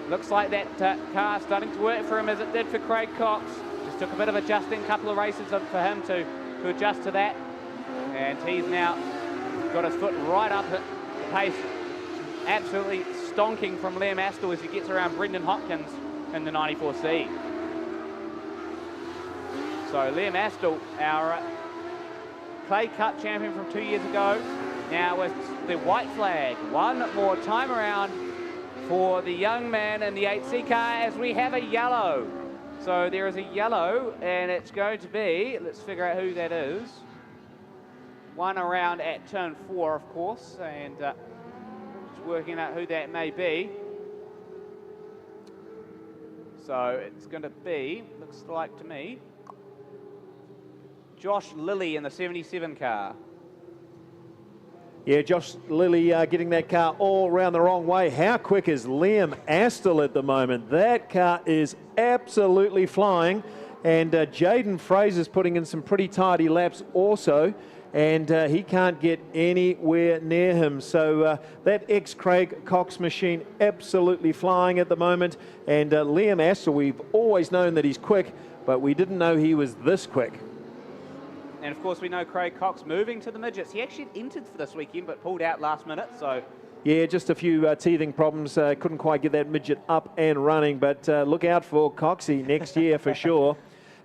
Looks like that car starting to work for him as it did for Craig Cox. Just took a bit of adjusting, couple of races for him to adjust to that. And he's now got his foot right up at the pace. Absolutely stonking from Liam Astle as he gets around Brendan Hopkins in the 94C. So Liam Astle, our Clay Cup champion from 2 years ago, now with the white flag. One more time around for the young man in the 8C car as we have a yellow. So there is a yellow, and it's going to be, let's figure out who that is. One around at turn 4, of course, and just working out who that may be. So it's going to be, looks like to me, Josh Lilly in the 77 car. Yeah, Josh Lilly getting that car all around the wrong way. How quick is Liam Astle at the moment? That car is absolutely flying. And Jaden Fraser's putting in some pretty tidy laps also. And he can't get anywhere near him. So that ex-Craig Cox machine absolutely flying at the moment. And Liam Astle, we've always known that he's quick, but we didn't know he was this quick. And of course we know Craig Cox moving to the midgets. He actually entered for this weekend but pulled out last minute, so... Yeah, just a few teething problems. Couldn't quite get that midget up and running, but look out for Coxie next year for sure.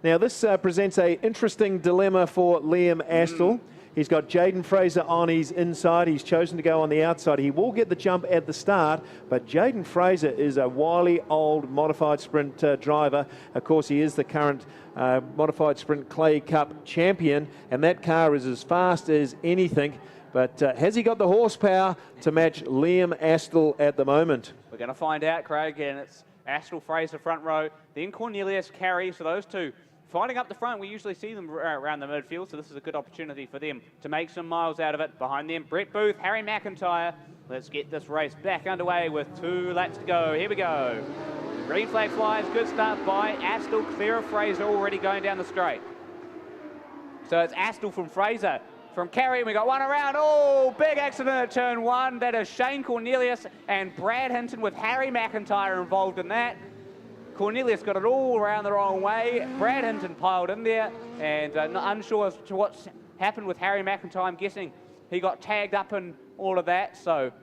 Now this presents an interesting dilemma for Liam Astle. He's got Jaden Fraser on his inside. He's chosen to go on the outside. He will get the jump at the start, but Jaden Fraser is a wily old modified sprint driver. Of course, he is the current modified sprint Clay Cup champion, and that car is as fast as anything. But has he got the horsepower to match Liam Astle at the moment? We're going to find out, Craig, and it's Astle, Fraser front row, then Cornelius, Carey, so those two fighting up the front. We usually see them around the midfield, so this is a good opportunity for them to make some miles out of it. Behind them, Brett Booth, Harry McIntyre. Let's get this race back underway with 2 laps to go. Here we go. Green flag flies, good start by Astle, clear of Fraser, already going down the straight. So it's Astle from Fraser. From Carey, we got one around. Oh, big accident at turn 1. That is Shane Cornelius and Brad Hinton with Harry McIntyre involved in that. Cornelius got it all around the wrong way. Brad Hinton piled in there, and unsure as to what's happened with Harry McIntyre. I'm guessing he got tagged up in all of that. So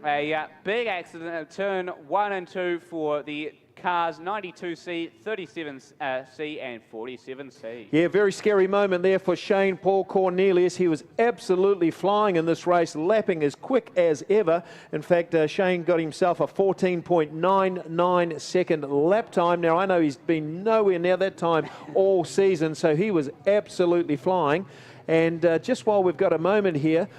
a big accident at turn 1 and 2 for the cars 92C, 37C and 47C. Yeah, very scary moment there for Shane Paul Cornelius. He was absolutely flying in this race, lapping as quick as ever. In fact, Shane got himself a 14.99 second lap time. Now, I know he's been nowhere near that time all season, so he was absolutely flying. And just while we've got a moment here,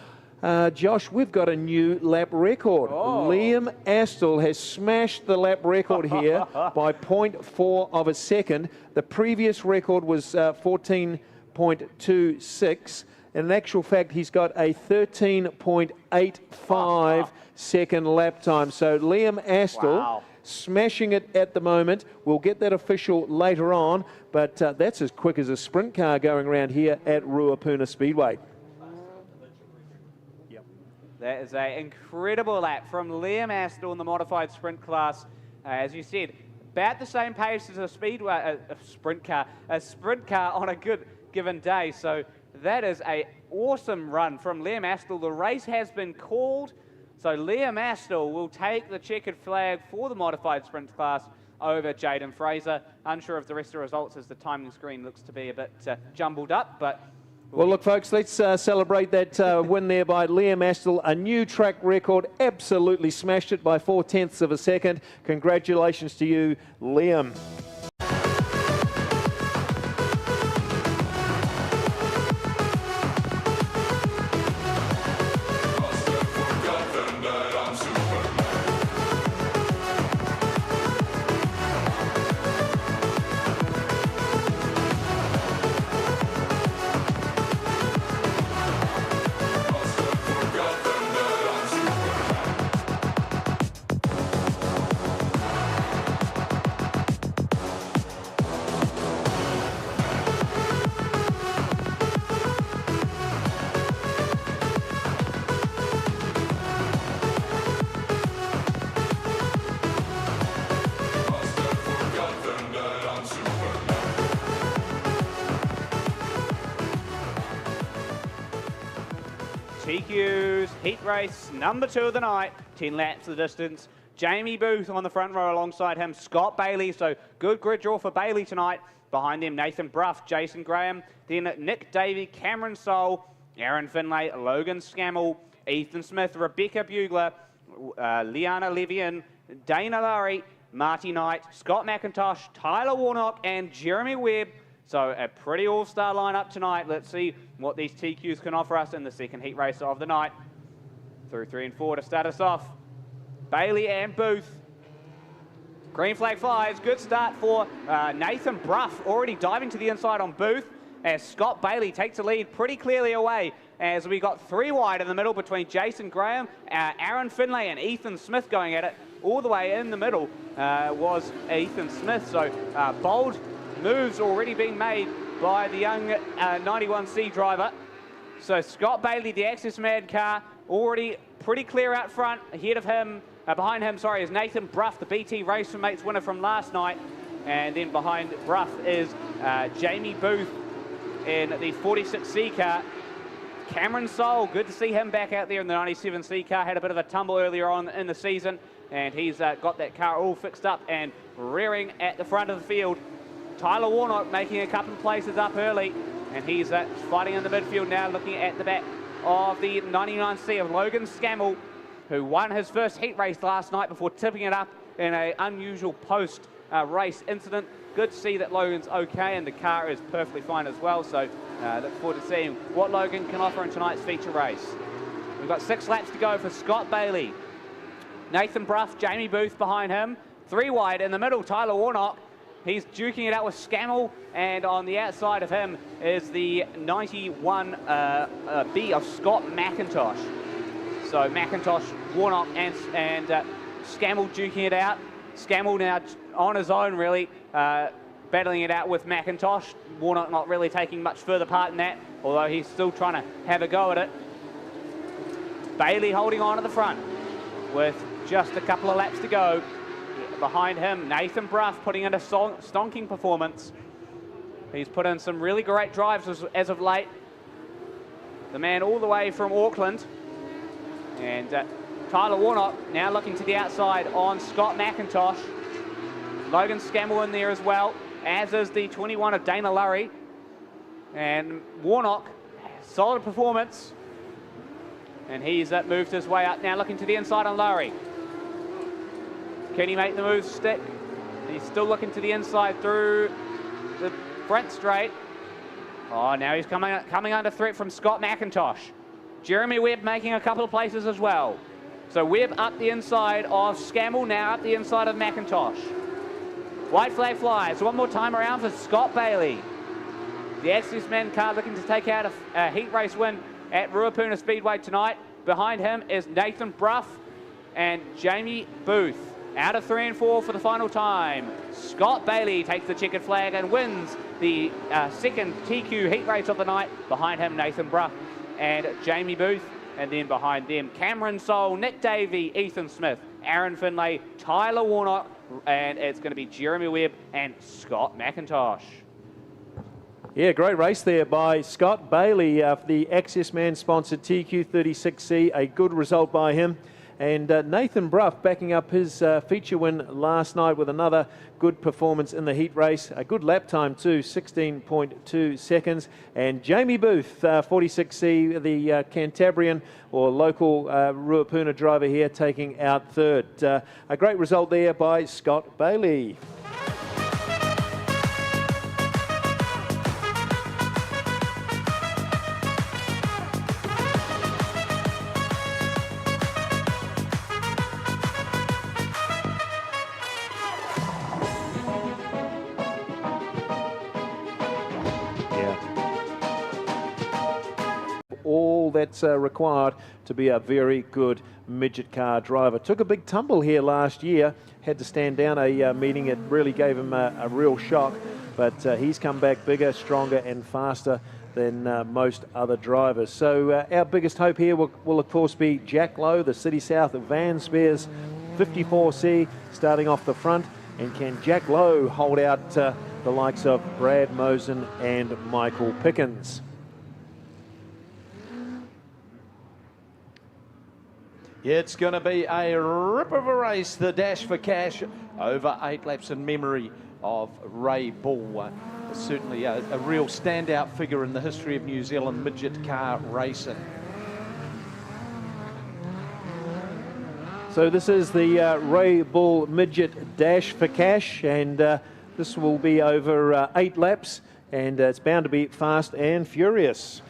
Josh, we've got a new lap record. Oh. Liam Astle has smashed the lap record here by 0.4 of a second. The previous record was 14.26. In actual fact, he's got a 13.85 second lap time. So Liam Astle smashing it at the moment. We'll get that official later on, but that's as quick as a sprint car going around here at Ruapuna Speedway. That is an incredible lap from Liam Astle in the modified sprint class. As you said, about the same pace as a sprint car on a good given day. So that is an awesome run from Liam Astle. The race has been called. So Liam Astle will take the checkered flag for the modified sprint class over Jaden Fraser. Unsure of the rest of the results as the timing screen looks to be a bit jumbled up, but... Well, look, folks, let's celebrate that win there by Liam Astle. A new track record, absolutely smashed it by 0.4 of a second. Congratulations to you, Liam. heat race number 2 of the night, 10 laps the distance. Jamie Booth on the front row alongside him, Scott Bailey. So good grid draw for Bailey tonight. Behind them, Nathan Bruff, Jason Graham, then Nick Davey, Cameron Soul, Aaron Finlay, Logan Scammell, Ethan Smith, Rebecca Bugler, Liana Levian, Dana Lowry, Marty Knight, Scott McIntosh, Tyler Warnock, and Jeremy Webb. So a pretty all-star lineup tonight. Let's see what these TQs can offer us in the second heat race of the night. Through 3 and 4 to start us off. Bailey and Booth. Green flag flies. Good start for Nathan Bruff, already diving to the inside on Booth, as Scott Bailey takes the lead pretty clearly away, as we got 3 wide in the middle between Jason Graham, Aaron Finlay and Ethan Smith going at it. All the way in the middle was Ethan Smith. So bold moves already being made by the young 91C driver. So Scott Bailey, the Access Man car, already pretty clear out front. Ahead of him, behind him, sorry, is Nathan Bruff, the BT Race Mates winner from last night. And then behind Bruff is Jamie Booth in the 46C car. Cameron Soul, good to see him back out there in the 97C car. Had a bit of a tumble earlier on in the season, and he's got that car all fixed up and rearing at the front of the field. Tyler Warnock making a couple of places up early, and he's fighting in the midfield now, looking at the back of the 99C of Logan Scammell, who won his first heat race last night before tipping it up in an unusual post-race incident. Good to see that Logan's okay, and the car is perfectly fine as well. So look forward to seeing what Logan can offer in tonight's feature race. We've got 6 laps to go for Scott Bailey. Nathan Bruff, Jamie Booth behind him. 3 wide in the middle, Tyler Warnock. He's duking it out with Scammell, and on the outside of him is the 91B of Scott McIntosh. So McIntosh, Warnock, and Scammell duking it out. Scammell now on his own, really, battling it out with McIntosh. Warnock not really taking much further part in that, although he's still trying to have a go at it. Bailey holding on at the front with just a couple of laps to go. Behind him, Nathan Bruff putting in a stonking performance. He's put in some really great drives as of late. The man all the way from Auckland. And Tyler Warnock now looking to the outside on Scott McIntosh. Logan Scammell in there as well, as is the 21 of Dana Lowry. And Warnock, solid performance. And he's moved his way up now, looking to the inside on Lowry. Can he make the move stick? He's still looking to the inside through the front straight. Oh, now he's coming under threat from Scott McIntosh. Jeremy Webb making a couple of places as well. So Webb up the inside of Scammell, now up the inside of McIntosh. White flag flies. One more time around for Scott Bailey. The Access Man car looking to take out a heat race win at Ruapuna Speedway tonight. Behind him is Nathan Bruff and Jamie Booth. Out of 3 and 4 for the final time. Scott Bailey takes the checkered flag and wins the second TQ heat race of the night. Behind him, Nathan Bruff and Jamie Booth. And then behind them, Cameron Soul, Nick Davey, Ethan Smith, Aaron Finlay, Tyler Warnock, and it's going to be Jeremy Webb and Scott McIntosh. Yeah, great race there by Scott Bailey for the Access Man sponsored TQ36C. A good result by him. And Nathan Bruff backing up his feature win last night with another good performance in the heat race. A good lap time too, 16.2 seconds. And Jamie Booth, 46C, the Cantabrian or local Ruapuna driver here, taking out third. A great result there by Scott Bailey. All that's required to be a very good midget car driver. Took a big tumble here last year, had to stand down a meeting. It really gave him a real shock, but he's come back bigger, stronger and faster than most other drivers. So our biggest hope here will of course be Jack Lowe, the City South of Van Spears 54C, starting off the front. And can Jack Lowe hold out the likes of Brad Mosen and Michael Pickens? It's going to be a rip of a race, the Dash for Cash, over 8 laps in memory of Ray Bull. Certainly a real standout figure in the history of New Zealand midget car racing. So this is the Ray Bull Midget Dash for Cash, and this will be over 8 laps, and it's bound to be fast and furious.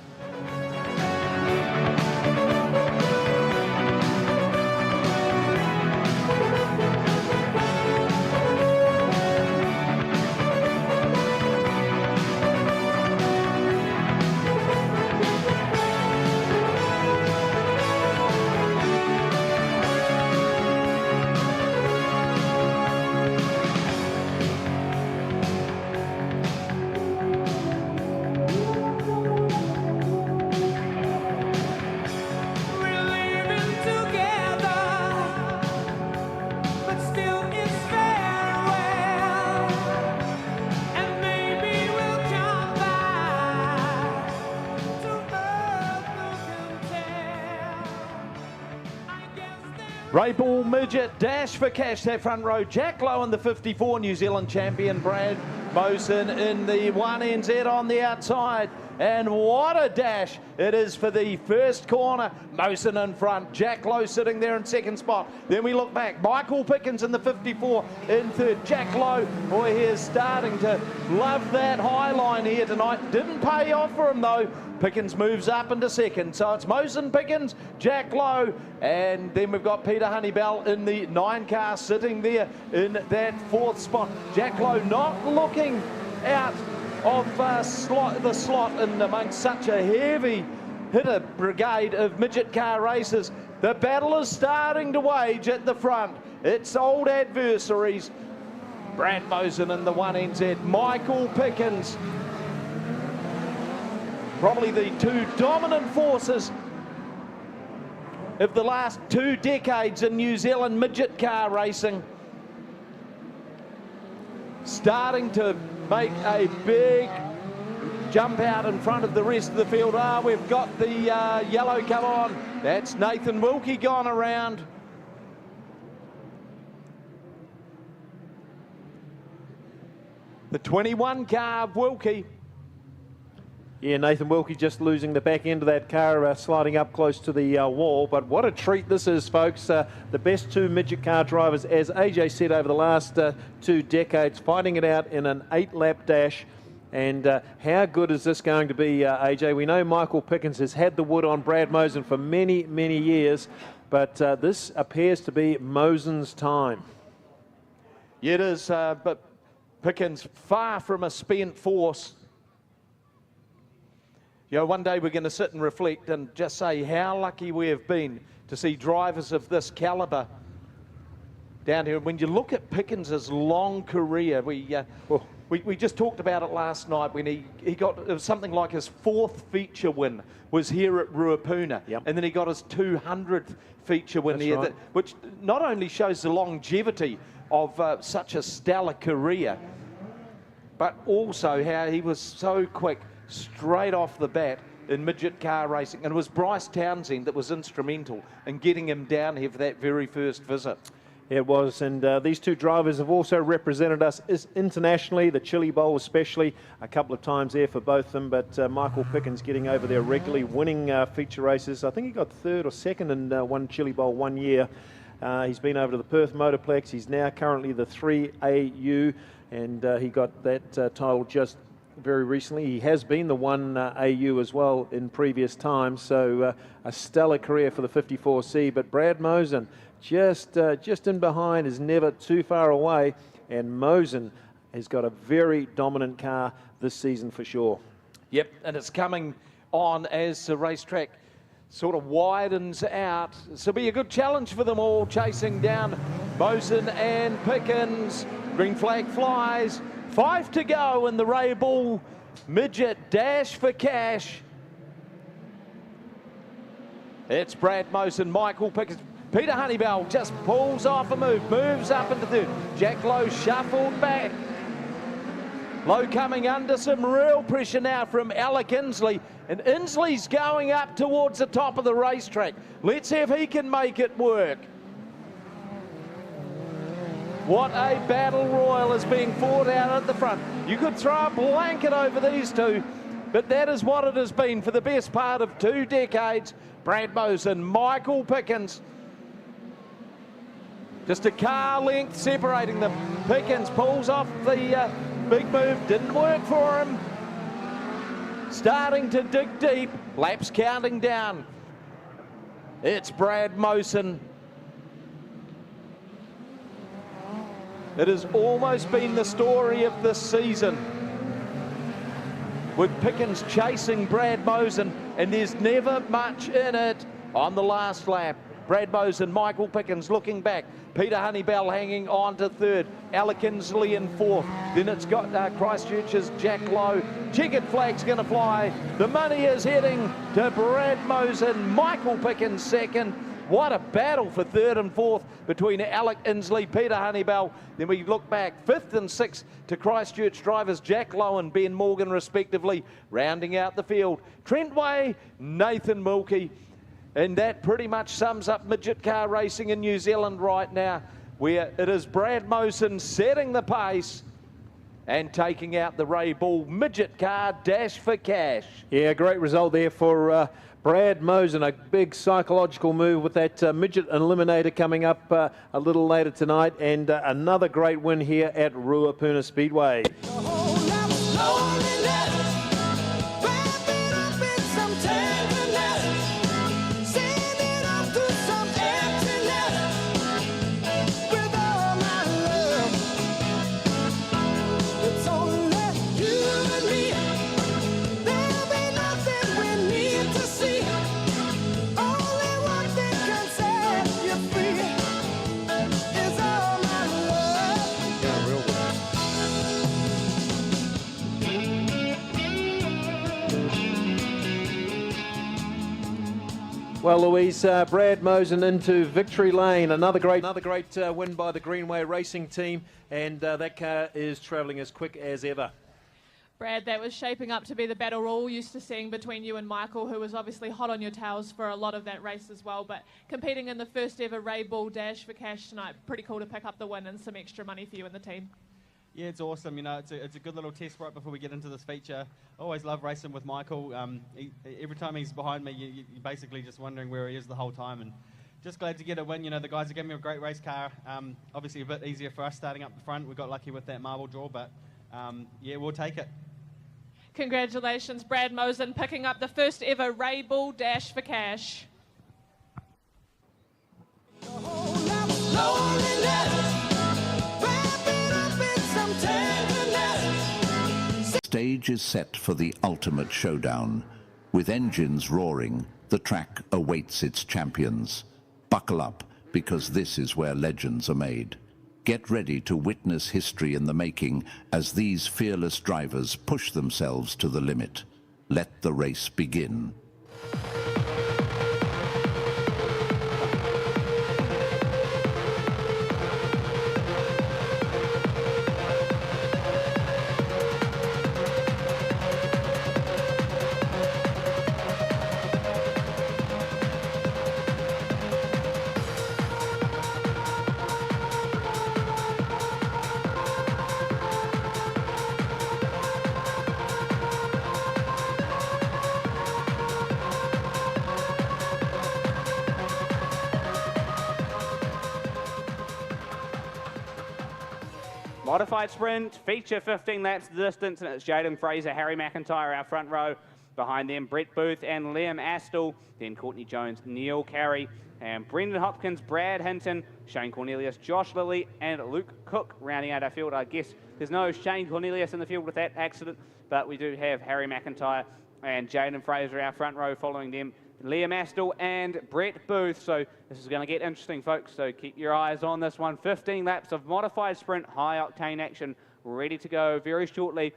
Ray Bull Midget Dash for Cash, that front row. Jack Lowe in the 54, New Zealand champion. Brad Mosen in the 1NZ on the outside. And what a dash it is for the first corner. Mosen in front, Jack Lowe sitting there in second spot. Then we look back, Michael Pickens in the 54 in third. Jack Lowe, boy, he is starting to love that high line here tonight. Didn't pay off for him though. Pickens moves up into second, so it's Mosen, Pickens, Jack Lowe, and then we've got Peter Honeybell in the 9 car sitting there in that 4th spot. Jack Lowe not looking out of the slot in amongst such a heavy hitter brigade of midget car racers. The battle is starting to wage at the front. It's old adversaries. Brad Mosen in the 1NZ, Michael Pickens, probably the 2 dominant forces of the last 2 decades in New Zealand midget car racing, starting to make a big jump out in front of the rest of the field. We've got the yellow come on. That's Nathan Wilkie gone around. The 21 car of Wilkie. Yeah, Nathan Wilkie just losing the back end of that car, sliding up close to the wall. But what a treat this is, folks. The best 2 midget car drivers, as AJ said, over the last 2 decades, fighting it out in an 8-lap dash. And how good is this going to be, AJ? We know Michael Pickens has had the wood on Brad Mosen for many, many years. But this appears to be Mosen's time. Yeah, it is. But Pickens far from a spent force. You know, one day we're going to sit and reflect and just say how lucky we have been to see drivers of this calibre down here. When you look at Pickens' long career, we just talked about it last night when he got, it was something like his 4th feature win was here at Ruapuna. Yep. And then he got his 200th feature win That's here, right. which not only shows the longevity of such a stellar career, but also how he was so quick straight off the bat in midget car racing. And it was Bryce Townsend that was instrumental in getting him down here for that very first visit. It was, and these 2 drivers have also represented us internationally, the Chili Bowl especially, a couple of times there for both of them, but Michael Pickens getting over there regularly, winning feature races. I think he got 3rd or 2nd in one Chili Bowl one year. He's been over to the Perth Motorplex. He's now currently the 3AU, and he got that title just very recently. He has been the 1AU as well in previous times, so a stellar career for the 54C. But Brad Mosen just in behind, is never too far away, and Mosen has got a very dominant car this season for sure. Yep, and it's coming on as the racetrack sort of widens out. This will be a good challenge for them all, chasing down Mosen and Pickens. Green flag flies. 5 to go in the Ray Bull Midget Dash for Cash. It's Brad Mosen, Michael Pickens. Peter Honeybell just pulls off a move, moves up into 3rd. Jack Lowe shuffled back. Low coming under, some real pressure now from Alec Inslee. And Inslee's going up towards the top of the racetrack. Let's see if he can make it work. What a battle royal is being fought out at the front. You could throw a blanket over these two, but that is what it has been for the best part of 2 decades. Brad Mosen, Michael Pickens. Just a car length separating them. Pickens pulls off the big move, didn't work for him. Starting to dig deep, laps counting down. It's Brad Mosen. It has almost been the story of this season, with Pickens chasing Brad Mosen, and there's never much in it on the last lap. Brad Mosen, Michael Pickens looking back. Peter Honeybell hanging on to third. Alec Inslee in fourth. Then it's got Christchurch's Jack Lowe. Checkered flag's going to fly. The money is heading to Brad Mosen. Michael Pickens second. What a battle for third and fourth between Alec Inslee, Peter Honeybell. Then we look back, fifth and sixth to Christchurch drivers Jack Lowe and Ben Morgan respectively, rounding out the field. Trent Way, Nathan Mulkey. And that pretty much sums up midget car racing in New Zealand right now, where it is Brad Mosen setting the pace and taking out the Ray Bull midget car Dash for Cash. Yeah, great result there for Brad Mosen. A big psychological move with that midget eliminator coming up a little later tonight, and another great win here at Ruapuna Speedway. Well, Louise, Brad Mosen into victory lane. Another great win by the Greenway Racing team, and that car is travelling as quick as ever. Brad, that was shaping up to be the battle we're all used to seeing between you and Michael, who was obviously hot on your tails for a lot of that race as well, but competing in the first ever Ray Bull Dash for Cash tonight, pretty cool to pick up the win and some extra money for you and the team. Yeah, it's awesome. You know, it's a good little test right before we get into this feature. I always love racing with Michael. Every time he's behind me, you're basically just wondering where he is the whole time. And just glad to get a win. You know, the guys are giving me a great race car. Obviously a bit easier for us starting up the front. We got lucky with that marble draw, but yeah, we'll take it. Congratulations, Brad Mosen, picking up the first ever Ray Bull Dash for Cash. Stage is set for the ultimate showdown. With engines roaring, the track awaits its champions. Buckle up, because this is where legends are made. Get ready to witness history in the making as these fearless drivers push themselves to the limit. Let the race begin. Modified sprint, feature 15 laps the distance, and it's Jaden Fraser, Harry McIntyre, our front row. Behind them, Brett Booth and Liam Astle. Then Courtney Jones, Neil Carey, and Brendan Hopkins, Brad Hinton, Shane Cornelius, Josh Lilly, and Luke Cook rounding out our field. I guess there's no Shane Cornelius in the field with that accident, but we do have Harry McIntyre and Jaden Fraser, our front row, following them. Liam Astle and Brett Booth. So this is going to get interesting, folks. So keep your eyes on this one. 15 laps of modified sprint, high-octane action, ready to go very shortly.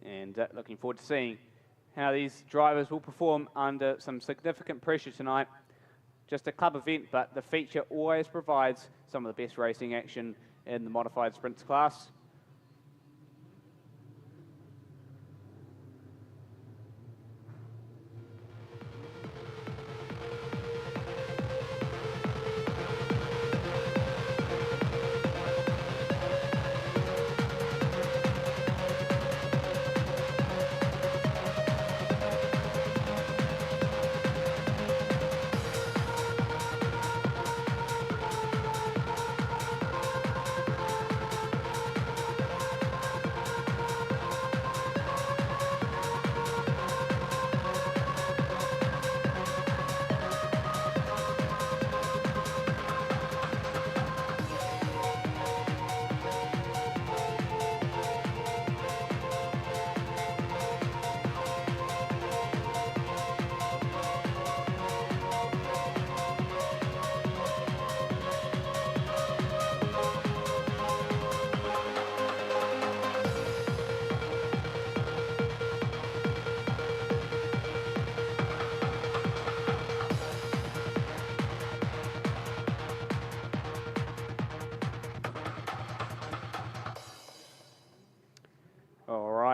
And looking forward to seeing how these drivers will perform under some significant pressure tonight. Just a club event, but the feature always provides some of the best racing action in the modified sprints class.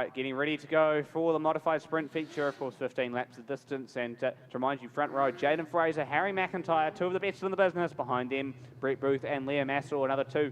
Right, getting ready to go for the modified sprint feature, of course, 15 laps of distance. And to remind you, front row, Jaden Fraser, Harry McIntyre, two of the best in the business. Behind them, Brett Booth and Liam Astle, another two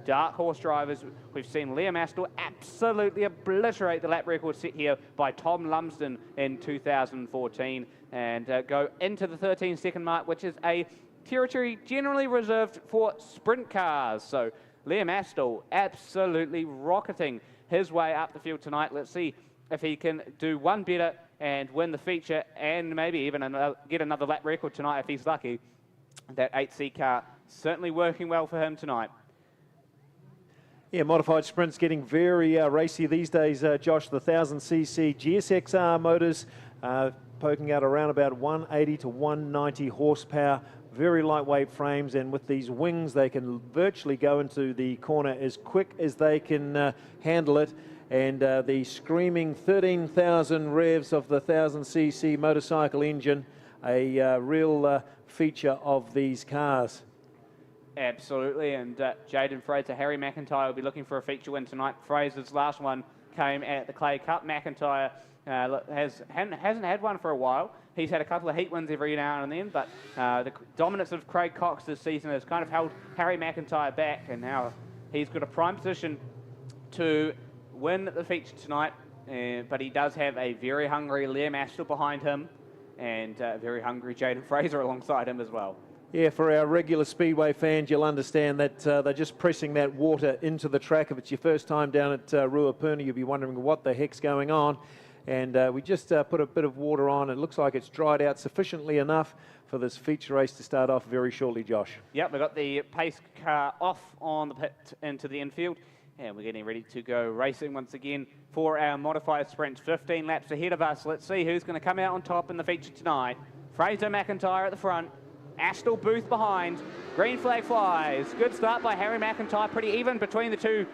dark horse drivers. We've seen Liam Astle absolutely obliterate the lap record set here by Tom Lumsden in 2014 and go into the 13-second mark, which is a territory generally reserved for sprint cars. So Liam Astle absolutely rocketing his way up the field tonight. Let's see if he can do one better and win the feature and maybe even get another lap record tonight if he's lucky. That 8C car certainly working well for him tonight. Yeah, modified sprints getting very racy these days, Josh. The 1000cc GSXR motors poking out around about 180 to 190 horsepower. Very lightweight frames, and with these wings they can virtually go into the corner as quick as they can handle it. And the screaming 13,000 revs of the 1000cc motorcycle engine, a real feature of these cars. Absolutely, and Jaden Fraser, Harry McIntyre will be looking for a feature win tonight. Fraser's last one came at the Clay Cup. McIntyre hasn't had one for a while. He's had a couple of heat wins every now and then, but the dominance of Craig Cox this season has kind of held Harry McIntyre back, and now he's got a prime position to win the feature tonight, but he does have a very hungry Liam Astle behind him and very hungry Jaden Fraser alongside him as well. Yeah, for our regular Speedway fans, you'll understand that they're just pressing that water into the track. If it's your first time down at Ruapuna, you'll be wondering what the heck's going on. And we just put a bit of water on. It looks like it's dried out sufficiently enough for this feature race to start off very shortly, Josh. Yep, we've got the pace car off on the pit into the infield. And we're getting ready to go racing once again for our modified sprint. 15 laps ahead of us. Let's see who's going to come out on top in the feature tonight. Fraser McIntyre at the front. Astle Booth behind. Green flag flies. Good start by Harry McIntyre. Pretty even between the two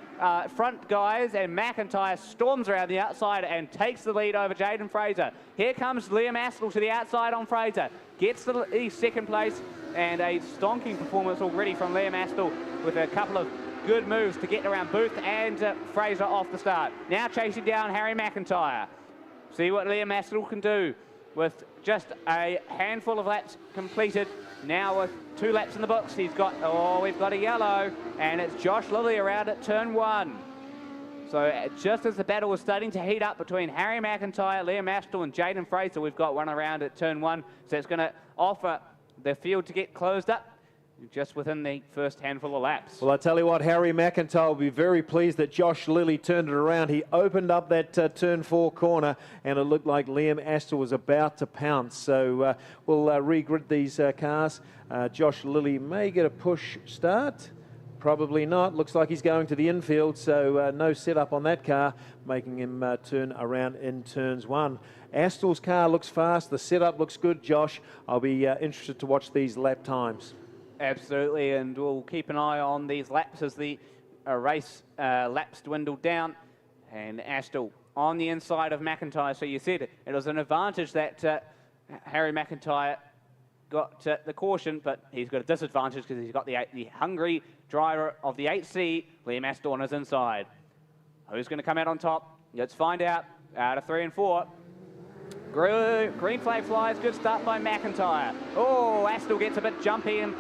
front guys. And McIntyre storms around the outside and takes the lead over Jaden Fraser. Here comes Liam Astle to the outside on Fraser. Gets the second place. And a stonking performance already from Liam Astle with a couple of good moves to get around Booth and Fraser off the start. Now chasing down Harry McIntyre. See what Liam Astle can do with just a handful of laps completed. Now with 2 laps in the books, we've got a yellow, and it's Josh Lilly around at turn 1. So just as the battle was starting to heat up between Harry McIntyre, Liam Astle and Jaden Fraser, we've got one around at turn 1. So it's going to offer the field to get closed up just within the first handful of laps. Well, I tell you what, Harry McIntyre will be very pleased that Josh Lilly turned it around. He opened up that turn 4 corner, and it looked like Liam Astle was about to pounce. So we'll re-grid these cars. Josh Lilly may get a push start. Probably not. Looks like he's going to the infield, so no setup on that car, making him turn around in turns 1. Astle's car looks fast. The setup looks good, Josh. I'll be interested to watch these lap times. Absolutely, and we'll keep an eye on these laps as the race laps dwindle down. And Astle on the inside of McIntyre. So you said it was an advantage that Harry McIntyre got the caution, but he's got a disadvantage because he's got the hungry driver of the 8C, Liam Astle, on his inside. Who's going to come out on top? Let's find out. Out of 3 and 4. Green flag flies. Good start by McIntyre. Oh, Astle gets a bit jumpy and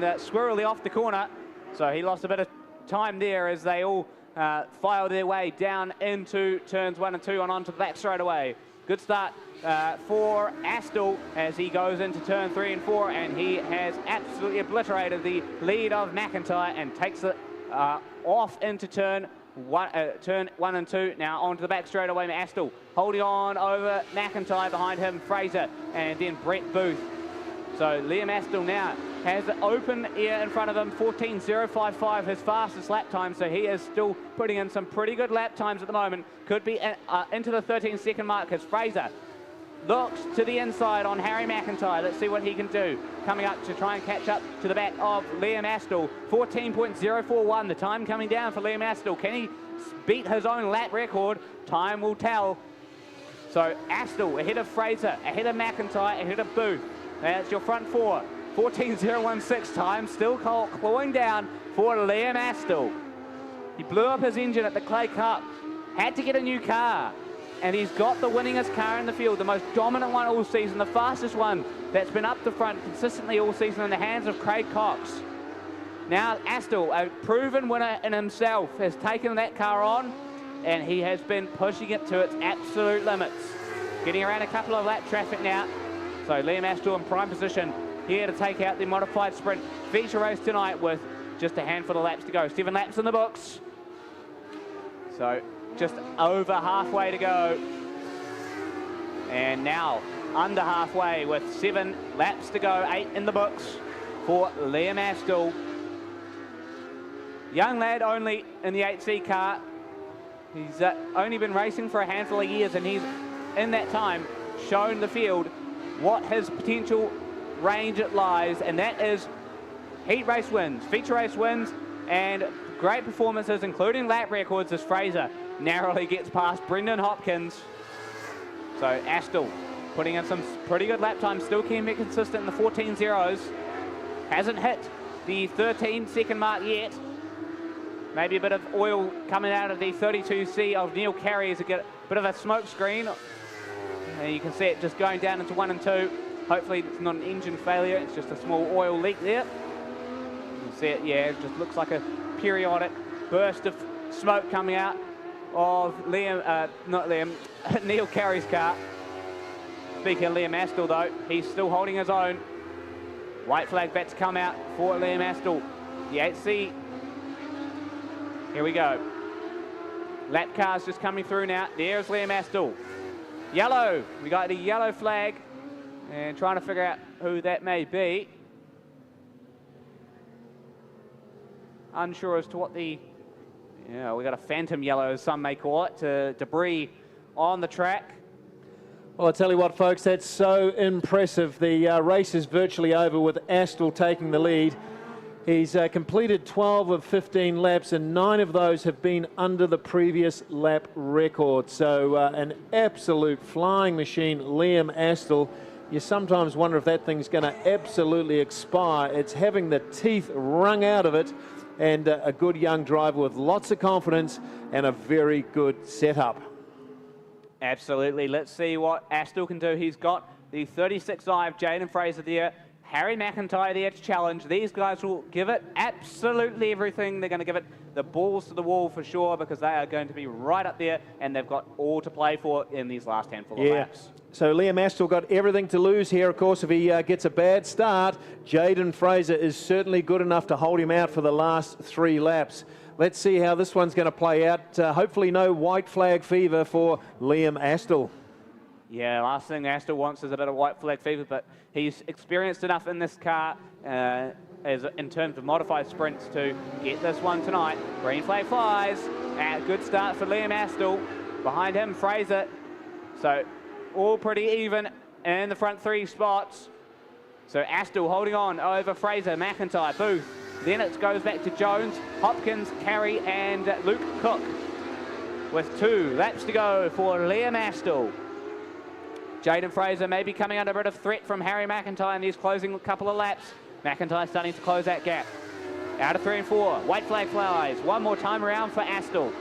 squirrely off the corner. So he lost a bit of time there as they all filed their way down into turns 1 and 2 and onto the back straight away. Good start for Astle as he goes into turn 3 and 4, and he has absolutely obliterated the lead of McIntyre and takes it off into turn 1 and 2. Now onto the back straight away. Astle holding on over McIntyre, behind him Fraser and then Brett Booth. So Liam Astle now has an open air in front of him, 14.055, his fastest lap time. So he is still putting in some pretty good lap times at the moment. Could be into the 13-second mark as Fraser looks to the inside on Harry McIntyre. Let's see what he can do. Coming up to try and catch up to the back of Liam Astle. 14.041, the time coming down for Liam Astle. Can he beat his own lap record? Time will tell. So Astle ahead of Fraser, ahead of McIntyre, ahead of Booth. That's your front 4. 14.016 time, still clawing down for Liam Astle. He blew up his engine at the Clay Cup had to get a new car. And he's got the winningest car in the field, the most dominant one all season, the fastest one that's been up the front consistently all season in the hands of Craig Cox. Now Astle, a proven winner in himself, has taken that car on, and he has been pushing it to its absolute limits. Getting around a couple of lap traffic now. So Liam Astle in prime position here to take out the modified sprint feature race tonight with just a handful of laps to go. 7 laps in the books. So just over halfway to go. And now under halfway with 7 laps to go, 8 in the books for Liam Astle. Young lad only in the 8C car. He's only been racing for a handful of years, and he's in that time shown the field what his potential range it lies, and that is heat race wins, feature race wins, and great performances, including lap records, as Fraser narrowly gets past Brendan Hopkins. So Astle putting in some pretty good lap times, still can be consistent in the 14.0s. Hasn't hit the 13-second mark yet. Maybe a bit of oil coming out of the 32C of Neil Carey as it get a bit of a smoke screen. And you can see it just going down into 1 and 2. Hopefully it's not an engine failure, it's just a small oil leak there. You can see it, yeah, it just looks like a periodic burst of smoke coming out of Neil Carey's car. Speaking of Liam Astle though, he's still holding his own. White flag about to come out for Liam Astle. The 8C. Here we go. Lap cars just coming through now. There's Liam Astle. Yellow. We got the yellow flag. And trying to figure out who that may be. Unsure as to what the... Yeah, we got a phantom yellow, as some may call it. Debris on the track. Well, I tell you what, folks, that's so impressive. The race is virtually over with Astle taking the lead. He's completed 12 of 15 laps, and 9 of those have been under the previous lap record. So an absolute flying machine, Liam Astle. You sometimes wonder if that thing's going to absolutely expire. It's having the teeth wrung out of it, and a good young driver with lots of confidence and a very good setup. Absolutely. Let's see what Astle can do. He's got the 36i of Jaden Fraser there. Harry McIntyre there to challenge. These guys will give it absolutely everything. They're going to give it the balls to the wall for sure, because they are going to be right up there, and they've got all to play for in these last handful of laps. So Liam Astle got everything to lose here. Of course, if he gets a bad start, Jaden Fraser is certainly good enough to hold him out for the last 3 laps. Let's see how this one's going to play out. Hopefully no white flag fever for Liam Astle. Yeah, last thing Astle wants is a bit of white flag fever, but he's experienced enough in this car as in terms of modified sprints to get this one tonight. Green flag flies. Good start for Liam Astle. Behind him, Fraser. So all pretty even in the front 3 spots. So Astle holding on over Fraser, McIntyre, Booth. Then it goes back to Jones, Hopkins, Carey, and Luke Cook. With 2 laps to go for Liam Astle. Jaden Fraser may be coming under a bit of threat from Harry McIntyre in these closing couple of laps. McIntyre starting to close that gap. Out of 3 and 4, white flag flies. One more time around for Astle.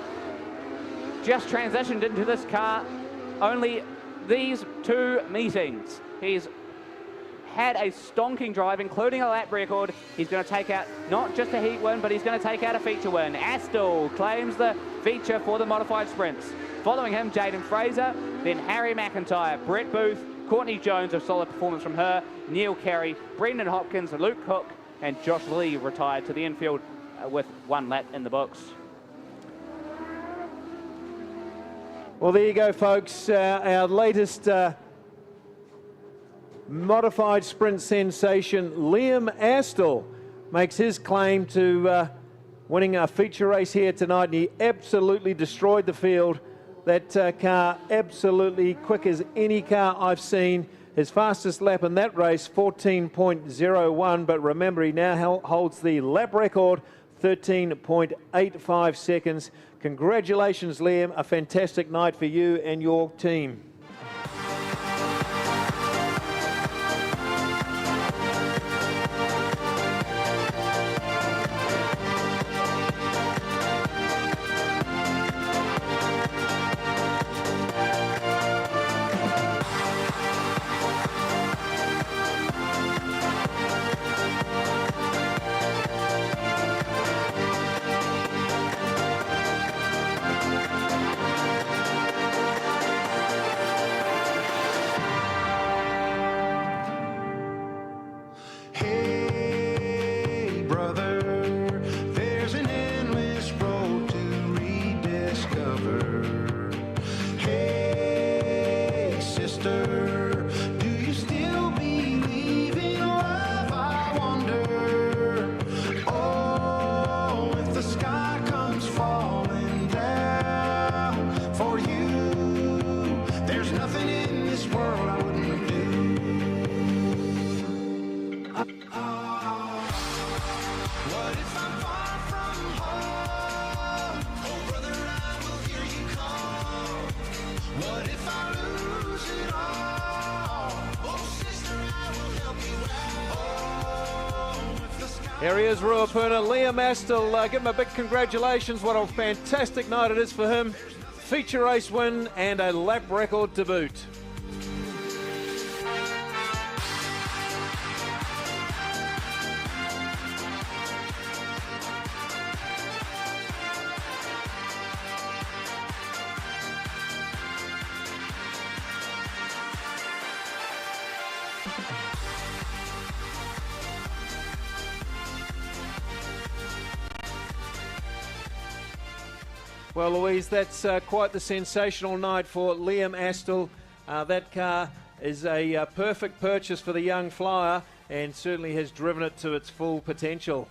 Just transitioned into this car. Only these 2 meetings. He's had a stonking drive, including a lap record. He's going to take out not just a heat win, but he's going to take out a feature win. Astle claims the feature for the modified sprints. Following him, Jaden Fraser, then Harry McIntyre, Brett Booth, Courtney Jones, a solid performance from her, Neil Carey, Brendan Hopkins, Luke Cook, and Josh Lee retired to the infield with 1 lap in the books. Well, there you go, folks. Our latest modified sprint sensation, Liam Astle, makes his claim to winning a feature race here tonight, and he absolutely destroyed the field. That car absolutely quick as any car I've seen. His fastest lap in that race, 14.01, but remember, he now holds the lap record, 13.85 seconds. Congratulations, Liam. A fantastic night for you and your team. What if I'm far from home? Oh, brother, I will hear you call. What if I lose it all? Oh, sister, I will help you out. Oh, if the sky... Here he is, Ruapuna. Liam Astle, give him a big congratulations. What a fantastic night it is for him. Feature race win and a lap record to boot. Well, Louise, that's quite the sensational night for Liam Astle. That car is a perfect purchase for the young flyer and certainly has driven it to its full potential.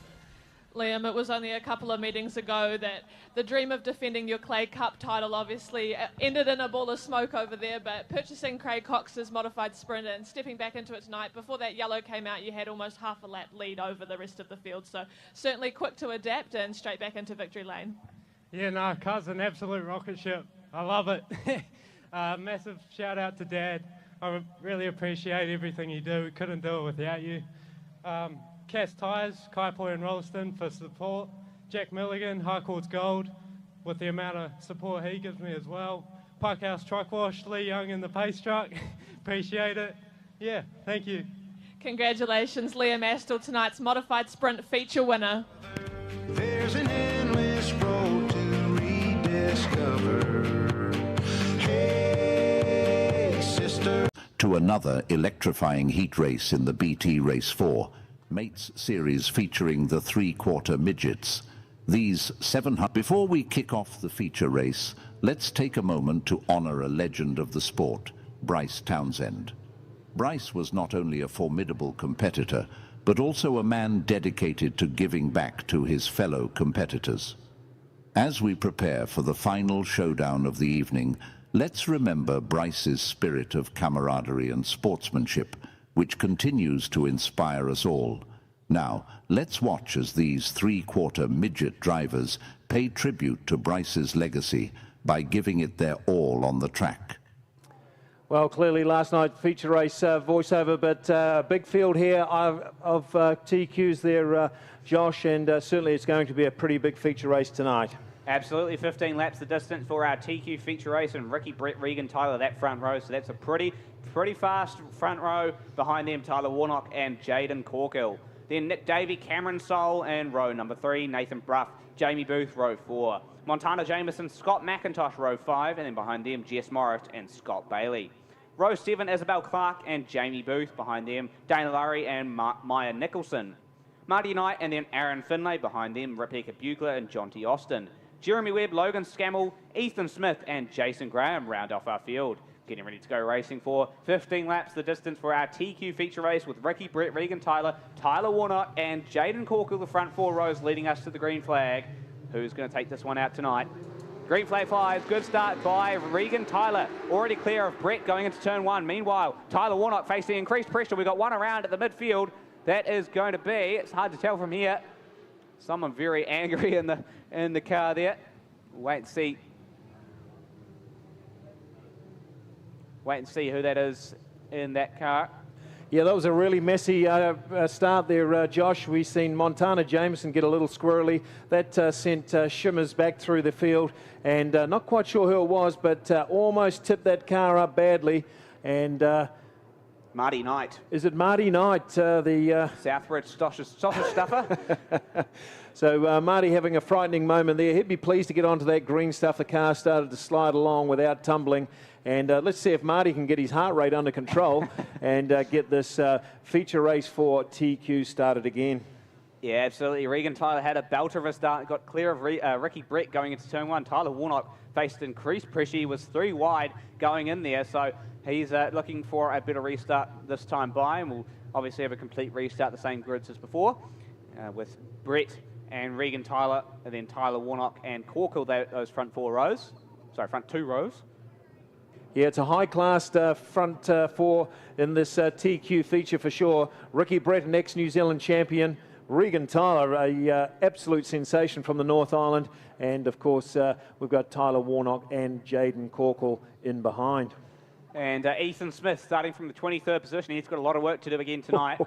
Liam, it was only a couple of meetings ago that the dream of defending your Clay Cup title obviously ended in a ball of smoke over there, but purchasing Craig Cox's modified Sprint and stepping back into it tonight, before that yellow came out, you had almost half a lap lead over the rest of the field. So certainly quick to adapt and straight back into victory lane. Yeah, no, car's an absolute rocket ship. I love it. Massive shout out to Dad. I really appreciate everything you do. We couldn't do it without you. Cass Tyres, Kaipoy and Rolleston for support. Jack Milligan, High Courts Gold, with the amount of support he gives me as well. Parkhouse Truck Wash, Lee Young in the pace truck. Appreciate it. Yeah, thank you. Congratulations, Liam Astle, tonight's modified Sprint feature winner. There's an endless road to rediscover. Hey, sister. To another electrifying heat race in the BT Race 4, Mates Series featuring the three-quarter midgets. These 700... Before we kick off the feature race, let's take a moment to honor a legend of the sport, Bryce Townsend. Bryce was not only a formidable competitor, but also a man dedicated to giving back to his fellow competitors. As we prepare for the final showdown of the evening, let's remember Bryce's spirit of camaraderie and sportsmanship, which continues to inspire us all. Now, let's watch as these three-quarter midget drivers pay tribute to Bryce's legacy by giving it their all on the track. Well, clearly last night feature race voiceover, but big field here of TQs there, Josh, and certainly it's going to be a pretty big feature race tonight. Absolutely, 15 laps the distance for our TQ feature race, and Ricky, Brett, Regan, Tyler, that front row. So that's a pretty fast front row. Behind them, Tyler Warnock and Jaden Corkill. Then Nick Davey, Cameron Soul, and row number 3, Nathan Bruff, Jamie Booth, row 4. Montana Jameson, Scott McIntosh, row 5, and then behind them, Jess Morris and Scott Bailey. Row 7, Isabel Clark and Jamie Booth. Behind them, Dana Lurry and Maya Nicholson. Marty Knight and then Aaron Finlay. Behind them, Rebecca Bugler and John T. Austin. Jeremy Webb, Logan Scammell, Ethan Smith and Jason Graham round off our field. Getting ready to go racing for 15 laps the distance for our TQ feature race with Ricky, Brett, Regan, Tyler, Tyler Warnock and Jaden Corkill, the front 4 rows leading us to the green flag. Who's going to take this one out tonight? Green flag flies, good start by Regan Tyler, already clear of Brett going into turn 1. Meanwhile, Tyler Warnock facing increased pressure. We've got one around at the midfield. That is going to be, it's hard to tell from here, someone very angry in the car there. Wait and see. Wait and see who that is in that car. Yeah, that was a really messy start there, Josh. We've seen Montana Jameson get a little squirrely. That sent Shimmers back through the field, and not quite sure who it was, but almost tipped that car up badly. And Marty Knight. Is it Marty Knight, the Southbridge sausage stuffer? So Marty having a frightening moment there. He'd be pleased to get onto that green stuff. The car started to slide along without tumbling. And let's see if Marty can get his heart rate under control and get this feature race for TQ started again. Yeah, absolutely. Regan Tyler had a belter of a start, got clear of Ricky Brett going into turn 1. Tyler Warnock faced increased pressure. He was 3 wide going in there, so he's looking for a better restart this time by, and we'll obviously have a complete restart, the same grids as before, with Brett and Regan Tyler, and then Tyler Warnock and Corkill, those front 4 rows. Sorry, front 2 rows. Yeah, it's a high-class front 4 in this TQ feature for sure. Ricky Brett, an ex-New Zealand champion, Regan Tyler, a absolute sensation from the North Island. And, of course, we've got Tyler Warnock and Jaden Corkle in behind. And Ethan Smith starting from the 23rd position. He's got a lot of work to do again tonight.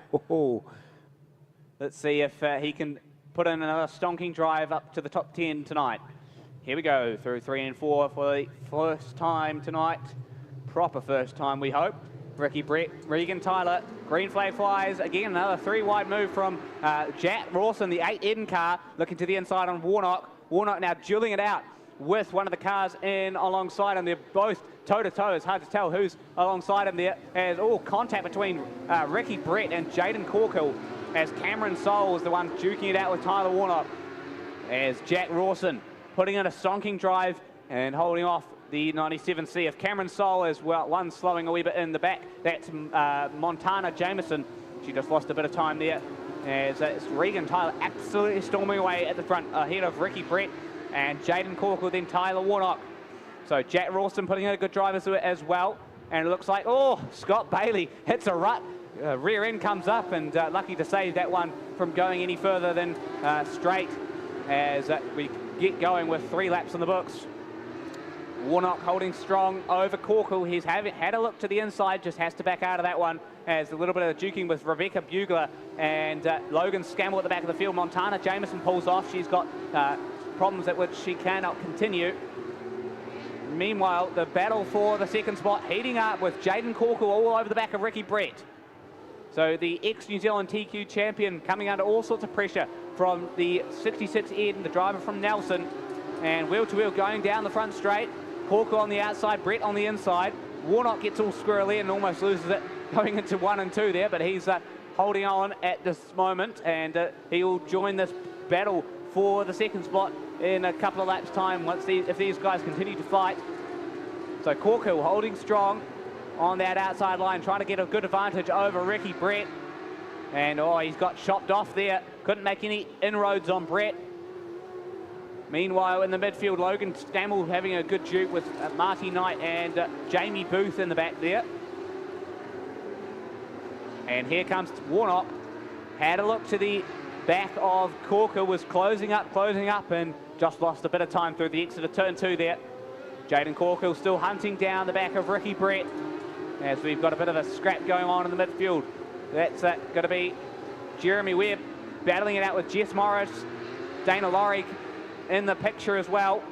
Let's see if he can put in another stonking drive up to the top 10 tonight. Here we go, through 3 and 4 for the first time tonight. Proper first time, we hope. Ricky Brett, Regan Tyler, green flag flies. Again, another 3-wide move from Jack Rawson, the 8 Eden car, looking to the inside on Warnock. Warnock now dueling it out with one of the cars in alongside him. They're both toe-to-toe. It's hard to tell who's alongside him there. There's all contact between Ricky Brett and Jaden Corkle, as Cameron Soul is the one duking it out with Tyler Warnock, as Jack Rawson putting in a stonking drive and holding off the 97C of Cameron Soul as well. One slowing a wee bit in the back. That's Montana Jameson. She just lost a bit of time there, as it's Regan Tyler absolutely storming away at the front ahead of Ricky Brett and Jaden Corkle, then Tyler Warnock. So Jack Rawson putting in a good drive as well. And it looks like, oh, Scott Bailey hits a rut. Rear end comes up, and lucky to save that one from going any further than straight, as we get going with 3 laps in the books. Warnock holding strong over Corkle. He's had a look to the inside, just has to back out of that one, as a little bit of juking with Rebecca Bugler and Logan Scammell at the back of the field. Montana Jameson pulls off. She's got problems at which she cannot continue. Meanwhile, the battle for the second spot heating up with Jaden Corkle all over the back of Ricky Brett. So the ex-New Zealand TQ champion coming under all sorts of pressure from the 66 Ed, the driver from Nelson, and wheel-to-wheel going down the front straight. Corkle on the outside, Brett on the inside. Warnock gets all squirrely and almost loses it going into 1 and 2 there, but he's holding on at this moment, and he will join this battle for the second spot in a couple of laps' time if these guys continue to fight. So Corkle holding strong on that outside line, trying to get a good advantage over Ricky Brett. And oh, he's got chopped off there. Couldn't make any inroads on Brett. Meanwhile, in the midfield, Logan Scammell having a good duke with Marty Knight and Jamie Booth in the back there. And here comes Warnock. Had a look to the back of Corker, was closing up, and just lost a bit of time through the exit of turn 2 there. Jaden Corker still hunting down the back of Ricky Brett, as we've got a bit of a scrap going on in the midfield. That's going to be Jeremy Webb battling it out with Jess Morris. Dana Laurie in the picture as well.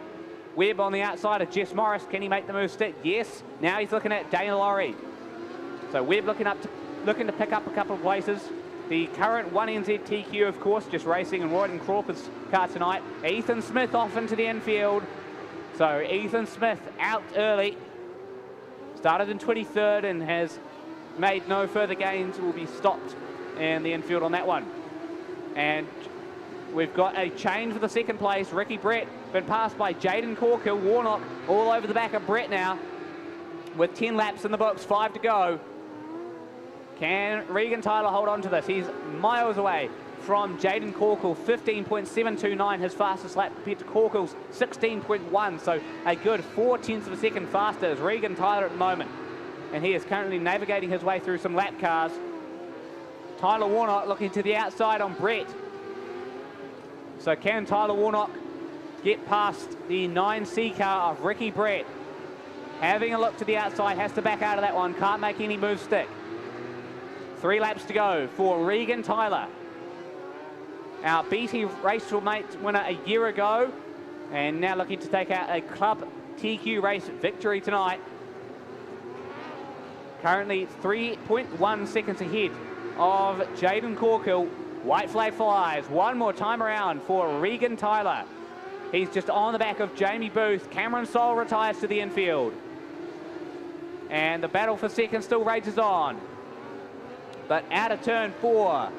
Webb on the outside of Jess Morris. Can he make the move stick? Yes. Now he's looking at Dana Laurie. So Webb looking to pick up a couple of places. The current 1NZ TQ, of course, just racing in Royden Crawford's car tonight. Ethan Smith off into the infield. So Ethan Smith out early. Started in 23rd and has made no further gains. Will be stopped in the infield on that one. And we've got a change for the second place. Ricky Brett been passed by Jaden Corker. Warnock all over the back of Brett now, with 10 laps in the books, 5 to go. Can Regan Tyler hold on to this? He's miles away from Jaden Corkle, 15.729, his fastest lap compared to Corkle's 16.1, so a good 0.4 of a second faster is Regan Tyler at the moment. And he is currently navigating his way through some lap cars. Tyler Warnock looking to the outside on Brett. So can Tyler Warnock get past the 9C car of Ricky Brett? Having a look to the outside, has to back out of that one, can't make any move stick. 3 laps to go for Regan Tyler. Our BT Race Mate winner a year ago, and now looking to take out a Club TQ race victory tonight. Currently 3.1 seconds ahead of Jaden Corkle. White flag flies. One more time around for Regan Tyler. He's just on the back of Jamie Booth. Cameron Soul retires to the infield. And the battle for second still rages on. But out of turn 4,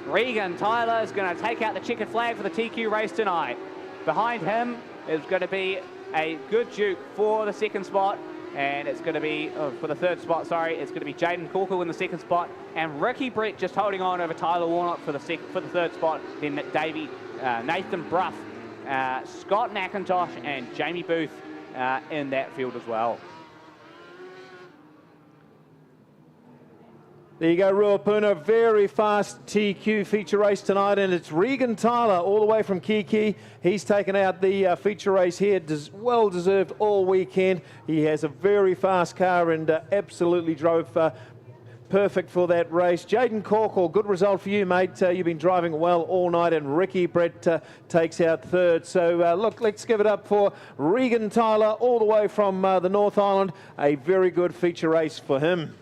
Regan Tyler is going to take out the checkered flag for the TQ race tonight. Behind him is going to be a good duke for the second spot. And it's going to be, for the third spot, sorry, it's going to be Jaden Corkle in the second spot. And Ricky Brett just holding on over Tyler Warnock for the third spot. Then Nathan Bruff, Scott McIntosh and Jamie Booth in that field as well. There you go, Ruapuna, very fast TQ feature race tonight, and it's Regan Tyler all the way from Kiki. He's taken out the feature race here, well deserved all weekend. He has a very fast car and absolutely drove perfect for that race. Jaden Corkle, good result for you, mate. You've been driving well all night, and Ricky Brett takes out third. So look, let's give it up for Regan Tyler all the way from the North Island. A very good feature race for him.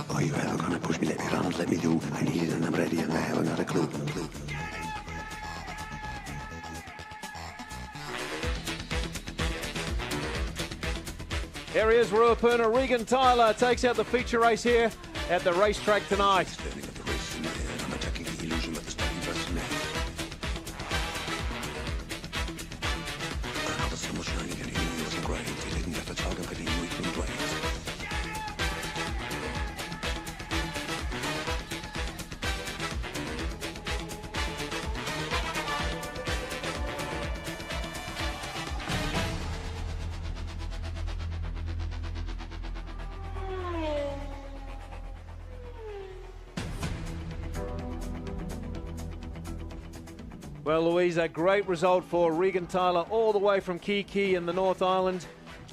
Are you ever gonna push me, let me run, let me do? I need it and I'm ready and I haven't got a clue. Here he is, Ruapuna. Regan Tyler takes out the feature race here at the racetrack tonight. Well, Louise, a great result for Regan Tyler all the way from Kiki in the North Island.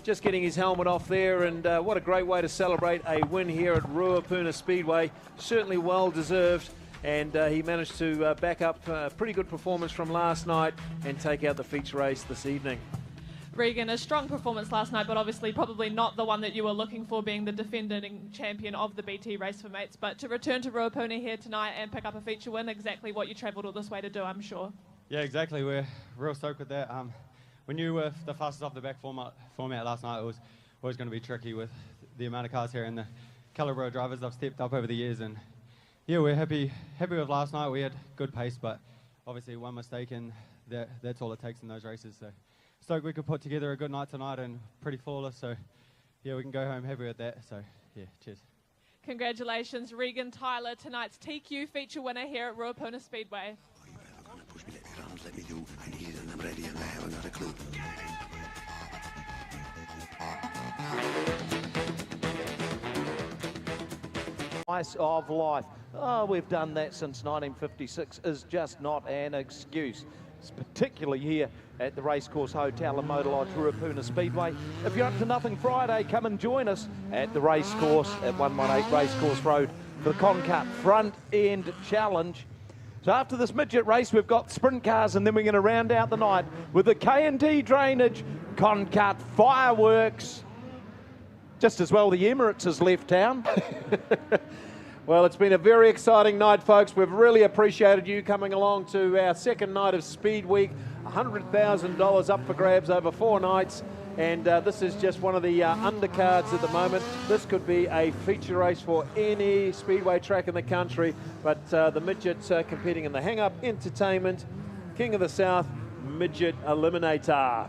Just getting his helmet off there, and what a great way to celebrate a win here at Ruapuna Speedway. Certainly well deserved, and he managed to back up a pretty good performance from last night and take out the feature race this evening. Regan, a strong performance last night, but obviously probably not the one that you were looking for, being the defending champion of the BT Race for Mates. But to return to Ruapuna here tonight and pick up a feature win, exactly what you travelled all this way to do, I'm sure. Yeah, exactly. We're real stoked with that. We knew with the fastest off the back format last night, it was always going to be tricky with the amount of cars here and the calibre of drivers that have stepped up over the years. And yeah, we're happy with last night. We had good pace, but obviously one mistake, and that's all it takes in those races. So stoked we could put together a good night tonight and pretty flawless. So yeah, we can go home happy with that. So yeah, cheers. Congratulations, Regan Tyler, tonight's TQ feature winner here at Ruapuna Speedway. Push me, let me run, let me do. I need it and I'm ready and I haven't got a clue. Slice of life. Oh, we've done that since 1956 is just not an excuse. It's particularly here at the Racecourse Hotel and Motor Lodge, Ruapuna Speedway. If you're up to nothing Friday, come and join us at the Racecourse at 118 Racecourse Road for the Concut Front End Challenge. So after this midget race, we've got sprint cars, and then we're going to round out the night with the K&T Drainage, Concut Fireworks. Just as well the Emirates has left town. Well, it's been a very exciting night, folks. We've really appreciated you coming along to our second night of Speed Week. $100,000 up for grabs over 4 nights. And this is just one of the undercards at the moment. This could be a feature race for any speedway track in the country. But the Midgets competing in the Hang Up Entertainment King of the South Midget Eliminator.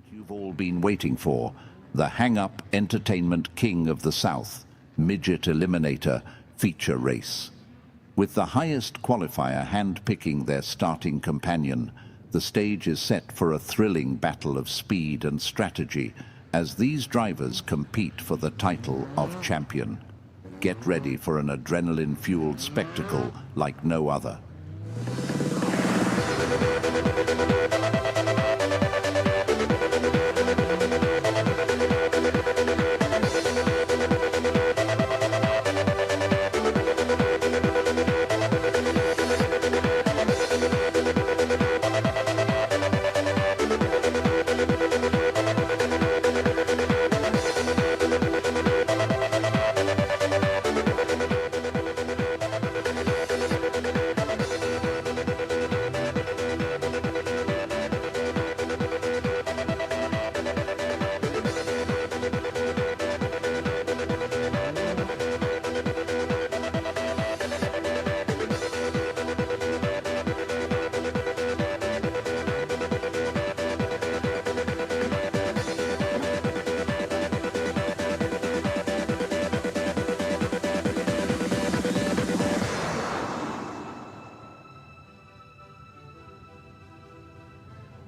You've all been waiting for the Hang Up Entertainment King of the South Midget Eliminator feature race. With the highest qualifier hand-picking their starting companion, the stage is set for a thrilling battle of speed and strategy as these drivers compete for the title of champion. Get ready for an adrenaline-fueled spectacle like no other.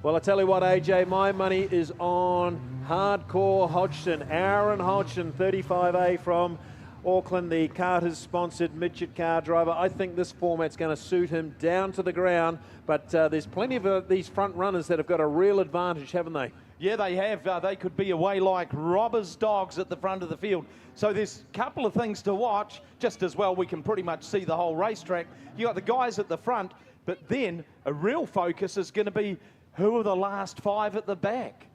Well, I tell you what, AJ, my money is on Hardcore Hodgson. Aaron Hodgson, 35A from Auckland, the Carter's-sponsored midget car driver. I think this format's going to suit him down to the ground, but there's plenty of these front runners that have got a real advantage, haven't they? Yeah, they have. They could be away like robbers' dogs at the front of the field. So there's a couple of things to watch. Just as well, we can pretty much see the whole racetrack. You got the guys at the front, but then a real focus is going to be who are the last 5 at the back.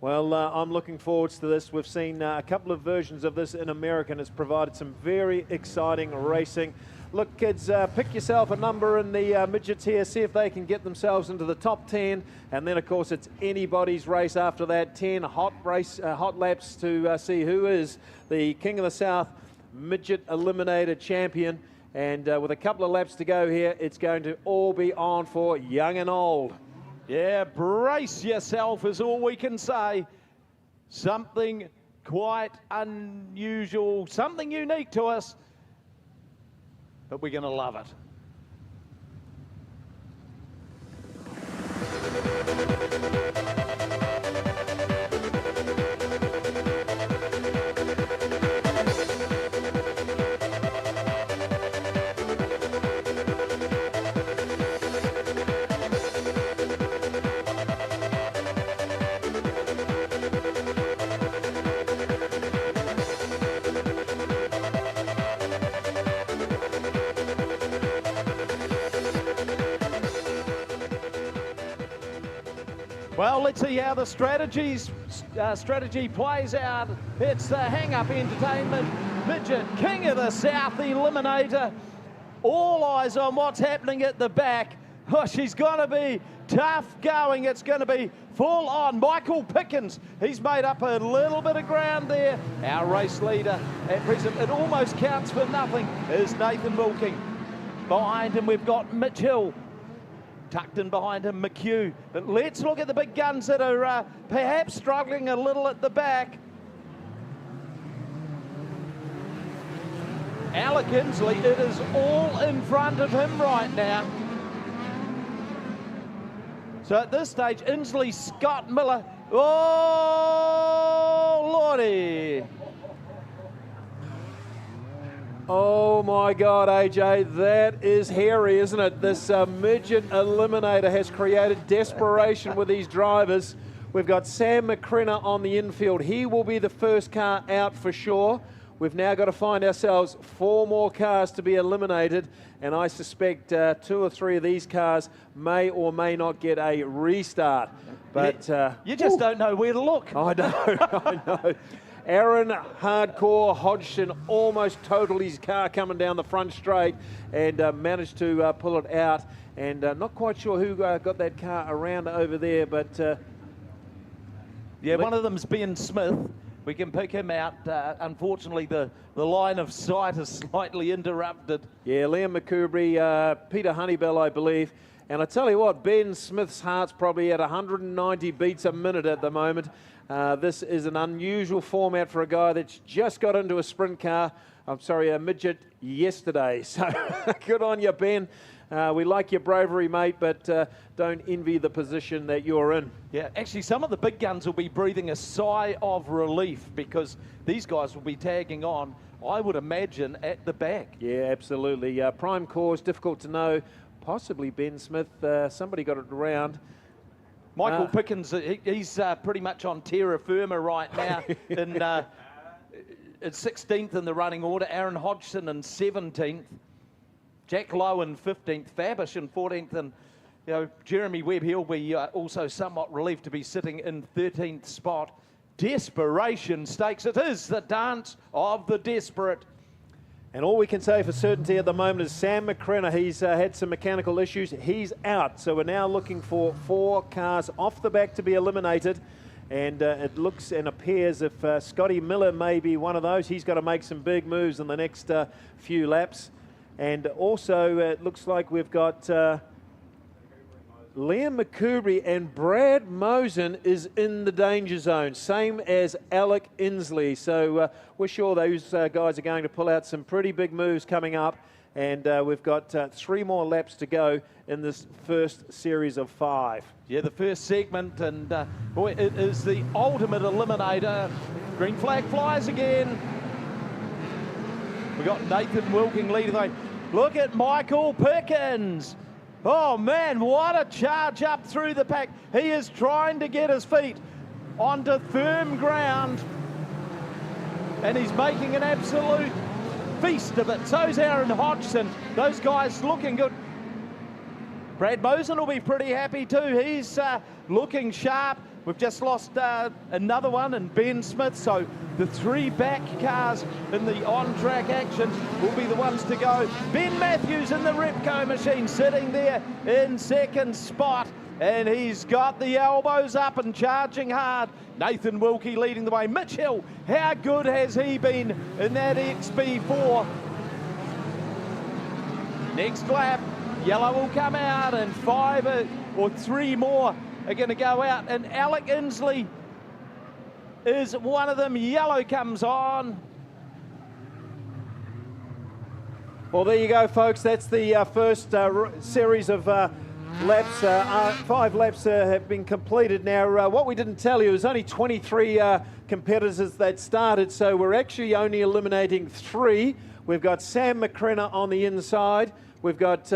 Well, I'm looking forward to this. We've seen a couple of versions of this in America, and it's provided some very exciting racing. Look, kids, pick yourself a number in the midgets here, see if they can get themselves into the top 10, and then, of course, it's anybody's race after that. 10 hot laps to see who is the King of the South Midget Eliminator champion. And with a couple of laps to go here, it's going to all be on for young and old. Yeah, brace yourself is all we can say. Something quite unusual, something unique to us, but we're going to love it. Well, let's see how the strategy plays out. It's the Hang Up Entertainment Midget King of the South Eliminator. All eyes on what's happening at the back. Oh, she's going to be tough going. It's going to be full on. Michael Pickens, he's made up a little bit of ground there. Our race leader at present, it almost counts for nothing, is Nathan Wilking. Behind him, we've got Mitch Hill. Tucked in behind him, McHugh. But let's look at the big guns that are perhaps struggling a little at the back. Alec Inslee, it is all in front of him right now. So at this stage, Inslee, Scott Miller. Oh, Lordy. Oh my God, AJ, that is hairy, isn't it? This midget eliminator has created desperation with these drivers. We've got Sam McCrenna on the infield. He will be the first car out for sure. We've now got to find ourselves 4 more cars to be eliminated, and I suspect 2 or 3 of these cars may or may not get a restart. But you just don't know where to look. I know, I know. Aaron Hardcore Hodgson almost totaled his car coming down the front straight and managed to pull it out. And not quite sure who got that car around over there, but... yeah, one of them's Ben Smith. We can pick him out. Unfortunately, the line of sight is slightly interrupted. Yeah, Liam McCoubrey, Peter Honeybell, I believe. And I tell you what, Ben Smith's heart's probably at 190 beats a minute at the moment. This is an unusual format for a guy that's just got into a sprint car. I'm sorry, a midget yesterday. So good on you, Ben. We like your bravery, mate, but don't envy the position that you're in. Yeah, actually, some of the big guns will be breathing a sigh of relief because these guys will be tagging on, I would imagine, at the back. Yeah, absolutely. Prime cause, difficult to know. Possibly Ben Smith. Somebody got it around. Michael Pickens, he's pretty much on terra firma right now in 16th in the running order. Aaron Hodgson in 17th. Jack Lowe in 15th. Fabish in 14th. And Jeremy Webb, he'll be also somewhat relieved to be sitting in 13th spot. Desperation Stakes. It is the dance of the desperate. And all we can say for certainty at the moment is Sam McCrenna, he's had some mechanical issues. He's out. So we're now looking for 4 cars off the back to be eliminated. And it looks and appears if Scotty Miller may be one of those. He's got to make some big moves in the next few laps. And also it looks like we've got Liam McCoubrey and Brad Mosen is in the danger zone, same as Alec Inslee. So we're sure those guys are going to pull out some pretty big moves coming up. and we've got 3 more laps to go in this first series of 5. Yeah, the first segment, and boy, it is the ultimate eliminator. Green flag flies again. We've got Nathan Wilking leading the way. Look at Michael Pickens. Oh man, what a charge up through the pack. He is trying to get his feet onto firm ground, and he's making an absolute feast of it. So's Aaron Hodgson. Those guys looking good. Brad Mosen will be pretty happy too. He's looking sharp. We've just lost another one in Ben Smith, so the 3 back cars in the on-track action will be the ones to go. Ben Matthews in the Repco machine sitting there in 2nd spot, and he's got the elbows up and charging hard. Nathan Wilkie leading the way. Mitch Hill, how good has he been in that XB4? Next lap, yellow will come out, and 5 or 3 more are going to go out, and Alec Inslee is one of them. Yellow comes on. Well, there you go, folks. That's the first series of laps. 5 laps have been completed. Now, what we didn't tell you is only 23 competitors that started, so we're actually only eliminating 3. We've got Sam McCrenna on the inside. We've got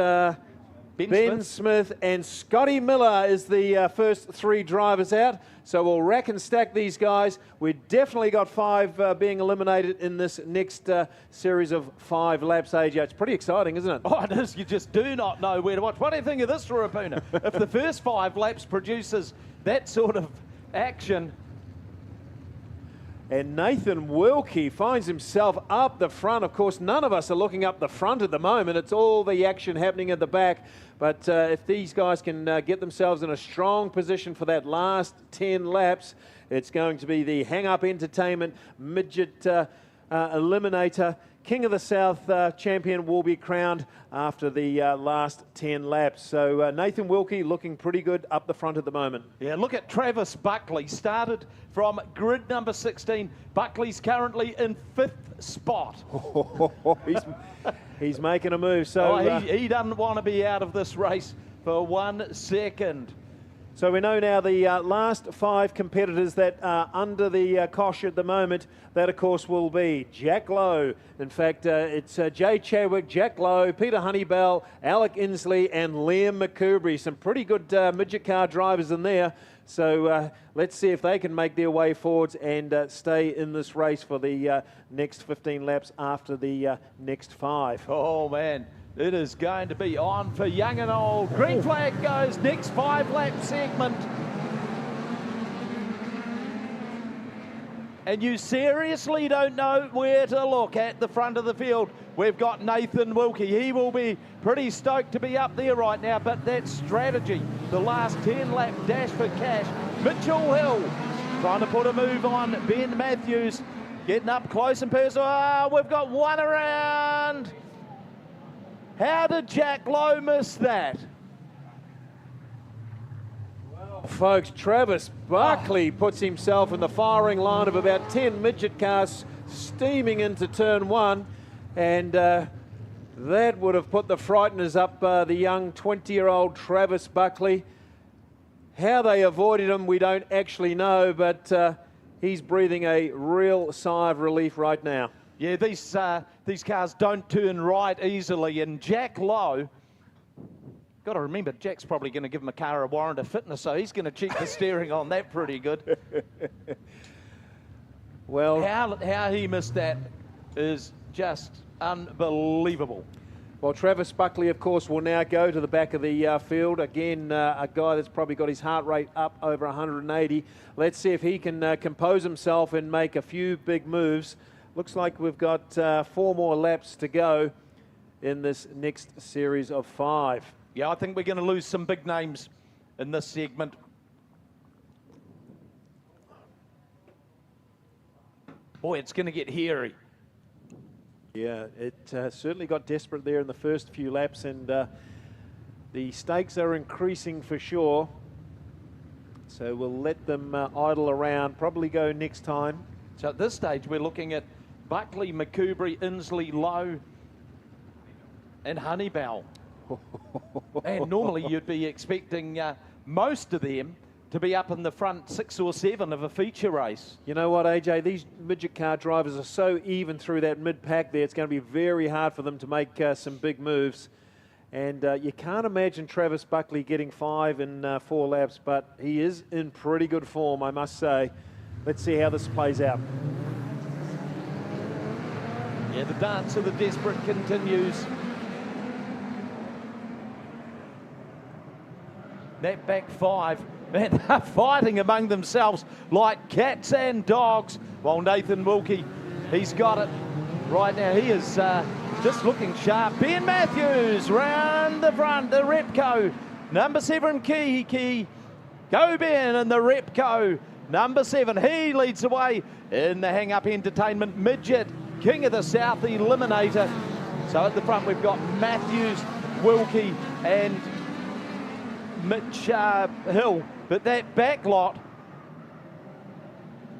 Ben Smith and Scotty Miller is the first 3 drivers out. So we'll rack and stack these guys. We've definitely got 5 being eliminated in this next series of 5 laps, AJ. It's pretty exciting, isn't it? Oh, it is. You just do not know where to watch. What do you think of this, Ruapuna? If the first 5 laps produces that sort of action. And Nathan Wilkie finds himself up the front. Of course, none of us are looking up the front at the moment. It's all the action happening at the back. But if these guys can get themselves in a strong position for that last 10 laps, it's going to be the Hang Up Entertainment Midget Eliminator. King of the South champion will be crowned after the last 10 laps. So Nathan Wilkie looking pretty good up the front at the moment. Yeah, look at Travis Buckley. Started from grid number 16. Buckley's currently in 5th spot. He's making a move. So he doesn't want to be out of this race for 1 second. So we know now the last 5 competitors that are under the cosh at the moment. That, of course, will be Jack Lowe. In fact, it's Jay Chadwick, Jack Lowe, Peter Honeybell, Alec Inslee, and Liam McCoubrey. Some pretty good midget car drivers in there. So let's see if they can make their way forwards and stay in this race for the next 15 laps after the next 5. Oh, man. It is going to be on for young and old. Green flag goes, next 5-lap segment. And you seriously don't know where to look at the front of the field. We've got Nathan Wilkie. He will be pretty stoked to be up there right now, but that strategy, the last 10-lap dash for cash. Mitchell Hill trying to put a move on Ben Matthews, getting up close and personal. Oh, we've got 1 around. How did Jack Lowe miss that? Well, folks, Travis Buckley puts himself in the firing line of about 10 midget cars steaming into turn 1, and that would have put the frighteners up the young 20-year-old Travis Buckley. How they avoided him, we don't actually know, but he's breathing a real sigh of relief right now. Yeah, these cars don't turn right easily, and Jack Lowe, got to remember, Jack's probably going to give him a car a warrant of fitness, so he's going to check the steering on that pretty good. Well, how he missed that is just unbelievable. Well, Travis Buckley, of course, will now go to the back of the field. Again, a guy that's probably got his heart rate up over 180. Let's see if he can compose himself and make a few big moves. Looks like we've got 4 more laps to go in this next series of 5. Yeah, I think we're going to lose some big names in this segment. Boy, it's going to get hairy. Yeah, it certainly got desperate there in the first few laps, and the stakes are increasing for sure. So we'll let them idle around, probably go next time. So at this stage, we're looking at Buckley, McCoubrey, Inslee, Lowe, and Honeybell. And normally you'd be expecting most of them to be up in the front 6 or 7 of a feature race. You know what, AJ? These midget car drivers are so even through that mid-pack there. It's going to be very hard for them to make some big moves. And you can't imagine Travis Buckley getting 5 in 4 laps, but he is in pretty good form, I must say. Let's see how this plays out. Yeah, the dance of the desperate continues. That back 5, man, they're fighting among themselves like cats and dogs. While Nathan Wilkie, he's got it right now. He is just looking sharp. Ben Matthews round the front, the Repco. Number 7, Key. Go Ben and the Repco. Number 7, he leads the way in the hang-up entertainment. Midget, King of the South, Eliminator. So at the front we've got Matthews, Wilkie and Mitch Hill. But that back lot,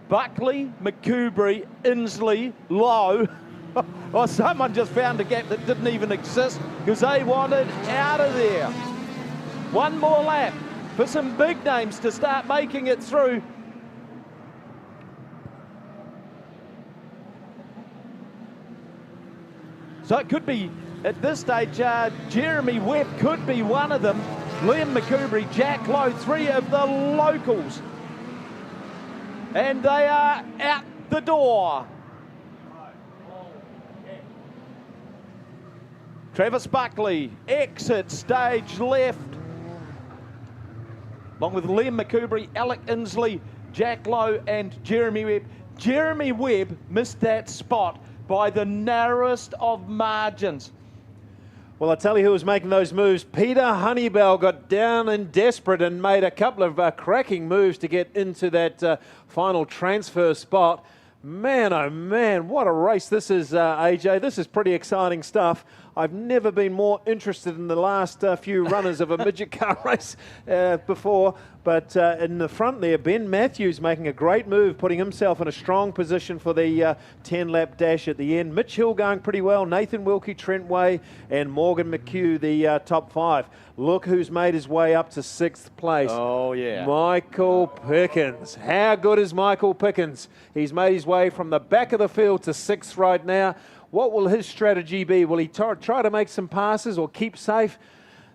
Buckley, McCoubrey, Inslee, Lowe. Oh, someone just found a gap that didn't even exist because they wanted out of there. One more lap for some big names to start making it through. So it could be, at this stage, Jeremy Webb could be one of them. Liam McCoubrey, Jack Lowe, 3 of the locals. And they are out the door. Travis Buckley, exit stage left. Along with Liam McCoubrey, Alec Inslee, Jack Lowe and Jeremy Webb. Jeremy Webb missed that spot by the narrowest of margins. Well, I tell you who was making those moves. Peter Honeybell got down and desperate and made a couple of cracking moves to get into that final transfer spot. Man, oh man, what a race this is, AJ. This is pretty exciting stuff. I've never been more interested in the last few runners of a midget car race before. But in the front there, Ben Matthews making a great move, putting himself in a strong position for the 10-lap dash at the end. Mitch Hill going pretty well. Nathan Wilkie, Trent Way, and Morgan McHugh, the top 5. Look who's made his way up to 6th place. Oh, yeah. Michael Pickens. How good is Michael Pickens? He's made his way from the back of the field to 6th right now. What will his strategy be? Will he try to make some passes or keep safe?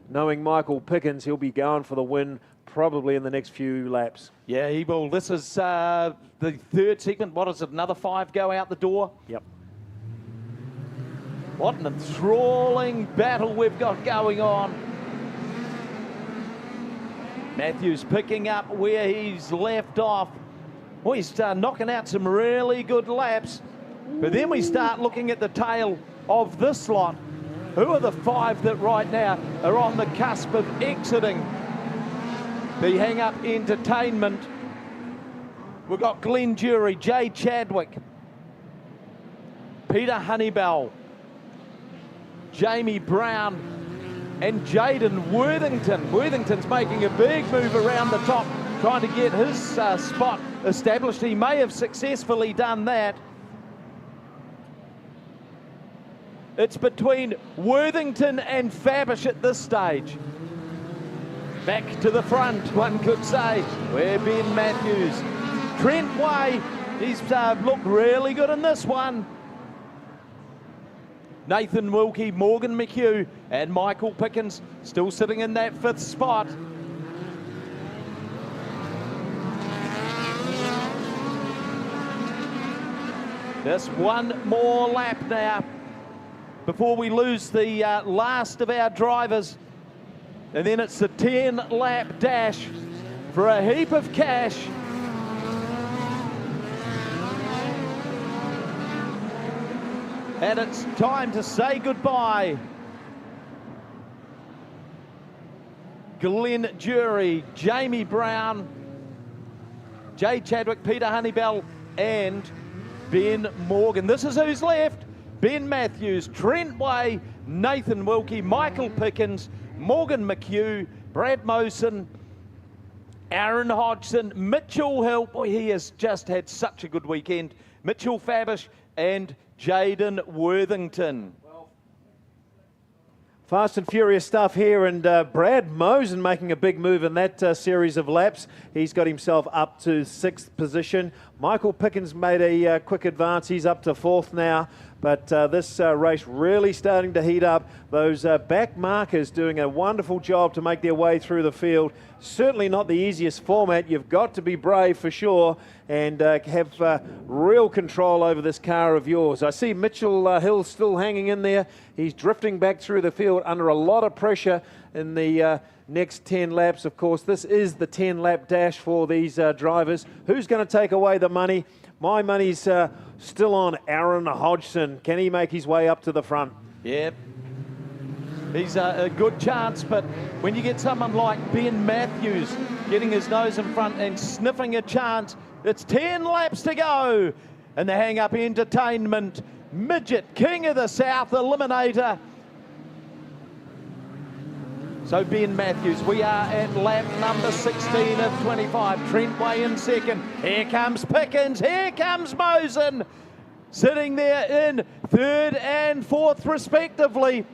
Knowing Michael Pickens, he'll be going for the win probably in the next few laps. Yeah, he will. This is the 3rd segment. What is it, another 5 go out the door? Yep. What an enthralling battle we've got going on. Matthews picking up where he's left off. Well, he's knocking out some really good laps. But then we start looking at the tail of this lot. Who are the 5 that right now are on the cusp of exiting the hang-up entertainment? We've got Glenn Jury, Jay Chadwick, Peter Honeybell, Jamie Brown, and Jaden Worthington. Worthington's making a big move around the top, trying to get his spot established. He may have successfully done that. It's between Worthington and Fabish at this stage. Back to the front, one could say, where Ben Matthews. Trent Way, he's looked really good in this one. Nathan Wilkie, Morgan McHugh, and Michael Pickens still sitting in that 5th spot. Just one more lap now before we lose the last of our drivers. And then it's the 10-lap dash for a heap of cash. And it's time to say goodbye. Glenn Jury, Jamie Brown, Jay Chadwick, Peter Honeybell, and Ben Morgan. This is who's left. Ben Matthews, Trent Way, Nathan Wilkie, Michael Pickens, Morgan McHugh, Brad Mosen, Aaron Hodgson, Mitchell Hill. Boy, he has just had such a good weekend. Mitchell Fabish and Jaden Worthington. Fast and furious stuff here, and Brad Mosen making a big move in that series of laps. He's got himself up to 6th position. Michael Pickens made a quick advance. He's up to 4th now. But this race really starting to heat up. Those back markers doing a wonderful job to make their way through the field. Certainly not the easiest format. You've got to be brave for sure and have real control over this car of yours. I see Mitchell Hill still hanging in there. He's drifting back through the field under a lot of pressure in the next 10 laps. Of course, this is the 10-lap dash for these drivers. Who's going to take away the money? My money's still on Aaron Hodgson. Can he make his way up to the front? Yep. He's a good chance, but when you get someone like Ben Matthews getting his nose in front and sniffing a chance, it's 10 laps to go. And the hang-up entertainment, Midget, King of the South, eliminator. So Ben Matthews, we are at lap number 16 of 25. Trent Way in second. Here comes Pickens, here comes Mosen. Sitting there in 3rd and 4th respectively.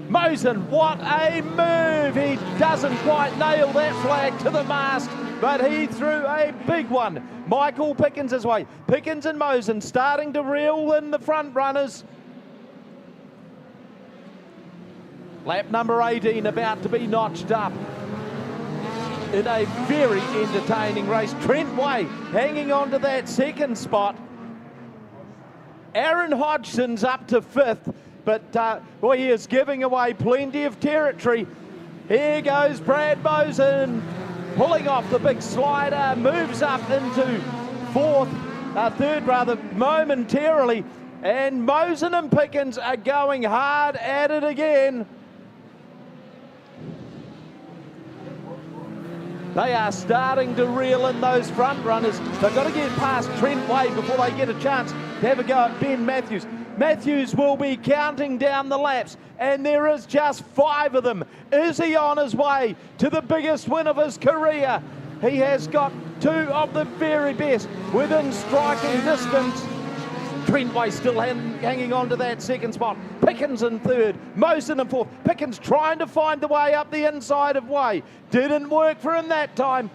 Mosen, what a move! He doesn't quite nail that flag to the mast, but he threw a big one. Michael Pickens' way. Pickens and Mosen starting to reel in the front runners. Lap number 18 about to be notched up in a very entertaining race. Trent Way hanging on to that 2nd spot. Aaron Hodgson's up to 5th. But boy, he is giving away plenty of territory. Here goes Brad Mosen, pulling off the big slider, moves up into 3rd rather, momentarily. And Mosen and Pickens are going hard at it again. They are starting to reel in those front runners. They've got to get past Trent Way before they get a chance to have a go at Ben Matthews. Matthews will be counting down the laps, and there is just 5 of them. Is he on his way to the biggest win of his career? He has got 2 of the very best within striking distance. Trent Way still hanging on to that 2nd spot. Pickens in 3rd, Mosen in 4th. Pickens trying to find the way up the inside of Way. Didn't work for him that time.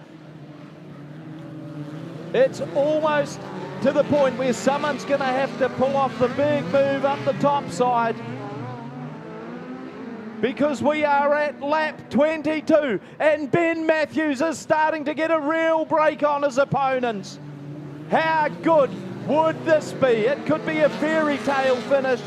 It's almost to the point where someone's going to have to pull off the big move up the top side, because we are at lap 22 and Ben Matthews is starting to get a real break on his opponents. How good would this be? It could be a fairy tale finish.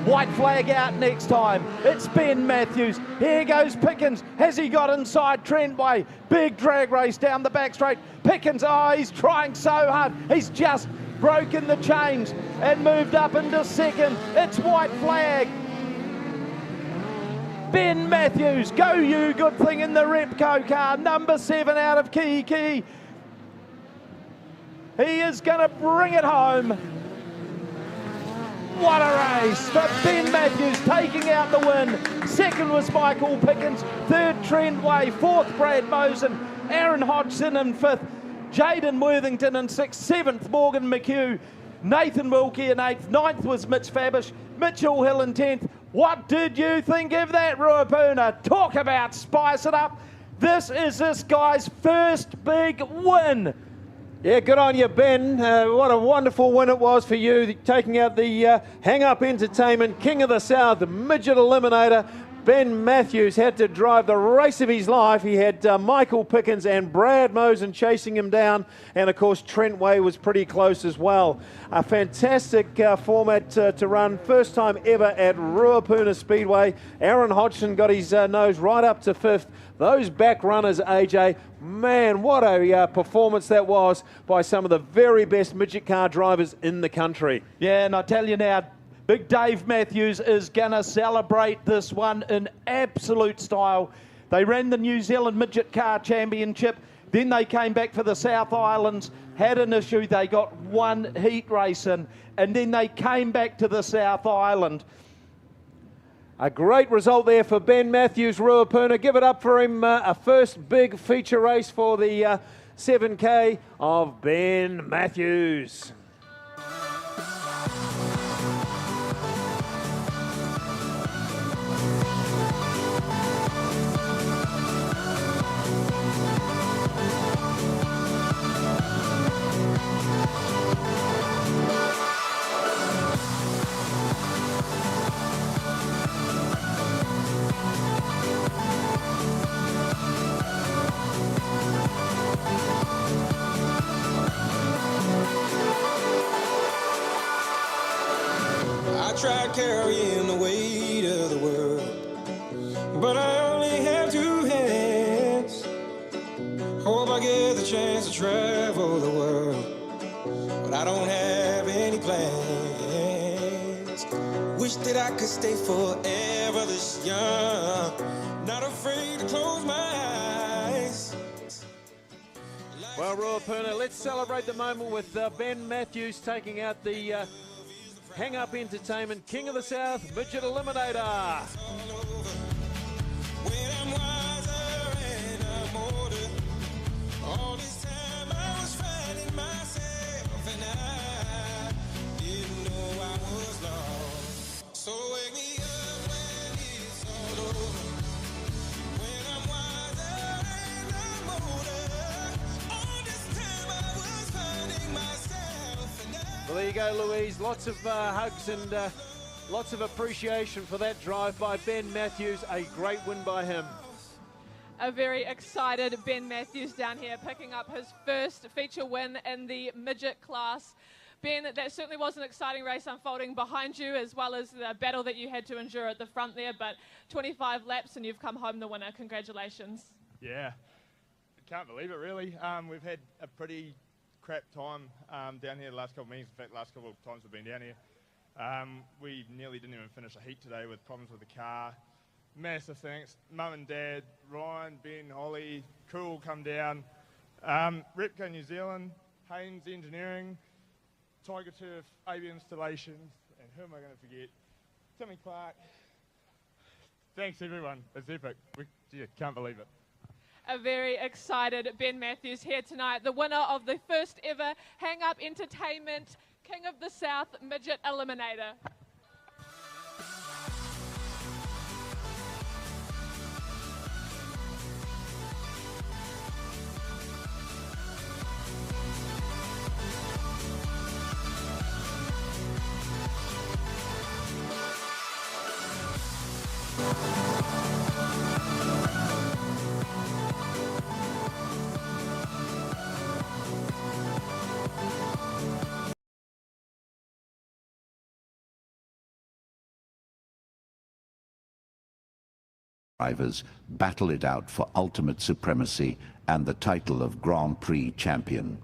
White flag out next time. It's Ben Matthews. Here goes Pickens. Has he got inside Trent Way? Big drag race down the back straight. Pickens, oh, he's trying so hard. He's just broken the chains and moved up into 2nd. It's white flag. Ben Matthews, go you, good thing in the Repco car. Number 7 out of Kiki. He is going to bring it home. What a race for Ben Matthews, taking out the win. 2nd was Michael Pickens, 3rd Trent Way, 4th Brad Mosen, Aaron Hodgson in 5th, Jaden Worthington in 6th, 7th Morgan McHugh, Nathan Wilkie in 8th, 9th was Mitch Fabish, Mitchell Hill in 10th. What did you think of that, Ruapuna? Talk about spice it up. This is this guy's first big win. Yeah, good on you, Ben. What a wonderful win it was for you, taking out the hang-up entertainment, King of the South, the Midget eliminator. Ben Matthews had to drive the race of his life. He had Michael Pickens and Brad Mosen chasing him down, and of course Trent Way was pretty close as well. A fantastic format to run, first time ever at Ruapuna Speedway. Aaron Hodgson got his nose right up to 5th. Those back runners, AJ, man, what a performance that was by some of the very best midget car drivers in the country. Yeah, and I tell you now, Big Dave Matthews is going to celebrate this one in absolute style. They ran the New Zealand Midget Car Championship, then they came back for the South Islands, had an issue, they got 1 heat race in, and then they came back to the South Island. A great result there for Ben Matthews, Ruapuna. Give it up for him, a first big feature race for the 7K of Ben Matthews. I tried carrying the weight of the world, but I only have two hands. Hope I get the chance to travel the world, but I don't have any plans. Wish that I could stay forever this young, not afraid to close my eyes. Well, Ruapuna, let's celebrate the moment with Ben Matthews taking out the Hang Up Entertainment King of the South Midget Eliminator. When I'm wiser and I'm older, all this time I was finding myself and I didn't know I was lost. So wake me up when it's all over. When I'm wiser and I'm older, all this time I was finding myself and I. Well, there you go, Louise. Lots of hugs and lots of appreciation for that drive by Ben Matthews. A great win by him. A very excited Ben Matthews down here picking up his first feature win in the midget class. Ben, that certainly was an exciting race unfolding behind you, as well as the battle that you had to endure at the front there, but 25 laps and you've come home the winner. Congratulations. Yeah, I can't believe it really. We've had a pretty crap time down here the last couple of meetings. In fact, the last couple of times we've been down here. We nearly didn't even finish a heat today with problems with the car. Massive thanks. Mum and Dad, Ryan, Ben, Holly, Cool come down. Repco New Zealand, Haynes Engineering, Tiger Turf, AB Installations, and who am I going to forget? Timmy Clark. Thanks everyone, it's epic. Gee, can't believe it. A very excited Ben Matthews here tonight, the winner of the first ever Hang Up Entertainment King of the South Midget Eliminator. Drivers battle it out for ultimate supremacy and the title of Grand Prix champion.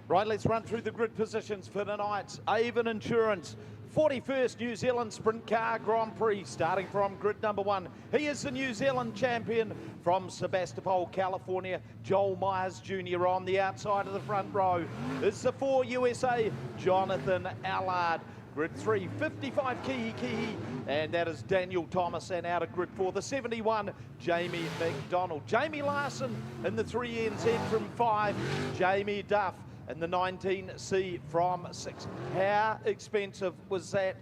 Right, let's run through the grid positions for tonight's Avon Insurance 41st New Zealand Sprint Car Grand Prix, starting from grid number 1. He is the New Zealand champion from Sebastopol, California. Joel Myers Jr. on the outside of the front row. This is the 4 USA, Jonathan Allard. Grid 3, 55 Kihi, and that is Daniel Thomas. And out of grid 4, the 71, Jamie McDonald. Jamie Larson in the 3NZ from 5, Jamie Duff in the 19C from 6. How expensive was that?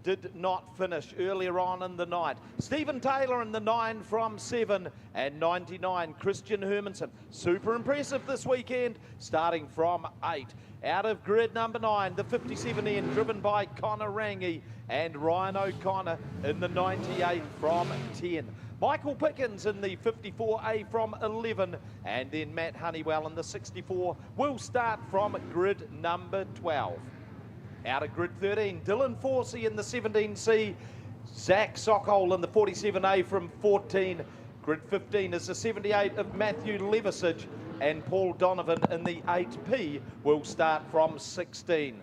Did not finish earlier on in the night. Stephen Taylor in the 9 from 7, and 99, Christian Hermanson. Super impressive this weekend, starting from 8. Out of grid number 9, the 57N, driven by Connor Rangi and Ryan O'Connor in the 98 from 10. Michael Pickens in the 54A from 11, and then Matt Honeywell in the 64 will start from grid number 12. Out of grid 13, Dylan Forsey in the 17C, Zach Sockhole in the 47A from 14. Grid 15 is the 78 of Matthew Levisage, and Paul Donovan in the 8P will start from 16.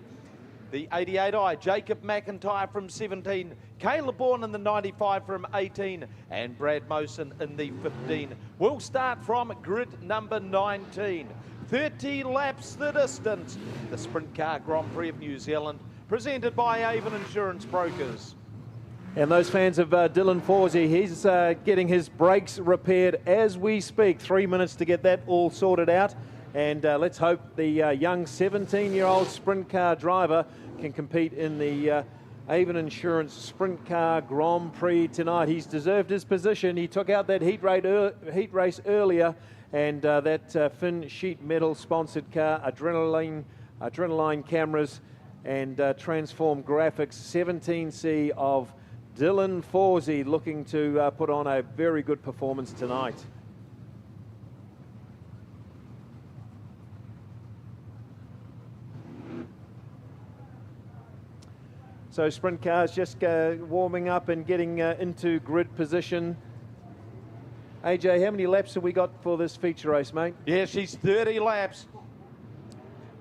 The 88I, Jacob McIntyre from 17, Caleb Bourne in the 95 from 18, and Brad Mosen in the 15 will start from grid number 19. 30 laps the distance. The Sprint Car Grand Prix of New Zealand, presented by Avon Insurance Brokers. And those fans of Dylan Forsey, he's getting his brakes repaired as we speak. 3 minutes to get that all sorted out. And let's hope the young 17-year-old sprint car driver can compete in the Avon Insurance Sprint Car Grand Prix tonight. He's deserved his position. He took out that heat race earlier, and that Finn Sheet Metal sponsored car, adrenaline cameras and transform graphics. 17C of Dylan Forsey looking to put on a very good performance tonight. So sprint cars just warming up and getting into grid position. AJ, how many laps have we got for this feature race, mate? Yeah, she's 30 laps.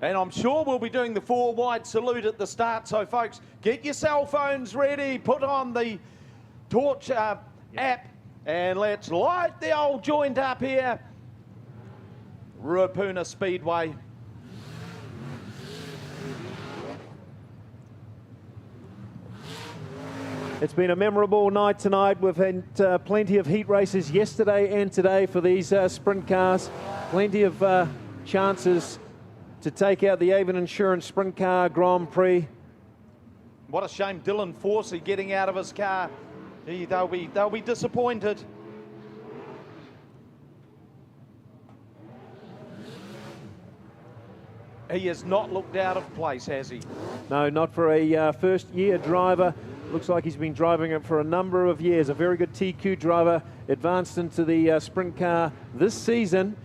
And I'm sure we'll be doing the 4 wide salute at the start. So, folks, get your cell phones ready. Put on the Torch app, and let's light the old joint up here. Ruapuna Speedway. It's been a memorable night tonight. We've had plenty of heat races yesterday and today for these sprint cars. Plenty of chances to take out the Avon Insurance Sprint Car Grand Prix. What a shame, Dylan Forsey getting out of his car. They'll be disappointed. He has not looked out of place, has he? No, not for a first-year driver. Looks like he's been driving it for a number of years. A very good TQ driver, advanced into the sprint car this season.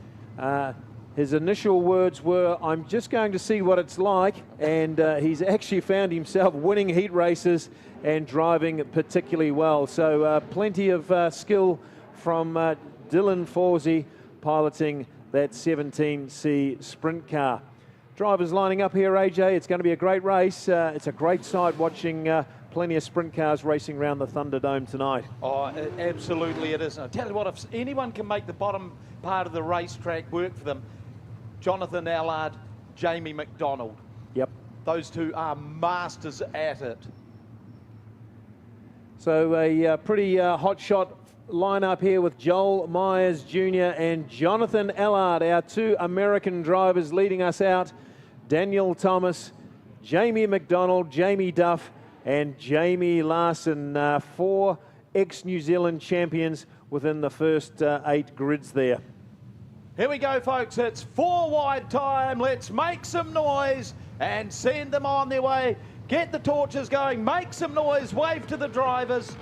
His initial words were, "I'm just going to see what it's like," and he's actually found himself winning heat races and driving particularly well. So plenty of skill from Dylan Forsey piloting that 17C sprint car. Drivers lining up here, AJ. It's going to be a great race. It's a great sight watching plenty of sprint cars racing around the Thunderdome tonight. Oh, absolutely it is. And I tell you what, if anyone can make the bottom part of the racetrack work for them, Jonathan Allard, Jamie McDonald. Yep. Those two are masters at it. So a pretty hot shot lineup here with Joel Myers Jr. and Jonathan Allard, our 2 American drivers leading us out. Daniel Thomas, Jamie McDonald, Jamie Duff, and Jamie Larson, 4 ex-New Zealand champions within the first 8 grids there. Here we go, folks. It's 4 wide time. Let's make some noise and send them on their way. Get the torches going. Make some noise. Wave to the drivers.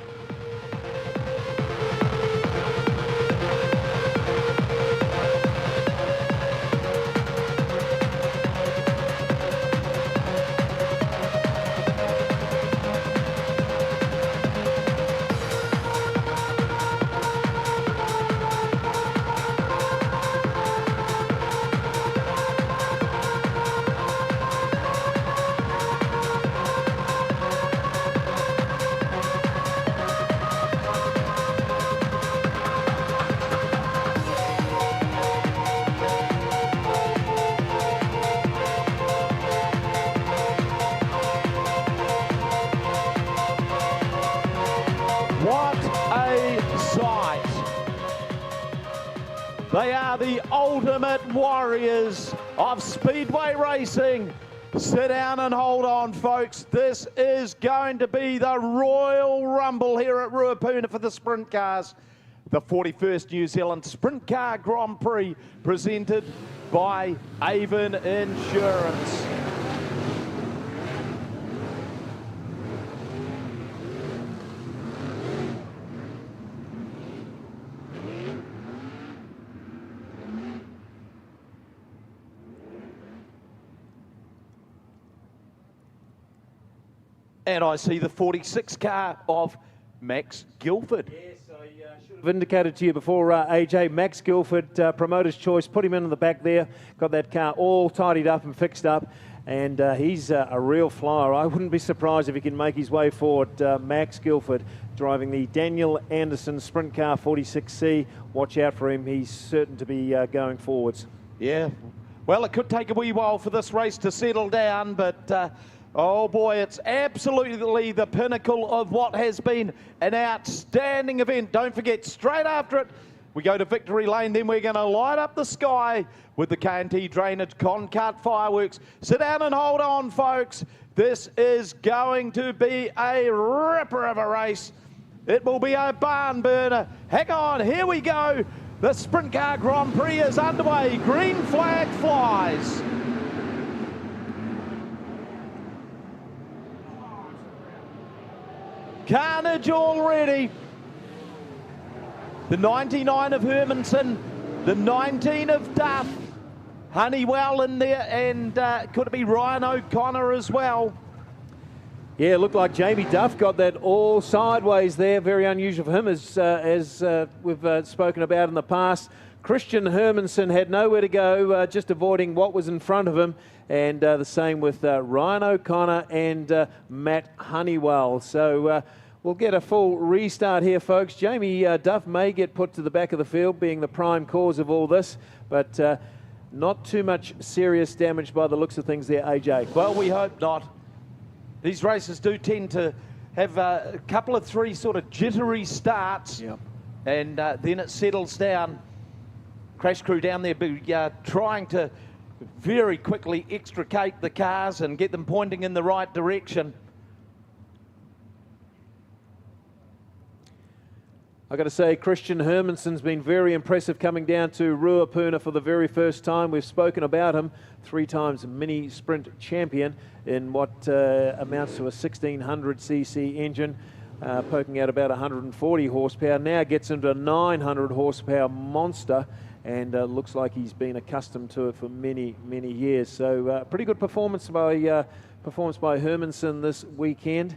They are the ultimate warriors of speedway racing. Sit down and hold on, folks. This is going to be the Royal Rumble here at Ruapuna for the sprint cars. The 41st New Zealand Sprint Car Grand Prix presented by Avon Insurance. And I see the 46 car of Max Guilford. Yes, I should have indicated to you before, AJ, Max Guilford, promoter's choice, put him in the back there, got that car all tidied up and fixed up, and he's a real flyer. I wouldn't be surprised if he can make his way forward. Max Guilford driving the Daniel Anderson Sprint Car 46C. Watch out for him, he's certain to be going forwards. Yeah, well, it could take a wee while for this race to settle down, but oh boy, it's absolutely the pinnacle of what has been an outstanding event. Don't forget, straight after it, we go to Victory Lane, then we're going to light up the sky with the K&T Drainage Concart fireworks. Sit down and hold on, folks. This is going to be a ripper of a race. It will be a barn burner. Hang on, here we go. The Sprint Car Grand Prix is underway. Green flag flies. Carnage already. The 99 of Hermanson, the 19 of Duff, Honeywell in there, and could it be Ryan O'Connor as well? Yeah, it looked like Jamie Duff got that all sideways there. Very unusual for him, as we've spoken about in the past. Christian Hermanson had nowhere to go, just avoiding what was in front of him. And the same with Ryan O'Connor and Matt Honeywell. So we'll get a full restart here, folks. Jamie Duff may get put to the back of the field, being the prime cause of all this, but not too much serious damage by the looks of things there, AJ. Well, we hope not. These races do tend to have a couple of three sort of jittery starts, yep. And then it settles down. Crash crew down there trying to very quickly extricate the cars and get them pointing in the right direction. I've got to say, Christian Hermanson's been very impressive coming down to Ruapuna for the very first time. We've spoken about him, 3 times mini sprint champion in what amounts to a 1600cc engine, poking out about 140 horsepower. Now gets into a 900 horsepower monster, and looks like he's been accustomed to it for many, many years. So pretty good performance by Hermanson this weekend.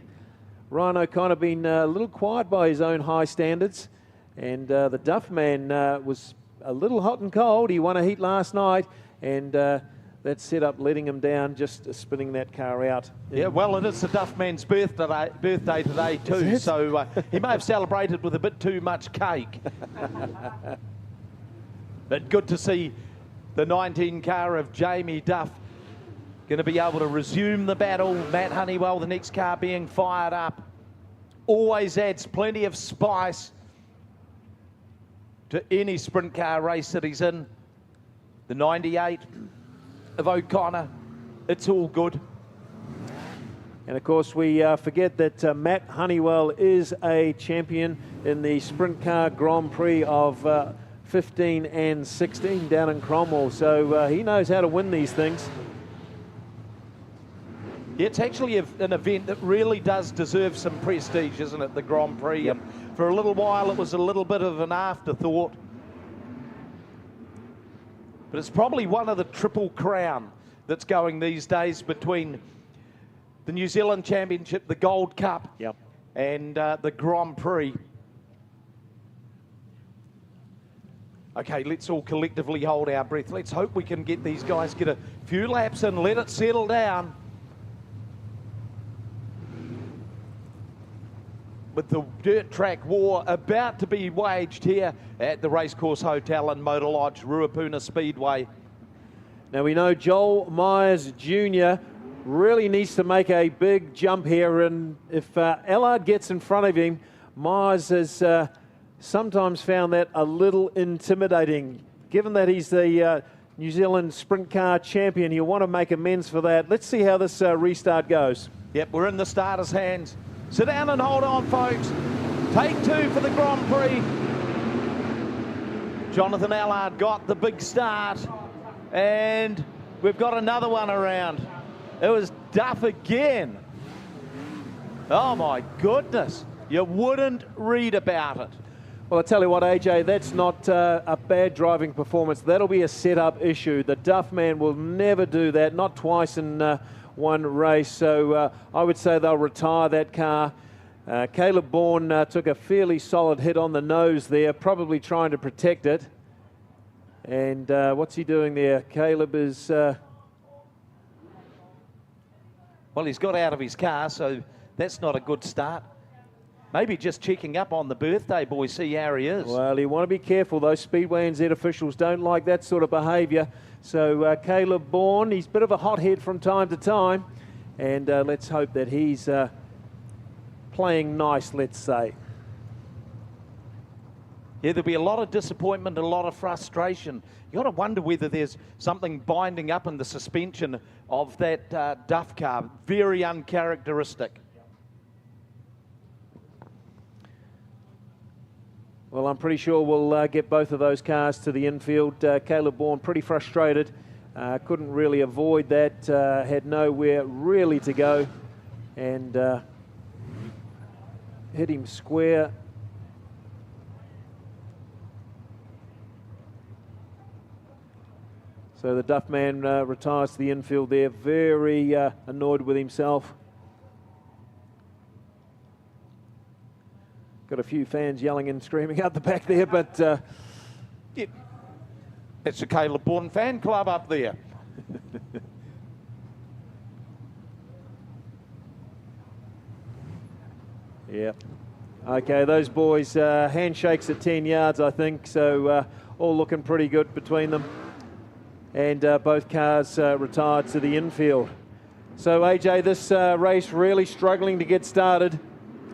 Ryan O'Connor been a little quiet by his own high standards, and the Duff man was a little hot and cold. He won a heat last night, and that setup letting him down, just spinning that car out. Yeah, well, it is the Duff man's birthday today too, so he may have celebrated with a bit too much cake. But good to see the 19 car of Jamie Duff going to be able to resume the battle. Matt Honeywell, the next car being fired up, always adds plenty of spice to any sprint car race that he's in. The 98 of O'Connor, it's all good. And of course, we forget that Matt Honeywell is a champion in the Sprint Car Grand Prix of 15 and 16 down in Cromwell. So he knows how to win these things. Yeah, it's actually an event that really does deserve some prestige, isn't it, the Grand Prix? Yep. And for a little while, it was a little bit of an afterthought. But it's probably one of the triple crown that's going these days between the New Zealand Championship, the Gold Cup, yep, and the Grand Prix. Okay, let's all collectively hold our breath. Let's hope we can get these guys, get a few laps and let it settle down. With the dirt track war about to be waged here at the Racecourse Hotel and Motor Lodge, Ruapuna Speedway. Now we know Joel Myers Jr. really needs to make a big jump here, and if Allard gets in front of him, Myers has sometimes found that a little intimidating. given that he's the New Zealand sprint car champion, he'll want to make amends for that. Let's see how this restart goes. Yep, we're in the starter's hands. Sit down and hold on, folks. Take 2 for the Grand Prix. Jonathan Allard got the big start, and we've got another one around. It was Duff again. Oh my goodness, you wouldn't read about it. Well, I tell you what, AJ, that's not a bad driving performance. That'll be a setup issue. The Duff man will never do that, not twice in one race. So I would say they'll retire that car. Caleb Bourne took a fairly solid hit on the nose there, probably trying to protect it. And what's he doing there? Caleb is... Well, he's got out of his car, so that's not a good start. Maybe just checking up on the birthday boy, see how he is. Well, you want to be careful. Those Speedway NZ officials don't like that sort of behaviour. So Caleb Bourne, he's a bit of a hothead from time to time. And let's hope that he's playing nice, let's say. Yeah, there'll be a lot of disappointment, a lot of frustration. You got to wonder whether there's something binding up in the suspension of that Duff car. Very uncharacteristic. Well, I'm pretty sure we'll get both of those cars to the infield. Caleb Bourne pretty frustrated. Couldn't really avoid that. Had nowhere really to go. And hit him square. So the Duff man retires to the infield there, very annoyed with himself. Got a few fans yelling and screaming out the back there, but... Yeah. It's a Caleb Bourne fan club up there. Yeah. Okay, those boys, handshakes at 10 yards, I think, so all looking pretty good between them. And both cars retired to the infield. So, AJ, this race really struggling to get started.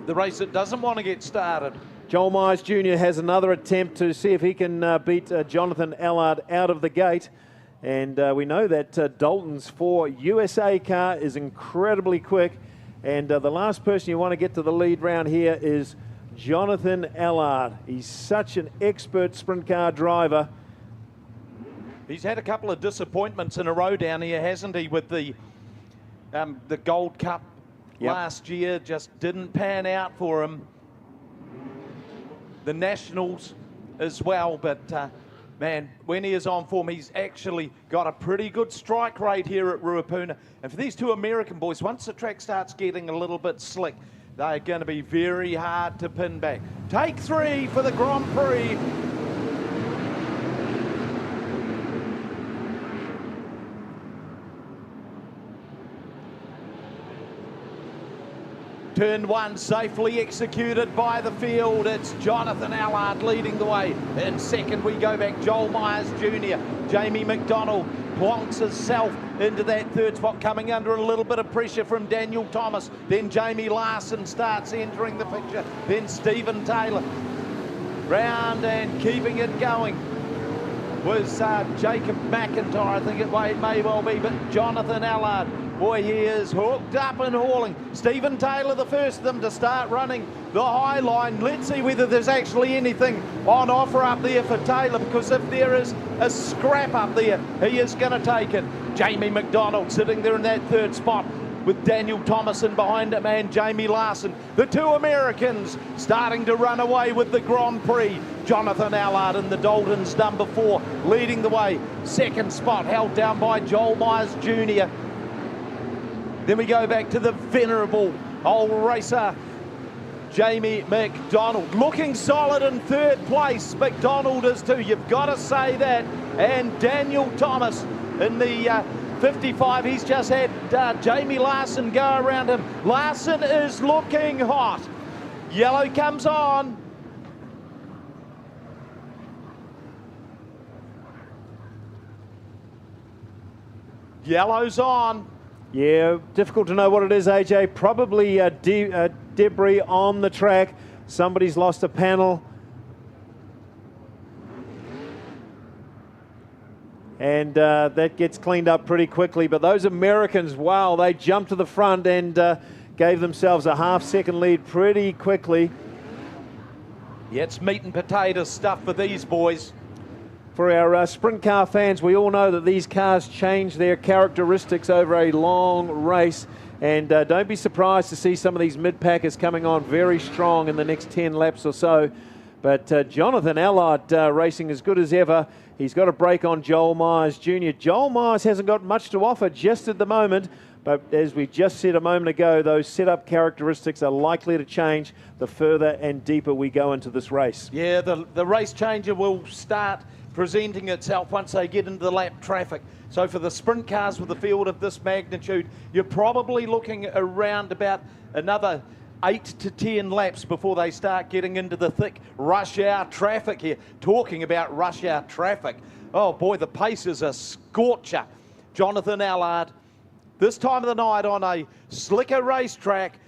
The race that doesn't want to get started. Joel Myers Jr. has another attempt to see if he can beat Jonathan Allard out of the gate. And we know that Dalton's 4 USA car is incredibly quick. And the last person you want to get to the lead round here is Jonathan Allard. He's such an expert sprint car driver. He's had a couple of disappointments in a row down here, hasn't he, with the Gold Cup last year. Just didn't pan out for him. The Nationals as well, but man, when he is on form, he's actually got a pretty good strike rate here at Ruapuna. And for these two American boys, once the track starts getting a little bit slick, they're going to be very hard to pin back. Take 3 for the Grand Prix. Turn 1 safely executed by the field. It's Jonathan Allard leading the way. In second we go back Joel Myers Jr. Jamie McDonald plonks himself into that third spot, coming under a little bit of pressure from Daniel Thomas. Then Jamie Larson starts entering the picture. Then Stephen Taylor. Round and keeping it going was Jacob McIntyre, I think it may well be, but Jonathan Allard, boy, he is hooked up and hauling. Stephen Taylor, the first of them to start running the high line. Let's see whether there's actually anything on offer up there for Taylor, because if there is a scrap up there, he is going to take it. Jamie McDonald sitting there in that third spot with Daniel Thomason behind him and Jamie Larson. The two Americans starting to run away with the Grand Prix. Jonathan Allard in the Dalton's number 4 leading the way. Second spot held down by Joel Myers Jr. Then we go back to the venerable old racer, Jamie McDonald. Looking solid in third place. McDonald is too, you've got to say that. And Daniel Thomas in the 55, he's just had Jamie Larson go around him. Larson is looking hot. Yellow comes on. Yellow's on. Yeah, difficult to know what it is, AJ. Probably debris on the track. Somebody's lost a panel. And that gets cleaned up pretty quickly. But those Americans, wow, they jumped to the front and gave themselves a half-second lead pretty quickly. Yeah, it's meat and potatoes stuff for these boys. For our sprint car fans, we all know that these cars change their characteristics over a long race. And don't be surprised to see some of these mid-packers coming on very strong in the next 10 laps or so. But Jonathan Allard racing as good as ever. He's got a break on Joel Myers Jr. Joel Myers hasn't got much to offer just at the moment. But as we just said a moment ago, those setup characteristics are likely to change the further and deeper we go into this race. Yeah, the race changer will start presenting itself once they get into the lap traffic. So for the sprint cars with a field of this magnitude, you're probably looking around about another 8 to 10 laps before they start getting into the thick rush hour traffic here. Talking about rush hour traffic, oh boy, the pace is a scorcher. Jonathan Allard, this time of the night on a slicker racetrack,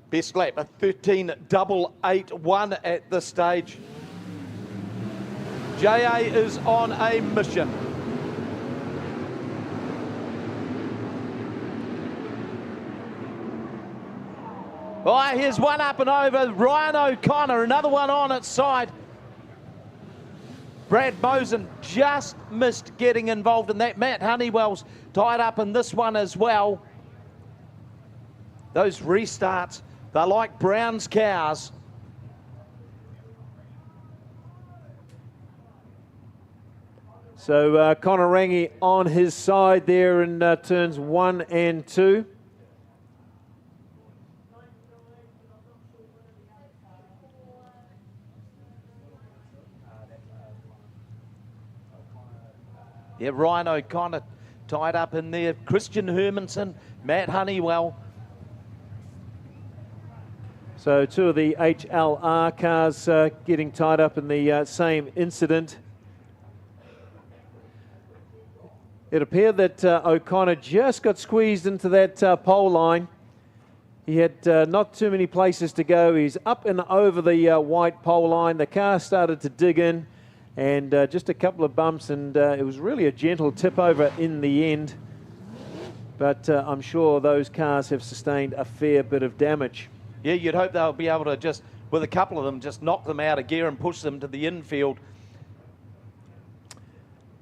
best lap, a 13.881 at this stage. JA is on a mission. Oh, here's one up and over. Ryan O'Connor, another one on its side. Brad Mosen just missed getting involved in that. Matt Honeywell's tied up in this one as well. Those restarts, they're like Brown's cows. So Connor Rangi on his side there in turns 1 and 2. Yeah, Ryan O'Connor tied up in there. Christian Hermanson, Matt Honeywell. So two of the HLR cars getting tied up in the same incident. It appeared that O'Connor just got squeezed into that pole line. He had not too many places to go. He's up and over the white pole line. The car started to dig in, and just a couple of bumps, and it was really a gentle tip over in the end. But I'm sure those cars have sustained a fair bit of damage. Yeah, you'd hope they'll be able to just, with a couple of them, just knock them out of gear and push them to the infield.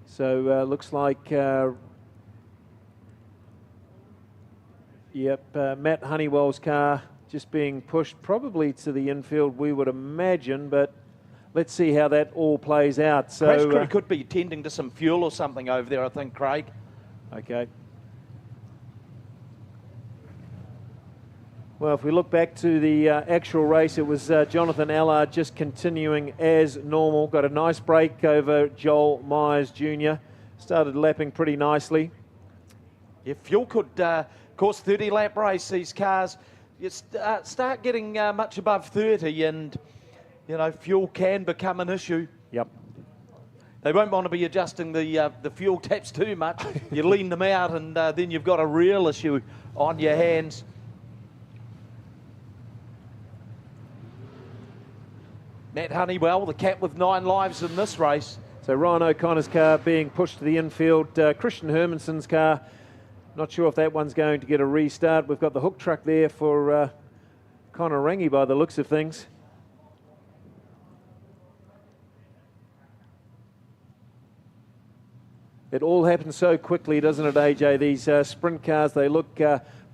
So looks like, Matt Honeywell's car just being pushed probably to the infield, we would imagine, but let's see how that all plays out. So Crash crew could be tending to some fuel or something over there, I think, Craig. Okay. Well, if we look back to the actual race, it was Jonathan Allard just continuing as normal. Got a nice break over Joel Myers Jr. Started lapping pretty nicely. If fuel could, of course, 30-lap race, these cars, you start getting much above 30 and, you know, fuel can become an issue. Yep. They won't want to be adjusting the fuel taps too much. You lean them out and then you've got a real issue on your hands. Matt Honeywell, the cat with 9 lives in this race. So Ryan O'Connor's car being pushed to the infield. Christian Hermanson's car, not sure if that one's going to get a restart. We've got the hook truck there for Connor Rangi by the looks of things. It all happens so quickly, doesn't it, AJ? These sprint cars, they look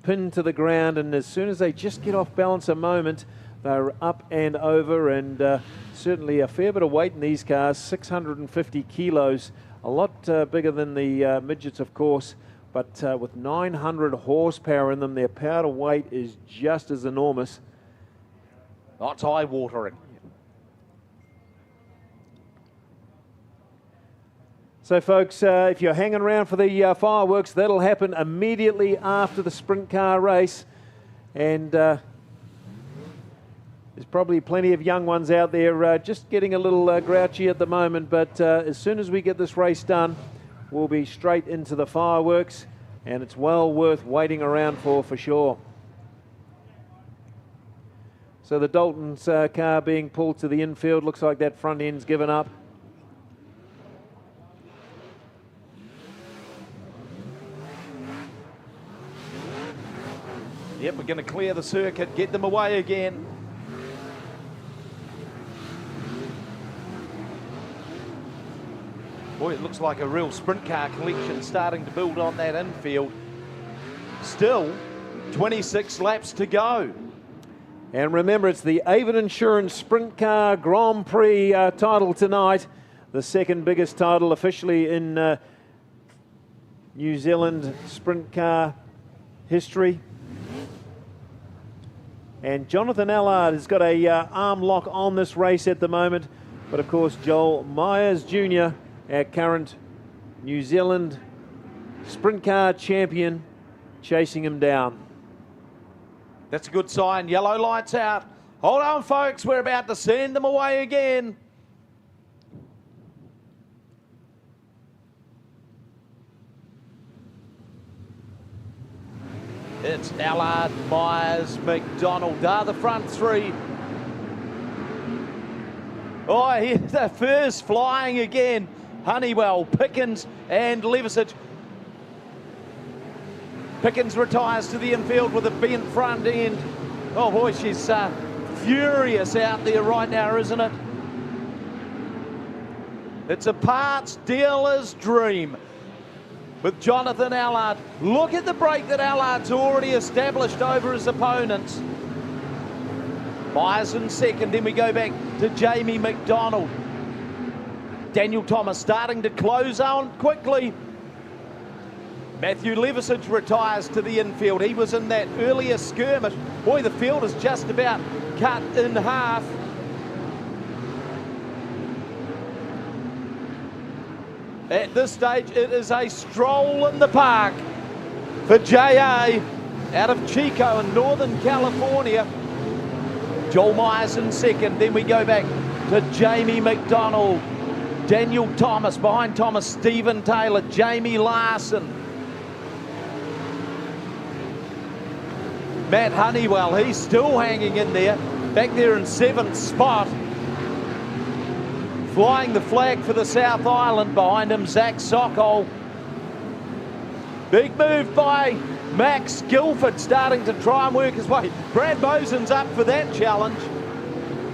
pinned to the ground, and as soon as they just get off balance a moment, they're up and over, and certainly a fair bit of weight in these cars, 650 kilos, a lot bigger than the midgets, of course, but with 900 horsepower in them, their power to weight is just as enormous. That's eye-watering. So, folks, if you're hanging around for the fireworks, that'll happen immediately after the sprint car race, and there's probably plenty of young ones out there just getting a little grouchy at the moment, but as soon as we get this race done, we'll be straight into the fireworks, and it's well worth waiting around for sure. So the Dalton's car being pulled to the infield, looks like that front end's given up. Yep, we're going to clear the circuit, get them away again. Boy, it looks like a real sprint car collection starting to build on that infield. Still, 26 laps to go. And remember, it's the Avon Insurance Sprint Car Grand Prix title tonight. The second biggest title officially in New Zealand sprint car history. And Jonathan Allard has got a arm lock on this race at the moment. But of course, Joel Myers Jr., our current New Zealand sprint car champion, chasing him down. That's a good sign. Yellow lights out. Hold on, folks. We're about to send them away again. It's Allard, Myers, McDonald. They're the front three. Oh, here's the first flying again. Honeywell, Pickens and Levisage. Pickens retires to the infield with a bent front end. Oh boy, she's furious out there right now, isn't it? It's a parts dealer's dream with Jonathan Allard. Look at the break that Allard's already established over his opponents. Myers in second, then we go back to Jamie McDonald. Daniel Thomas starting to close on quickly. Matthew Levisage retires to the infield. He was in that earlier skirmish. Boy, the field is just about cut in half. At this stage, it is a stroll in the park for JA out of Chico in Northern California. Joel Myers in second. Then we go back to Jamie McDonald. Daniel Thomas, behind Thomas, Stephen Taylor, Jamie Larson. Matt Honeywell, he's still hanging in there, back there in 7th spot. Flying the flag for the South Island, behind him Zach Sokol. Big move by Max Guilford, starting to try and work his way. Brad Mosen's up for that challenge.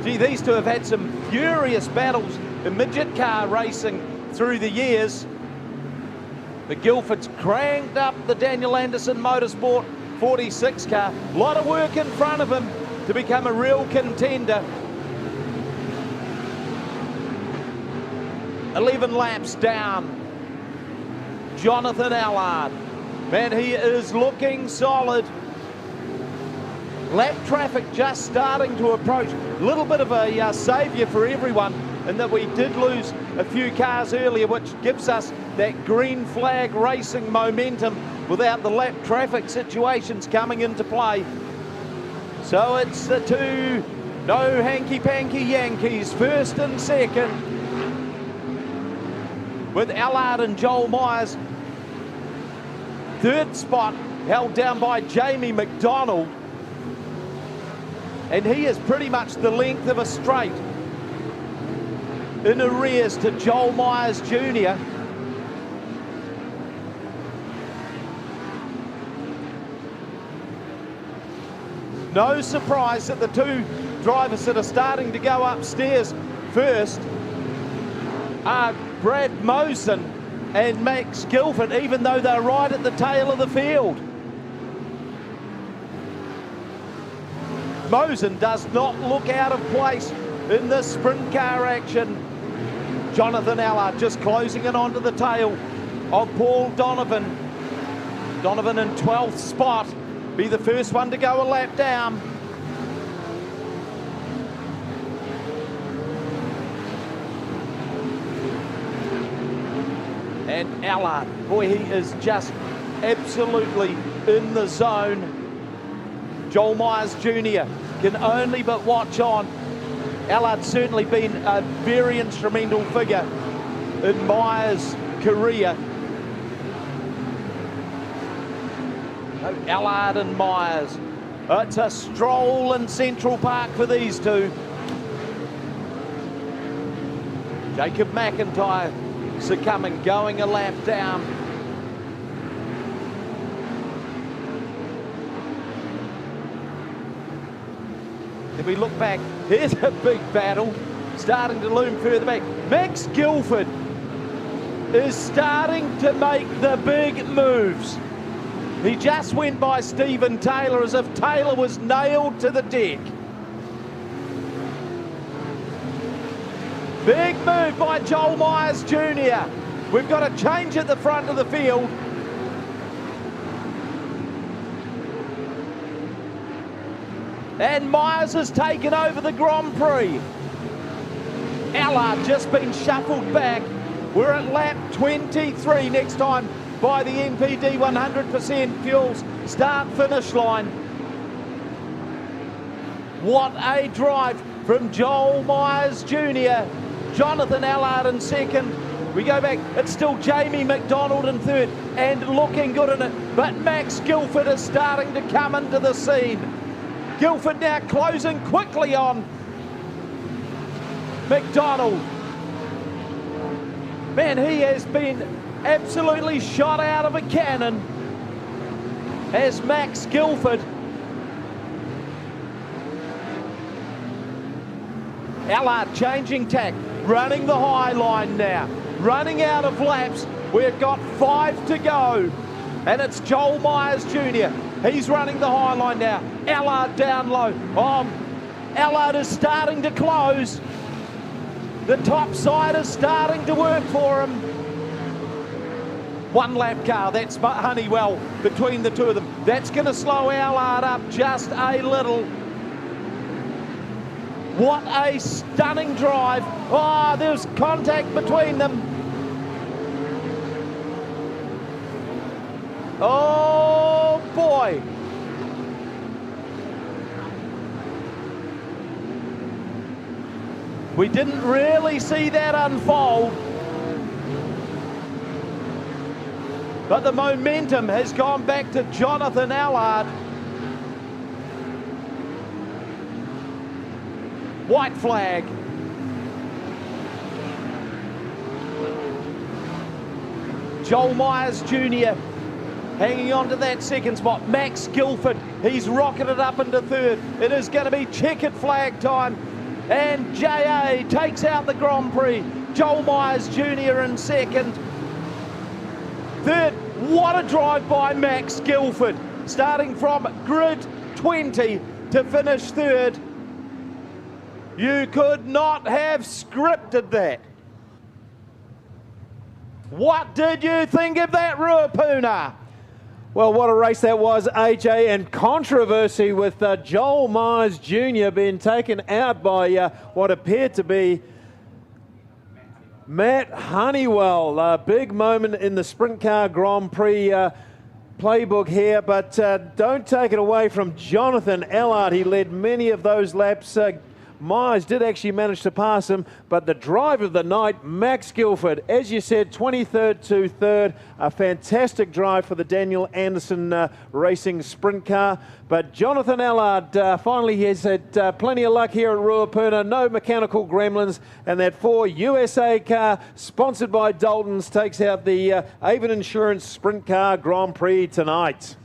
Gee, these two have had some furious battles in midget car racing through the years. But Guilford's cranked up the Daniel Anderson Motorsport 46 car. A lot of work in front of him to become a real contender. 11 laps down. Jonathan Allard. Man, he is looking solid. Lap traffic just starting to approach. A little bit of a saviour for everyone in that we did lose a few cars earlier, which gives us that green flag racing momentum without the lap traffic situations coming into play. So it's the two no hanky-panky Yankees, first and second, with Allard and Joel Myers. Third spot held down by Jamie McDonald, and he is pretty much the length of a straight in arrears to Joel Myers Jr. No surprise that the two drivers that are starting to go upstairs first are Brad Mosen and Max Guilford, even though they're right at the tail of the field. Mosen does not look out of place in this sprint car action. Jonathan Allard just closing in onto the tail of Paul Donovan. Donovan in 12th spot, be the first one to go a lap down. And Allard, boy, he is just absolutely in the zone. Joel Myers Jr. can only but watch on. Allard's certainly been a very instrumental figure in Myers' career. Allard and Myers. It's a stroll in Central Park for these two. Jacob McIntyre succumbing, going a lap down. If we look back, here's a big battle starting to loom further back. Max Guilford is starting to make the big moves. He just went by Stephen Taylor as if Taylor was nailed to the deck. Big move by Joel Myers Jr. We've got a change at the front of the field. And Myers has taken over the Grand Prix. Allard just been shuffled back. We're at lap 23 next time by the NPD 100% fuels start-finish line. What a drive from Joel Myers Jr. Jonathan Allard in second. We go back, it's still Jamie McDonald in third and looking good in it. But Max Guilford is starting to come into the scene. Guilford now closing quickly on McDonald. Man, he has been absolutely shot out of a cannon as Max Guilford. Allard changing tack, running the high line now, running out of laps. We've got 5 to go, and it's Joel Myers Jr. He's running the high line now. Allard down low. Allard is starting to close. The top side is starting to work for him. One lap car, that's Honeywell between the two of them. That's going to slow Allard up just a little. What a stunning drive. Oh, there's contact between them. Oh boy. We didn't really see that unfold. But the momentum has gone back to Jonathan Allard. White flag. Joel Myers Jr. hanging on to that second spot. Max Guilford, he's rocketed up into third. It is going to be checkered flag time. And JA takes out the Grand Prix. Joel Myers Jr. in second. Third, what a drive by Max Guilford. Starting from grid 20 to finish third. You could not have scripted that. What did you think of that, Ruapuna? Well, what a race that was, AJ, and controversy with Joel Myers Jr. being taken out by what appeared to be Matt Honeywell. A big moment in the Sprint Car Grand Prix playbook here, but don't take it away from Jonathan Allard. He led many of those laps. Myers did actually manage to pass him, but the drive of the night, Max Guilford, as you said, 23rd to 3rd, a fantastic drive for the Daniel Anderson Racing Sprint Car. But Jonathan Allard finally has had plenty of luck here at Ruapuna, no mechanical gremlins, and that Ford USA car, sponsored by Dalton's, takes out the Avon Insurance Sprint Car Grand Prix tonight.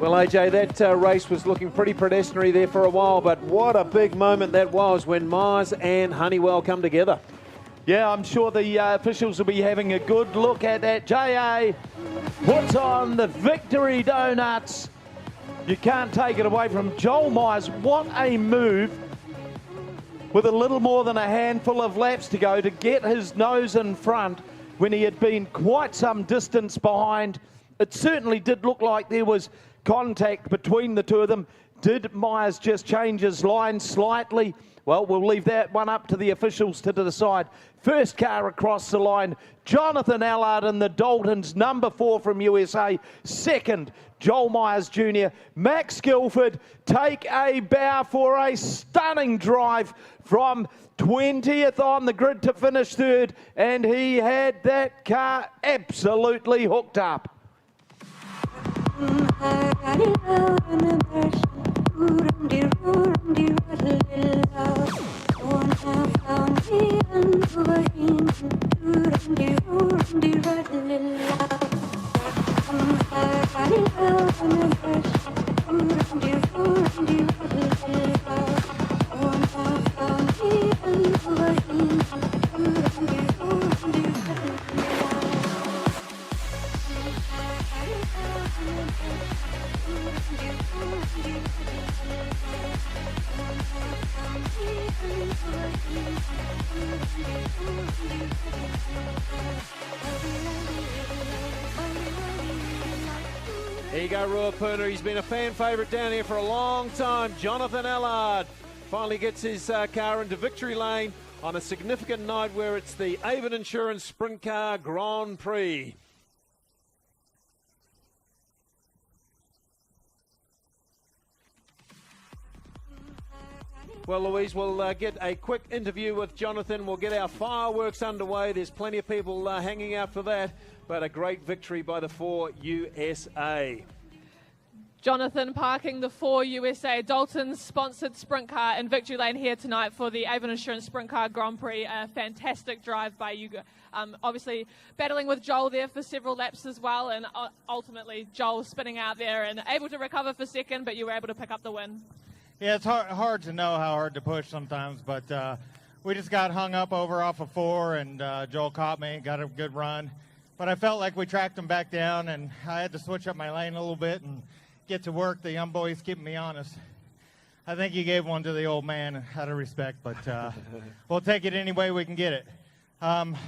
Well, AJ, that race was looking pretty pedestrian there for a while, but what a big moment that was when Myers and Honeywell come together. Yeah, I'm sure the officials will be having a good look at that. JA puts on the victory donuts. You can't take it away from Joel Myers. What a move with a little more than a handful of laps to go to get his nose in front when he had been quite some distance behind. It certainly did look like there was contact between the two of them. Did Myers just change his line slightly? Well, we'll leave that one up to the officials to decide. First car across the line, Jonathan Allard in the Daltons, number 4 from USA. Second, Joel Myers Jr. Max Guilford take a bow for a stunning drive from 20th on the grid to finish third, and he had that car absolutely hooked up. There you go, Ruapuna. He's been a fan favourite down here for a long time. Jonathan Allard finally gets his car into victory lane on a significant night where it's the Avon Insurance Sprint Car Grand Prix. Well, Louise, we'll get a quick interview with Jonathan. We'll get our fireworks underway. There's plenty of people hanging out for that, but a great victory by the 4 USA. Jonathan parking the 4 USA Dalton's sponsored sprint car in victory lane here tonight for the Avon Insurance Sprint Car Grand Prix. A fantastic drive by you. Obviously battling with Joel there for several laps as well, and ultimately Joel spinning out there and able to recover for second, but you were able to pick up the win. Yeah, it's hard to know how hard to push sometimes, but we just got hung up over off of 4, and Joel caught me, got a good run. But I felt like we tracked him back down, and I had to switch up my lane a little bit and get to work. The young boy's keeping me honest. I think he gave one to the old man out of respect, but we'll take it any way we can get it.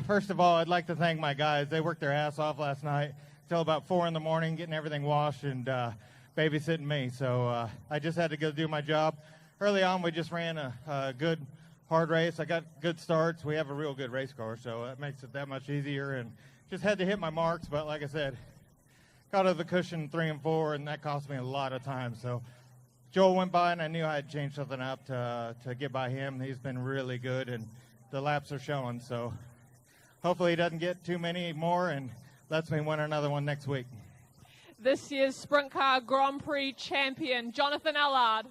First of all, I'd like to thank my guys. They worked their ass off last night till about 4 in the morning, getting everything washed and babysitting me. So I just had to go do my job. Early on, we just ran a good, hard race. I got good starts. We have a real good race car, so that makes it that much easier. And just had to hit my marks, but like I said, got over the cushion 3 and 4, and that cost me a lot of time. So Joel went by, and I knew I had to change something up to get by him. He's been really good, and the laps are showing. So hopefully he doesn't get too many more and lets me win another one next week. This year's Sprint Car Grand Prix champion, Jonathan Allard.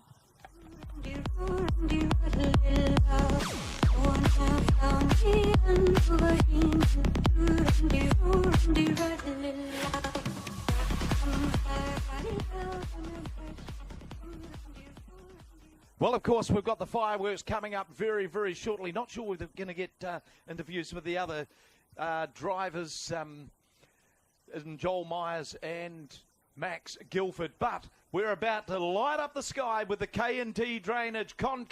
Well, of course, we've got the fireworks coming up very, very shortly. Not sure we're going to get interviews with the other drivers, Joel Myers and Max Guilford, but we're about to light up the sky with the K&T Drainage Concave